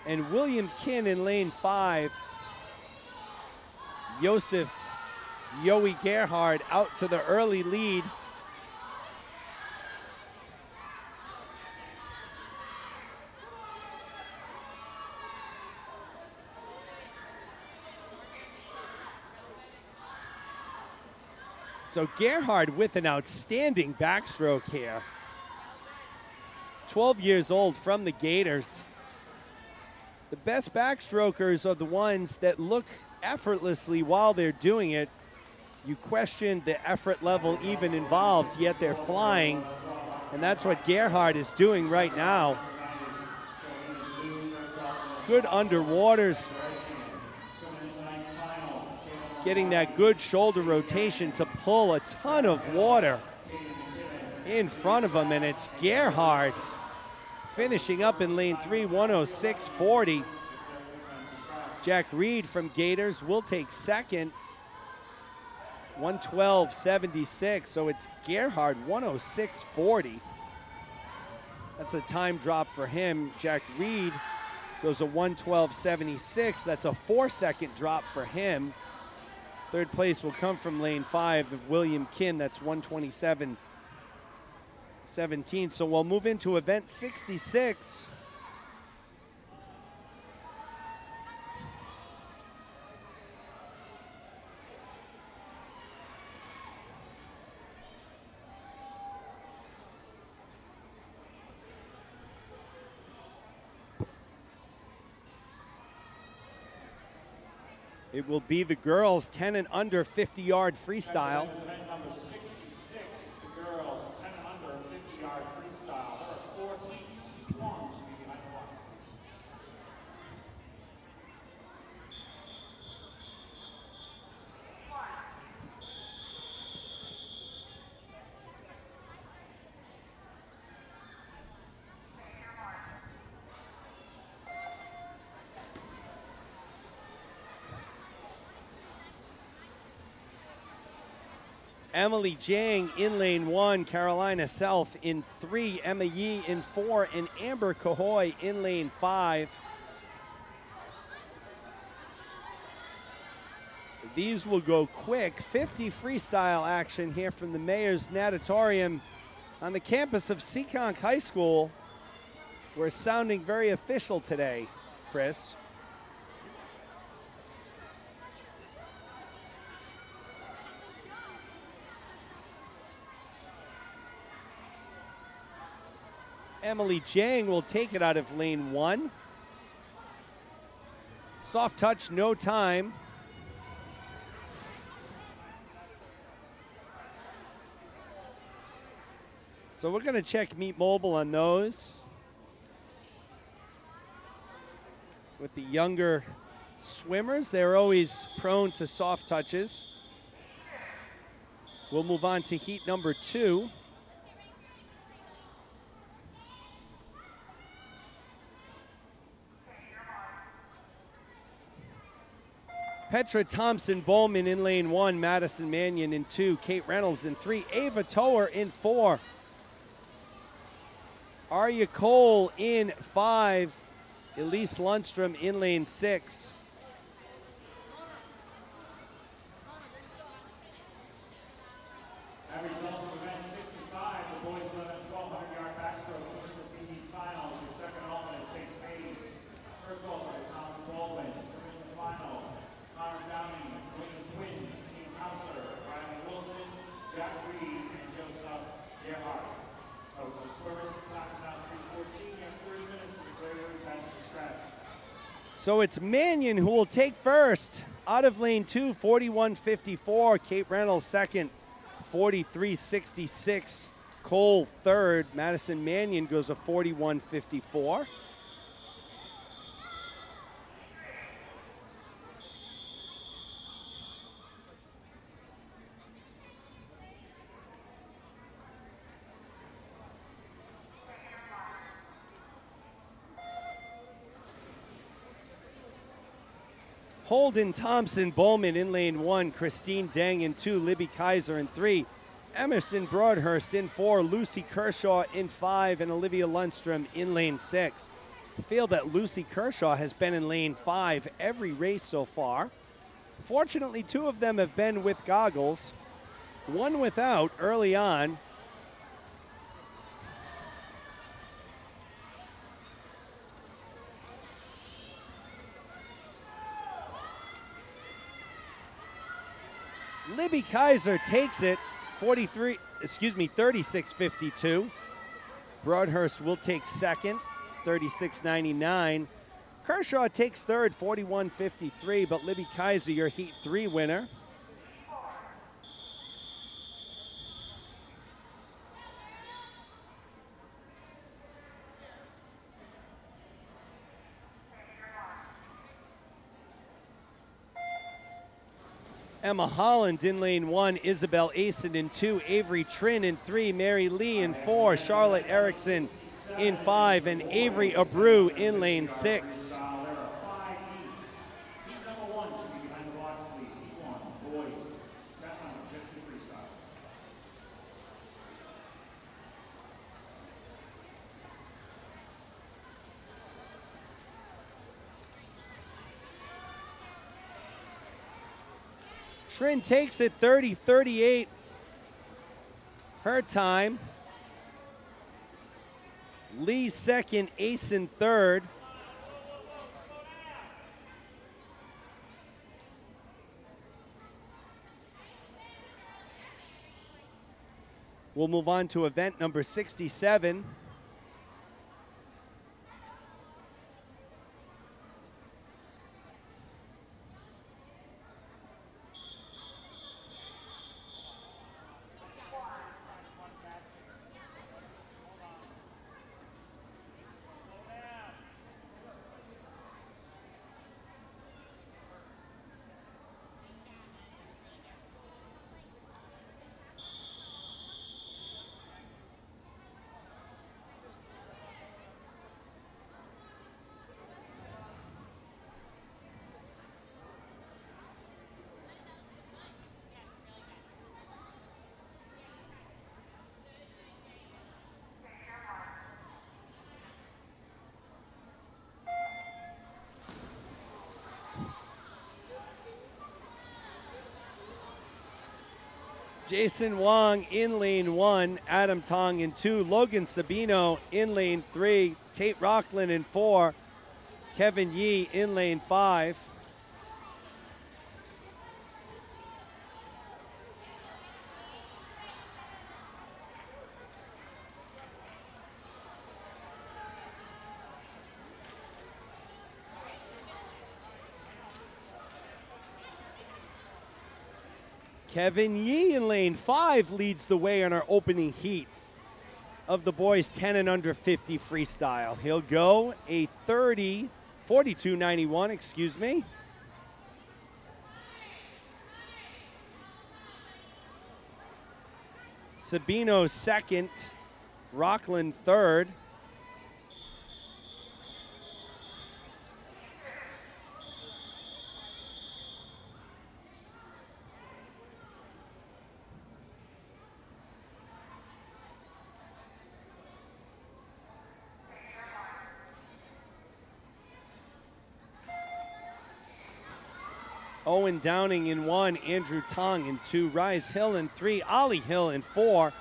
and William Kinn in lane 5. Josef Yoey Gerhard out to the early lead. So Gerhard with an outstanding backstroke here. 12 years old from the Gators. The best backstrokers are the ones that look effortlessly while they're doing it. You question the effort level even involved, yet they're flying. And that's what Gerhard is doing right now. Good underwaters. Getting that good shoulder rotation to pull a ton of water in front of him, and it's Gerhard finishing up in lane 3, 106.40. Jack Reed from Gators will take second, 112.76, so it's Gerhard, 106.40. That's a time drop for him. Jack Reed goes a 112.76. That's a 4-second drop for him. Third place will come from lane 5 of William Kinn. That's 127.17. So we'll move into event 66. It will be the girls 10 and under 50-yard freestyle. Event number 66 is the girls 10 and under 50-yard freestyle. There are 4 heats. Heat 1 should be behind the blocks, please. Emily Jang in lane 1, Carolina Self in 3, Emma Yee in 4, and Amber Cahoy in lane 5. these will go quick. 50 freestyle action here from the Mayor's Natatorium on the campus of Seekonk High School. We're sounding very official today, Chris. Emily Jang will take it out of lane 1. Soft touch, no time. So we're gonna check Meet Mobile on those. With the younger swimmers, they're always prone to soft touches. We'll move on to heat number 2. Petra Thompson-Bowman in lane 1, Madison Mannion in 2, Kate Reynolds in 3, Ava Tower in 4, Arya Cole in 5, Elise Lundstrom in lane 6. That results in event 65, the boys 11 1,200-yard backstroke swimming the CB's finals. Your second alternate, Chase Hayes. First alternate, Thomas Baldwin. Swimming the finals, Connor Downey, William Quinn, Ian Hausler, Riley Wilson, Jack Reed, and Joseph Gerhardt. Coach, the swimmers times now 3:14. You have 30 minutes to declare your intent to stretch. So it's Mannion who will take first. Out of lane 2, 41.54. Kate Reynolds second, 43.66. Cole third. Madison Mannion goes a 41.54. Holden Thompson-Bowman in lane 1, Christine Dang in 2, Libby Kaiser in 3, Emerson Broadhurst in 4, Lucy Kershaw in 5, and Olivia Lundstrom in lane 6. I feel that Lucy Kershaw has been in lane 5 every race so far. Fortunately, 2 of them have been with goggles, 1 without early on. Libby Kaiser takes it, 36.52. Broadhurst will take second, 36.99. Kershaw takes third, 41.53, but Libby Kaiser, your Heat 3 winner. Emma Holland in lane 1, Isabel Asen in 2, Avery Trin in 3, Mary Lee in 4, Charlotte Erickson in 5, and Avery Abreu in lane 6. There are 5 heats. Heat number 1 should be behind the blocks, please. Heat 1, boys, 1050 freestyle. Trin takes it, 30.38. Her time. Lee second, Asen third. We'll move on to event number 67. Jason Wong in lane 1, Adam Tong in 2, Logan Sabino in lane 3, Tate Rockland in 4, Kevin Yee in lane 5. Kevin Yee in lane 5 leads the way on our opening heat of the boys 10 and under 50 freestyle. He'll go a 42.91, excuse me. Sabino second, Rockland third. Owen Downing in 1, Andrew Tong in 2, Rise Hill in 3, Ollie Hill in 4,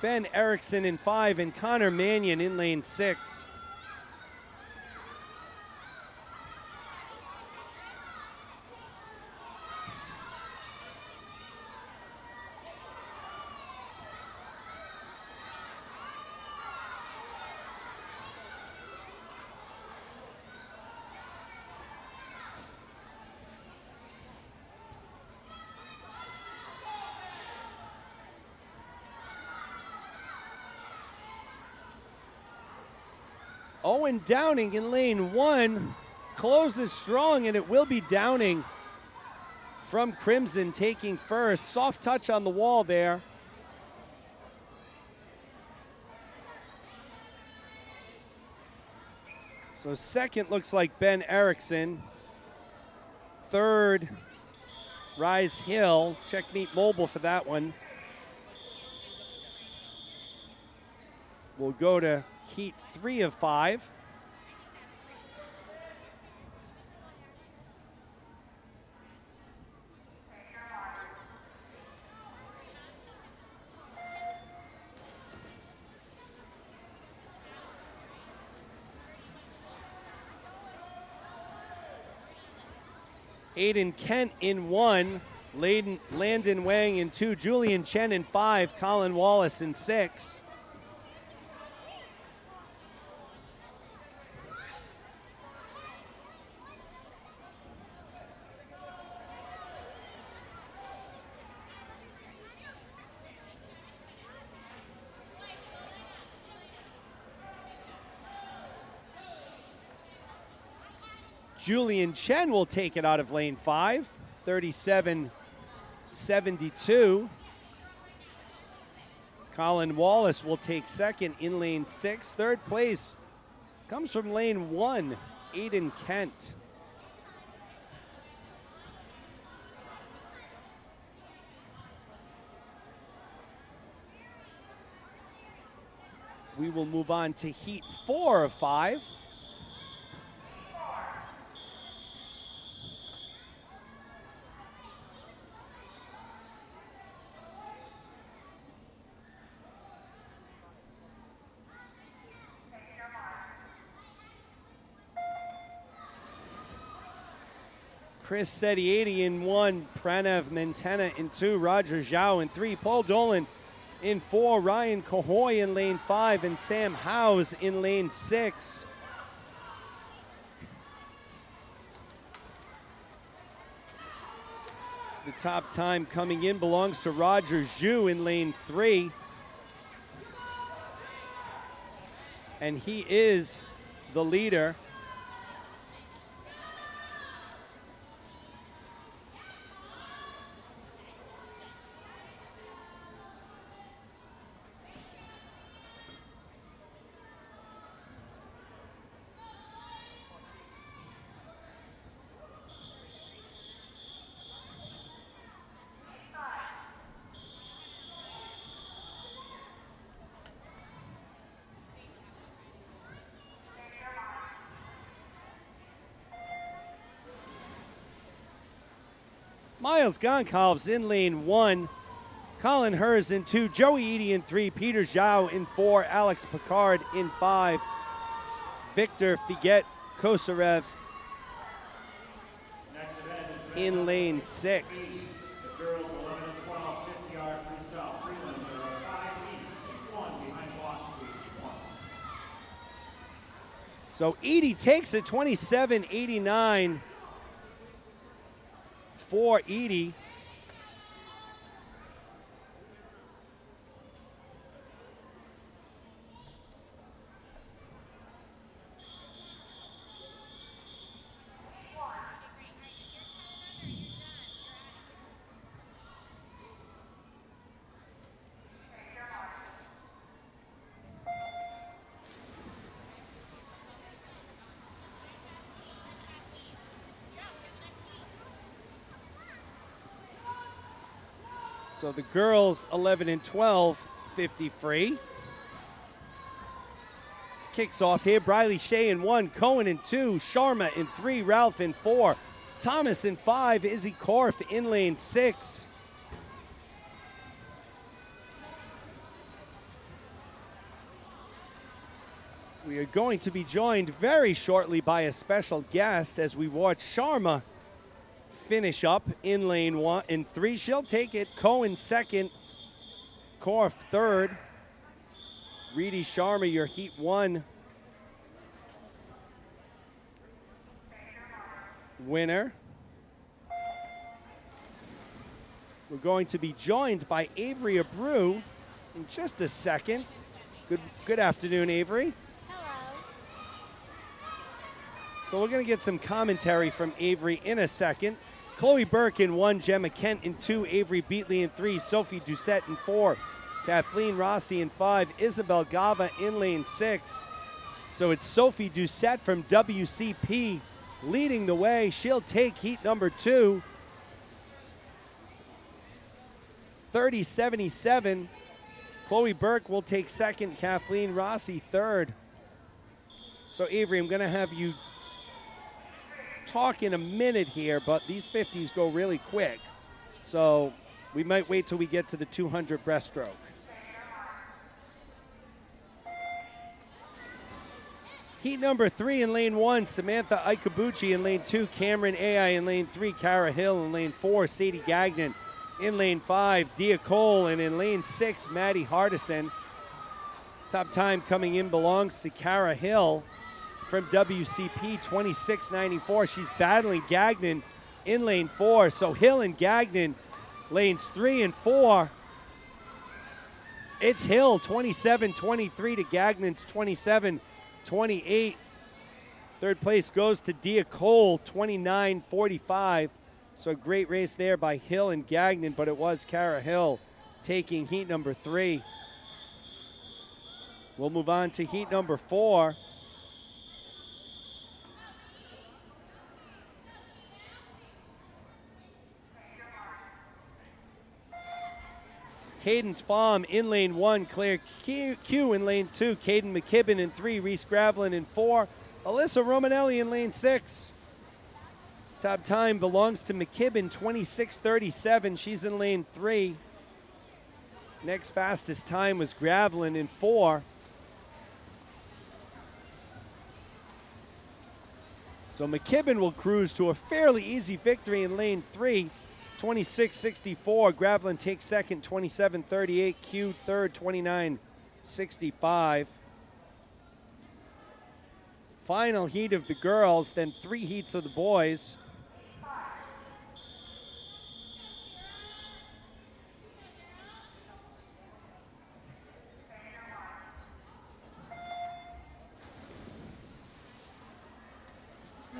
Ben Erickson in 5, and Connor Mannion in lane 6. Owen Downing in lane 1 closes strong, and it will be Downing from Crimson taking first. Soft touch on the wall there. So second looks like Ben Erickson. Third, Rise Hill. Check Meet Mobile for that one. We'll go to heat 3 of 5. Aiden Kent in 1, Landon Wang in 2, Julian Chen in 5, Colin Wallace in 6. Julian Chen will take it out of lane 5, 37.72. Colin Wallace will take second in lane 6. Third place comes from lane 1, Aiden Kent. We will move on to heat 4 of 5. Chris Setiati in 1, Pranav Mentena in 2, Roger Zhao in 3, Paul Dolan in 4, Ryan Cahoy in lane 5, and Sam Howes in lane 6. The top time coming in belongs to Roger Zhu in lane 3. And he is the leader. Miles Goncalves in lane 1. Colin Hers in 2, Joey Eady in 3, Peter Zhao in 4, Alex Picard in 5, Victor Figet Kosarev Next event is in lane 6. the girls 11 and 12 50-yard freestyle prelims. There are 5 heats. Heat 1 behind the blocks, please. Heat 1. So Eady takes it 27-89 for Eady. So the girls 11 and 12, 50 free. Kicks off here. Briley Shea in 1, Cohen in 2, Sharma in 3, Ralph in 4, Thomas in 5, Izzy Korf in lane 6. We are going to be joined very shortly by a special guest as we watch Sharma finish up in lane 1 in 3. She'll take it. Cohen second, Korf third. Reedy Sharma, your heat 1 winner. We're going to be joined by Avery Abreu in just a second. Good afternoon, Avery. So we're going to get some commentary from Avery in a second. Chloe Burke in 1, Gemma Kent in 2, Avery Beatley in 3, Sophie Doucette in 4, Kathleen Rossi in 5, Isabel Gava in lane 6. So it's Sophie Doucette from WCP leading the way. She'll take heat number 2. 30-77. Chloe Burke will take second, Kathleen Rossi third. So Avery, I'm going to have you talk in a minute here, but these 50s go really quick. So we might wait till we get to the 200 breaststroke. Heat number 3 in lane 1, Samantha Ikabuchi in lane 2, Cameron Ai in lane 3, Kara Hill in lane 4, Sadie Gagnon in lane 5, Dia Cole, and in lane 6, Maddie Hardison. Top time coming in belongs to Kara Hill from WCP, 26.94. She's battling Gagnon in lane 4. So Hill and Gagnon, lanes 3 and 4. It's Hill, 27-23 to Gagnon's 27-28. Third place goes to Dia Cole, 29-45. So a great race there by Hill and Gagnon, but it was Kara Hill taking heat number 3. We'll move on to heat number 4. Cadence Baum in lane 1, Claire Q in lane 2, Caden McKibben in 3, Reese Gravelin in 4, Alyssa Romanelli in lane 6. Top time belongs to McKibben, 26.37. She's in lane 3. Next fastest time was Gravelin in 4. So McKibben will cruise to a fairly easy victory in lane 3. 26.64. Gravelin takes second, 27.38. Q third, 29.65. Final heat of the girls, then 3 heats of the boys.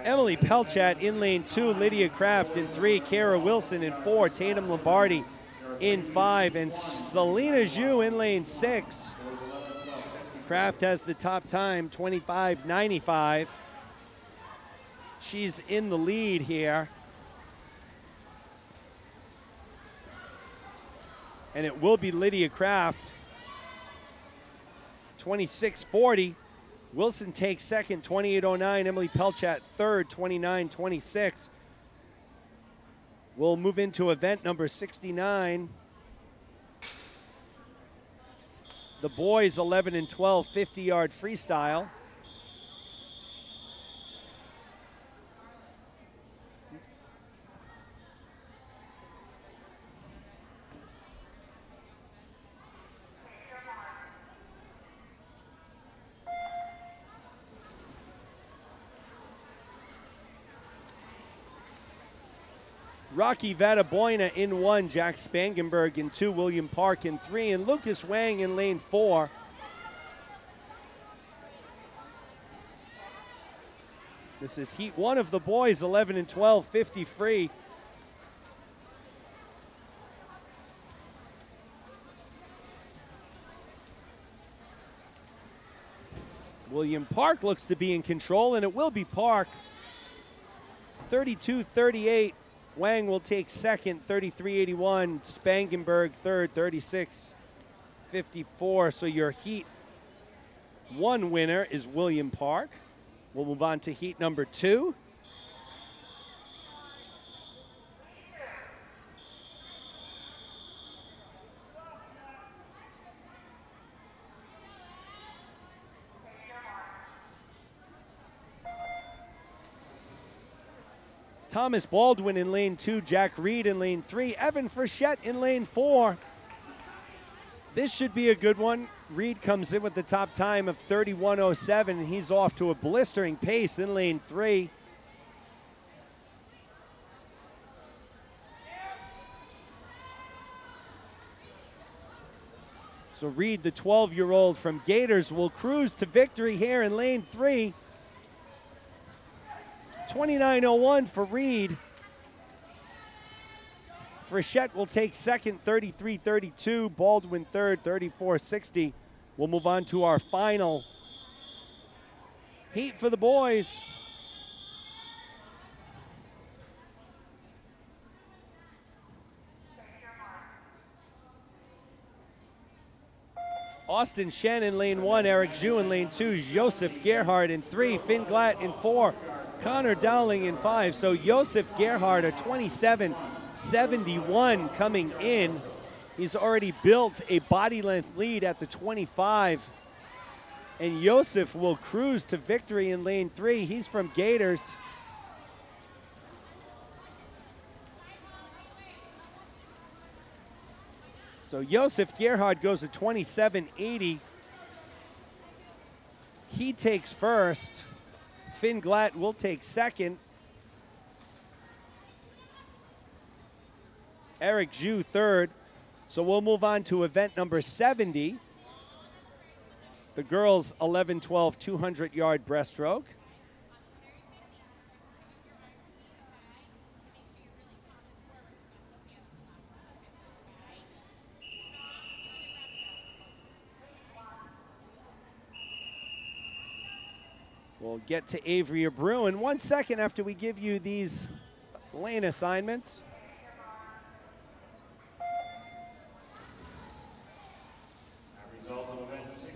Emily Pelchat in lane 2, Lydia Kraft in 3, Kara Wilson in 4, Tatum Lombardi in 5, and Selena Zhu in lane 6. Kraft has the top time, 25.95. She's in the lead here. And it will be Lydia Kraft, 26.40. Wilson takes second, 28.09. Emily Pelchat third, 29.26. We'll move into event number 69. The boys 11 and 12, 50-yard freestyle. Rocky Vataboina in 1, Jack Spangenberg in 2, William Park in 3, and Lucas Wang in lane 4. This is heat 1 of the boys, 11 and 12, 50 free. William Park looks to be in control, and it will be Park. 32-38. Wang will take second, 33-81. Spangenberg third, 36-54. So your heat 1 winner is William Park. We'll move on to heat number 2. Thomas Baldwin in lane 2, Jack Reed in lane 3, Evan Frechette in lane 4. This should be a good one. Reed comes in with the top time of 31:07, and he's off to a blistering pace in lane 3. So Reed, the 12-year-old from Gators, will cruise to victory here in lane 3. 29:01 for Reed. Frechette will take second, 33-32. Baldwin third, 34-60. We'll move on to our final heat for the boys. Austin Shen in lane 1, Eric Zhu in lane 2, Joseph Gerhard in 3, Finn Glatt in 4, Connor Dowling in 5. So Joseph Gerhard, a 27-71 coming in. He's already built a body length lead at the 25. And Joseph will cruise to victory in lane 3. He's from Gators. So Joseph Gerhard goes to 27.80. He takes first. Finn Glatt will take second. Eric Zhu third. So we'll move on to event number 70. The girls 11-12 200-yard breaststroke. We'll get to Avery Abreu in 1 second after we give you these lane assignments.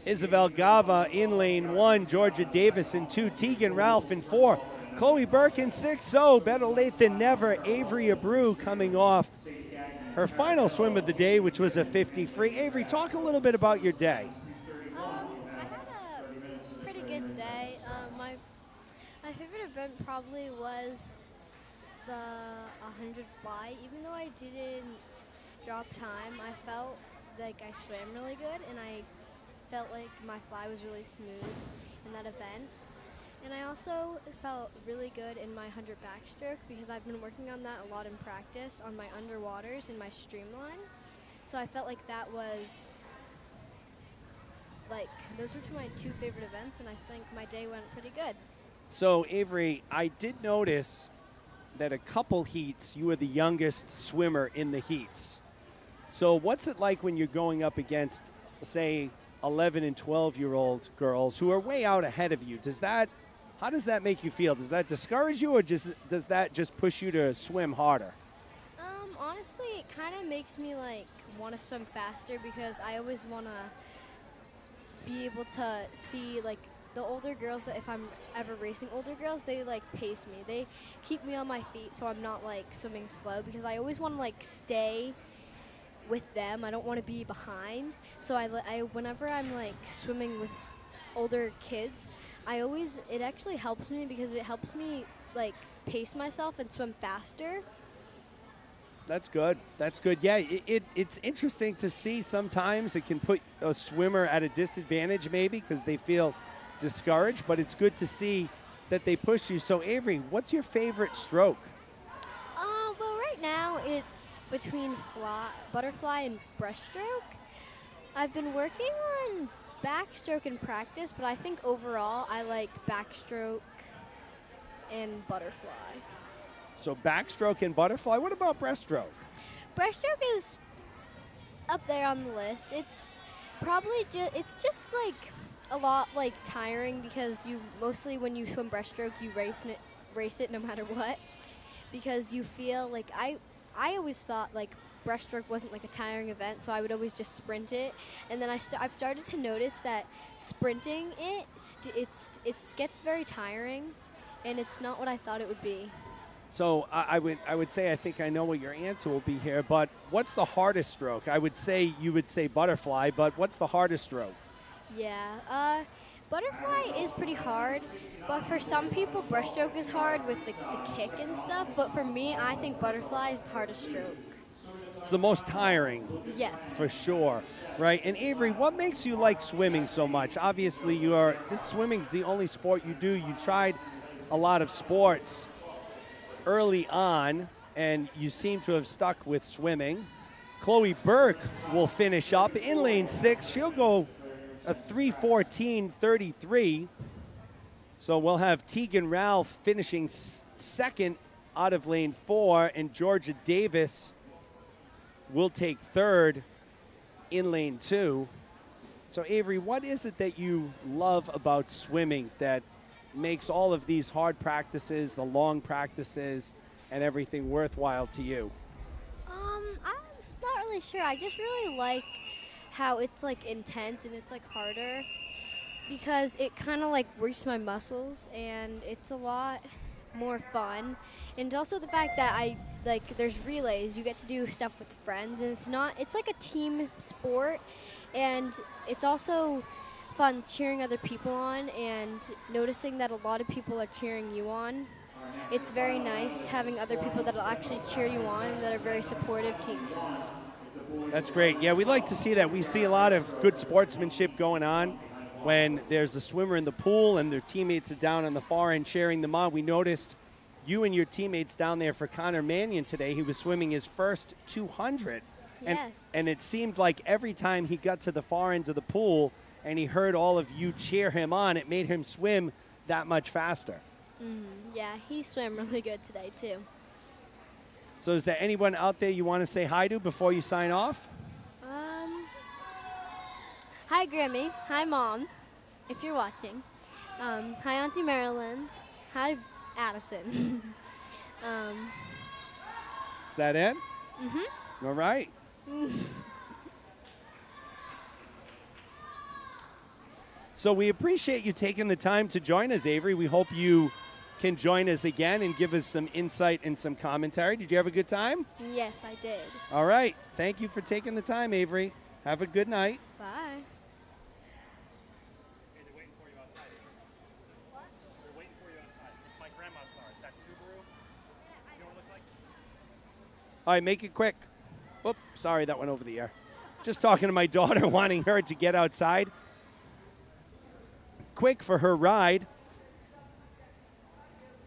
Isabel Gava in lane 1, Georgia Davis in 2, Tegan Ralph in 4, Chloe Burke in 6. So better late than never. Avery Abreu coming off her final swim of the day, which was a 50 free. Avery, talk a little bit about your day. I had a pretty good day. My favorite event probably was the 100 fly. Even though I didn't drop time, I felt like I swam really good, and I felt like my fly was really smooth in that event. And I also felt really good in my 100 backstroke because I've been working on that a lot in practice on my underwaters and my streamline. So I felt like that was those were my 2 favorite events, and I think my day went pretty good. So Avery, I did notice that a couple heats you were the youngest swimmer in the heats. So what's it like when you're going up against, say, 11 and 12-year-old girls who are way out ahead of you? How does that make you feel? Does that discourage you, or does that just push you to swim harder? Honestly, it kind of makes me want to swim faster because I always want to be able to see the older girls, that if I'm ever racing older girls, they pace me. They keep me on my feet so I'm not swimming slow, because I always want to stay with them. I don't want to be behind. So whenever I'm like swimming with older kids, it actually helps me because it helps me like pace myself and swim faster. That's good. That's good. Yeah, it's interesting to see sometimes it can put a swimmer at a disadvantage maybe because they feel discouraged, but it's good to see that they push you. So Avery, what's your favorite stroke? Well, right now it's between butterfly and breaststroke. I've been working on backstroke in practice, but I think overall I like backstroke and butterfly. So backstroke and butterfly. What about breaststroke? Breaststroke is up there on the list. It's probably it's just like a lot like tiring because you mostly when you swim breaststroke you race it no matter what because you feel like I always thought like breaststroke wasn't like a tiring event, so I would always just sprint it, and then I've started to notice that sprinting it gets very tiring, and it's not what I thought it would be. So I would say I think I know what your answer will be here, but what's the hardest stroke? I would say you would say butterfly, but what's the hardest stroke? Yeah, butterfly is pretty hard, but for some people breaststroke is hard with the kick and stuff, but for me I think butterfly is the hardest stroke. It's the most tiring. Yes. For sure, right? And Avery, what makes you like swimming so much? Obviously, swimming's the only sport you do. You tried a lot of sports early on, and you seem to have stuck with swimming. Chloe Burke will finish up in lane 6. She'll go a 3:14.33. So we'll have Tegan Ralph finishing second out of lane 4, and Georgia Davis will take third in lane 2. So Avery, what is it that you love about swimming that makes all of these hard practices, the long practices, and everything worthwhile to you? I'm not really sure. I just really like how it's like intense and it's like harder because it kind of like works my muscles and it's a lot more fun. And also the fact that there's relays, you get to do stuff with friends, and it's like a team sport, and it's also fun cheering other people on and noticing that a lot of people are cheering you on. It's very nice having other people that will actually cheer you on and that are very supportive teammates. That's great. Yeah, we like to see that. We see a lot of good sportsmanship going on when there's a swimmer in the pool and their teammates are down on the far end cheering them on. We noticed you and your teammates down there for Connor Mannion today. He was swimming his first 200. Yes. And it seemed like every time he got to the far end of the pool and he heard all of you cheer him on, it made him swim that much faster. Yeah, he swam really good today, too. So is there anyone out there you want to say hi to before you sign off? Hi, Grammy. Hi, Mom, if you're watching. Hi, Auntie Marilyn. Hi, Addison. Is that it? Mm-hmm. All right. So we appreciate you taking the time to join us, Avery. We hope you can join us again and give us some insight and some commentary. Did you have a good time? Yes, I did. All right. Thank you for taking the time, Avery. Have a good night. Bye. Hey, they're waiting for you outside. What? They're waiting for you outside. It's my grandma's car. It's that Subaru. You know what it looks like? All right, make it quick. Oop, sorry, that went over the air. Just talking to my daughter, wanting her to get outside quick for her ride.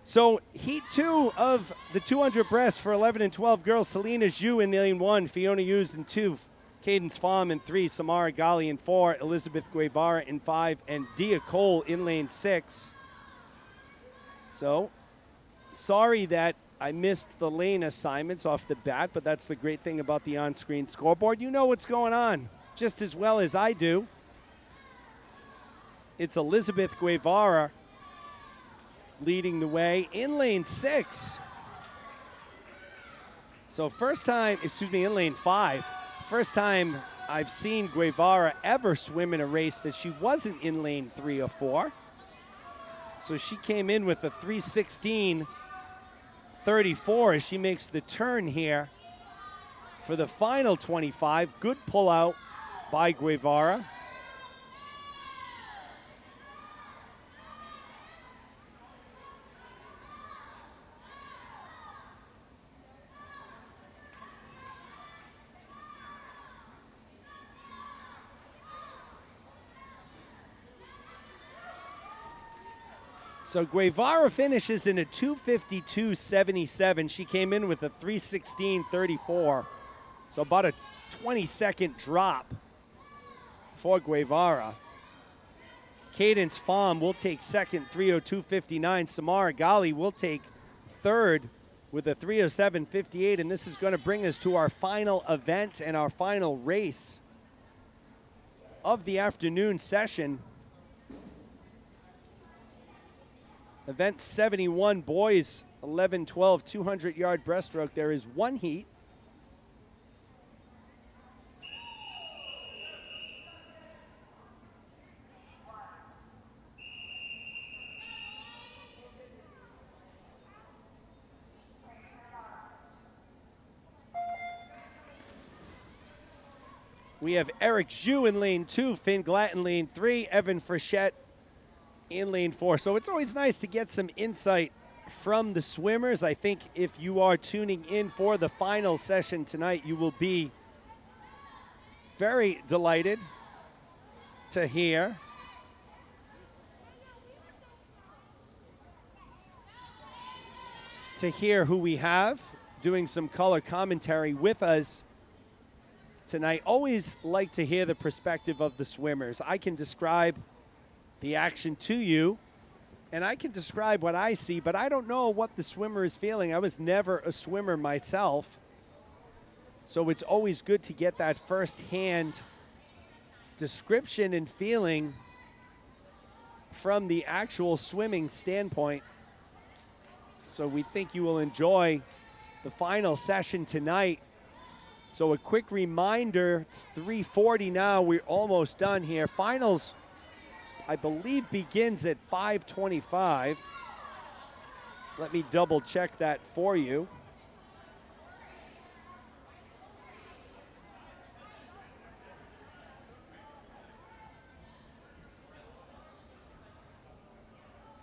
So heat 2 of the 200 breast for 11 and 12 girls. Selena Zhu in lane 1, Fiona Hughes in 2, Cadence Pham in 3, Samara Gali in 4, Elizabeth Guevara in 5, and Dia Cole in lane 6. So sorry that I missed the lane assignments off the bat, but that's the great thing about the on-screen scoreboard. You know what's going on just as well as I do. It's Elizabeth Guevara leading the way in lane 6. So in lane 5. First time I've seen Guevara ever swim in a race that she wasn't in lane 3 or 4. So she came in with a 3:16.34 as she makes the turn here for the final 25. Good pullout by Guevara. So Guevara finishes in a 252.77. She came in with a 316.34. So about a 20-second drop for Guevara. Cadence Pham will take second, 302.59. Samara Gali will take third with a 307.58. And this is going to bring us to our final event and our final race of the afternoon session. Event 71, boys 11-12, 200-yard breaststroke. There is one heat. We have Eric Zhu in lane 2, Finn Glatt in lane 3, Evan Frechette in lane 4. So it's always nice to get some insight from the swimmers. I think if you are tuning in for the final session tonight, you will be very delighted to hear who we have doing some color commentary with us tonight. Always like to hear the perspective of the swimmers. I can describe the action to you, and I can describe what I see, but I don't know what the swimmer is feeling. I was never a swimmer myself, so it's always good to get that first-hand description and feeling from the actual swimming standpoint. So we think you will enjoy the final session tonight. So a quick reminder, it's 3:40 now. We're almost done here. Finals, I believe, begins at 5:25. Let me double check that for you.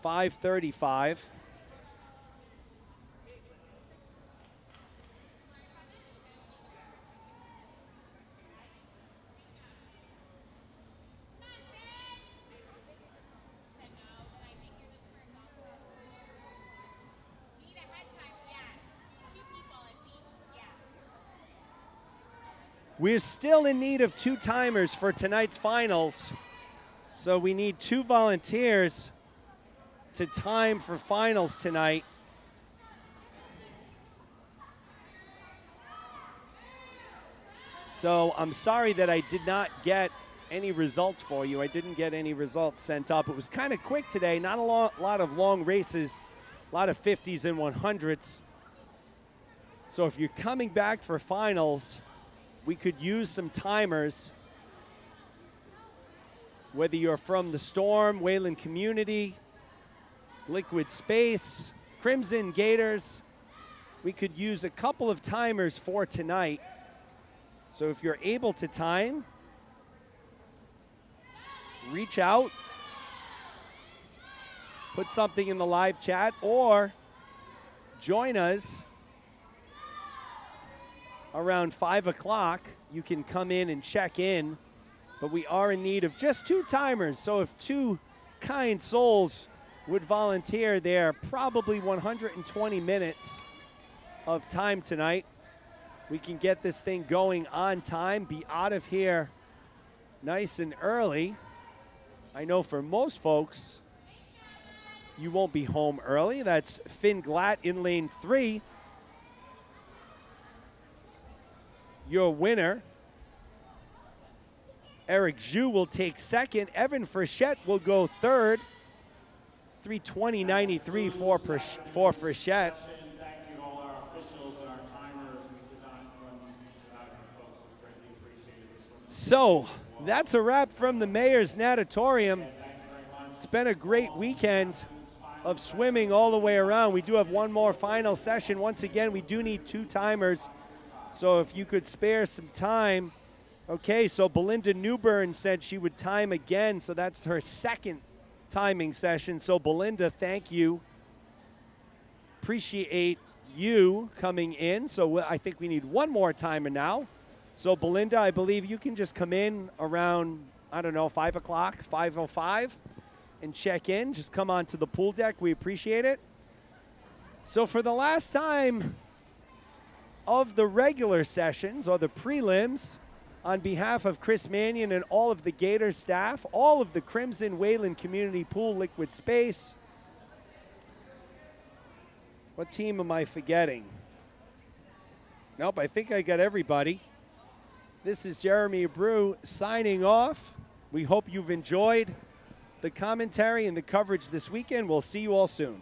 $5:35. We're still in need of 2 timers for tonight's finals. So we need 2 volunteers to time for finals tonight. So I'm sorry that I did not get any results for you. I didn't get any results sent up. It was kind of quick today, not a lot of long races, a lot of 50s and 100s. So if you're coming back for finals, we could use some timers, whether you're from the Storm, Wayland Community, Liquid Space, Crimson Gators. We could use a couple of timers for tonight. So if you're able to time, reach out, put something in the live chat, or join us around 5 o'clock. You can come in and check in, but we are in need of just 2 timers. So if 2 kind souls would volunteer their probably 120 minutes of time tonight, we can get this thing going on time, be out of here nice and early. I know for most folks, you won't be home early. That's Finn Glatt in lane 3. Your winner, Eric Zhu, will take second. Evan Frechette will go third. 3:20.93 for Frechette. Thank you to all our officials and our timers. We could not run these meets without you folks. We greatly appreciate it. So that's a wrap from the Mayor's Natatorium. It's been a great weekend of swimming all the way around. We do have one more final session. Once again, we do need 2 timers So if you could spare some time. Okay, so Belinda Newbern said she would time again, so that's her second timing session. So Belinda, thank you. Appreciate you coming in. So I think we need one more timer now. So Belinda, I believe you can just come in around, I don't know, 5 o'clock, 5:05, and check in. Just come onto the pool deck. We appreciate it. So for the last time of the regular sessions, or the prelims, on behalf of Chris Mannion and all of the Gator staff, all of the Crimson Wayland Community Pool Liquid Space. What team am I forgetting? Nope, I think I got everybody. This is Jeremy Abreu signing off. We hope you've enjoyed the commentary and the coverage this weekend. We'll see you all soon.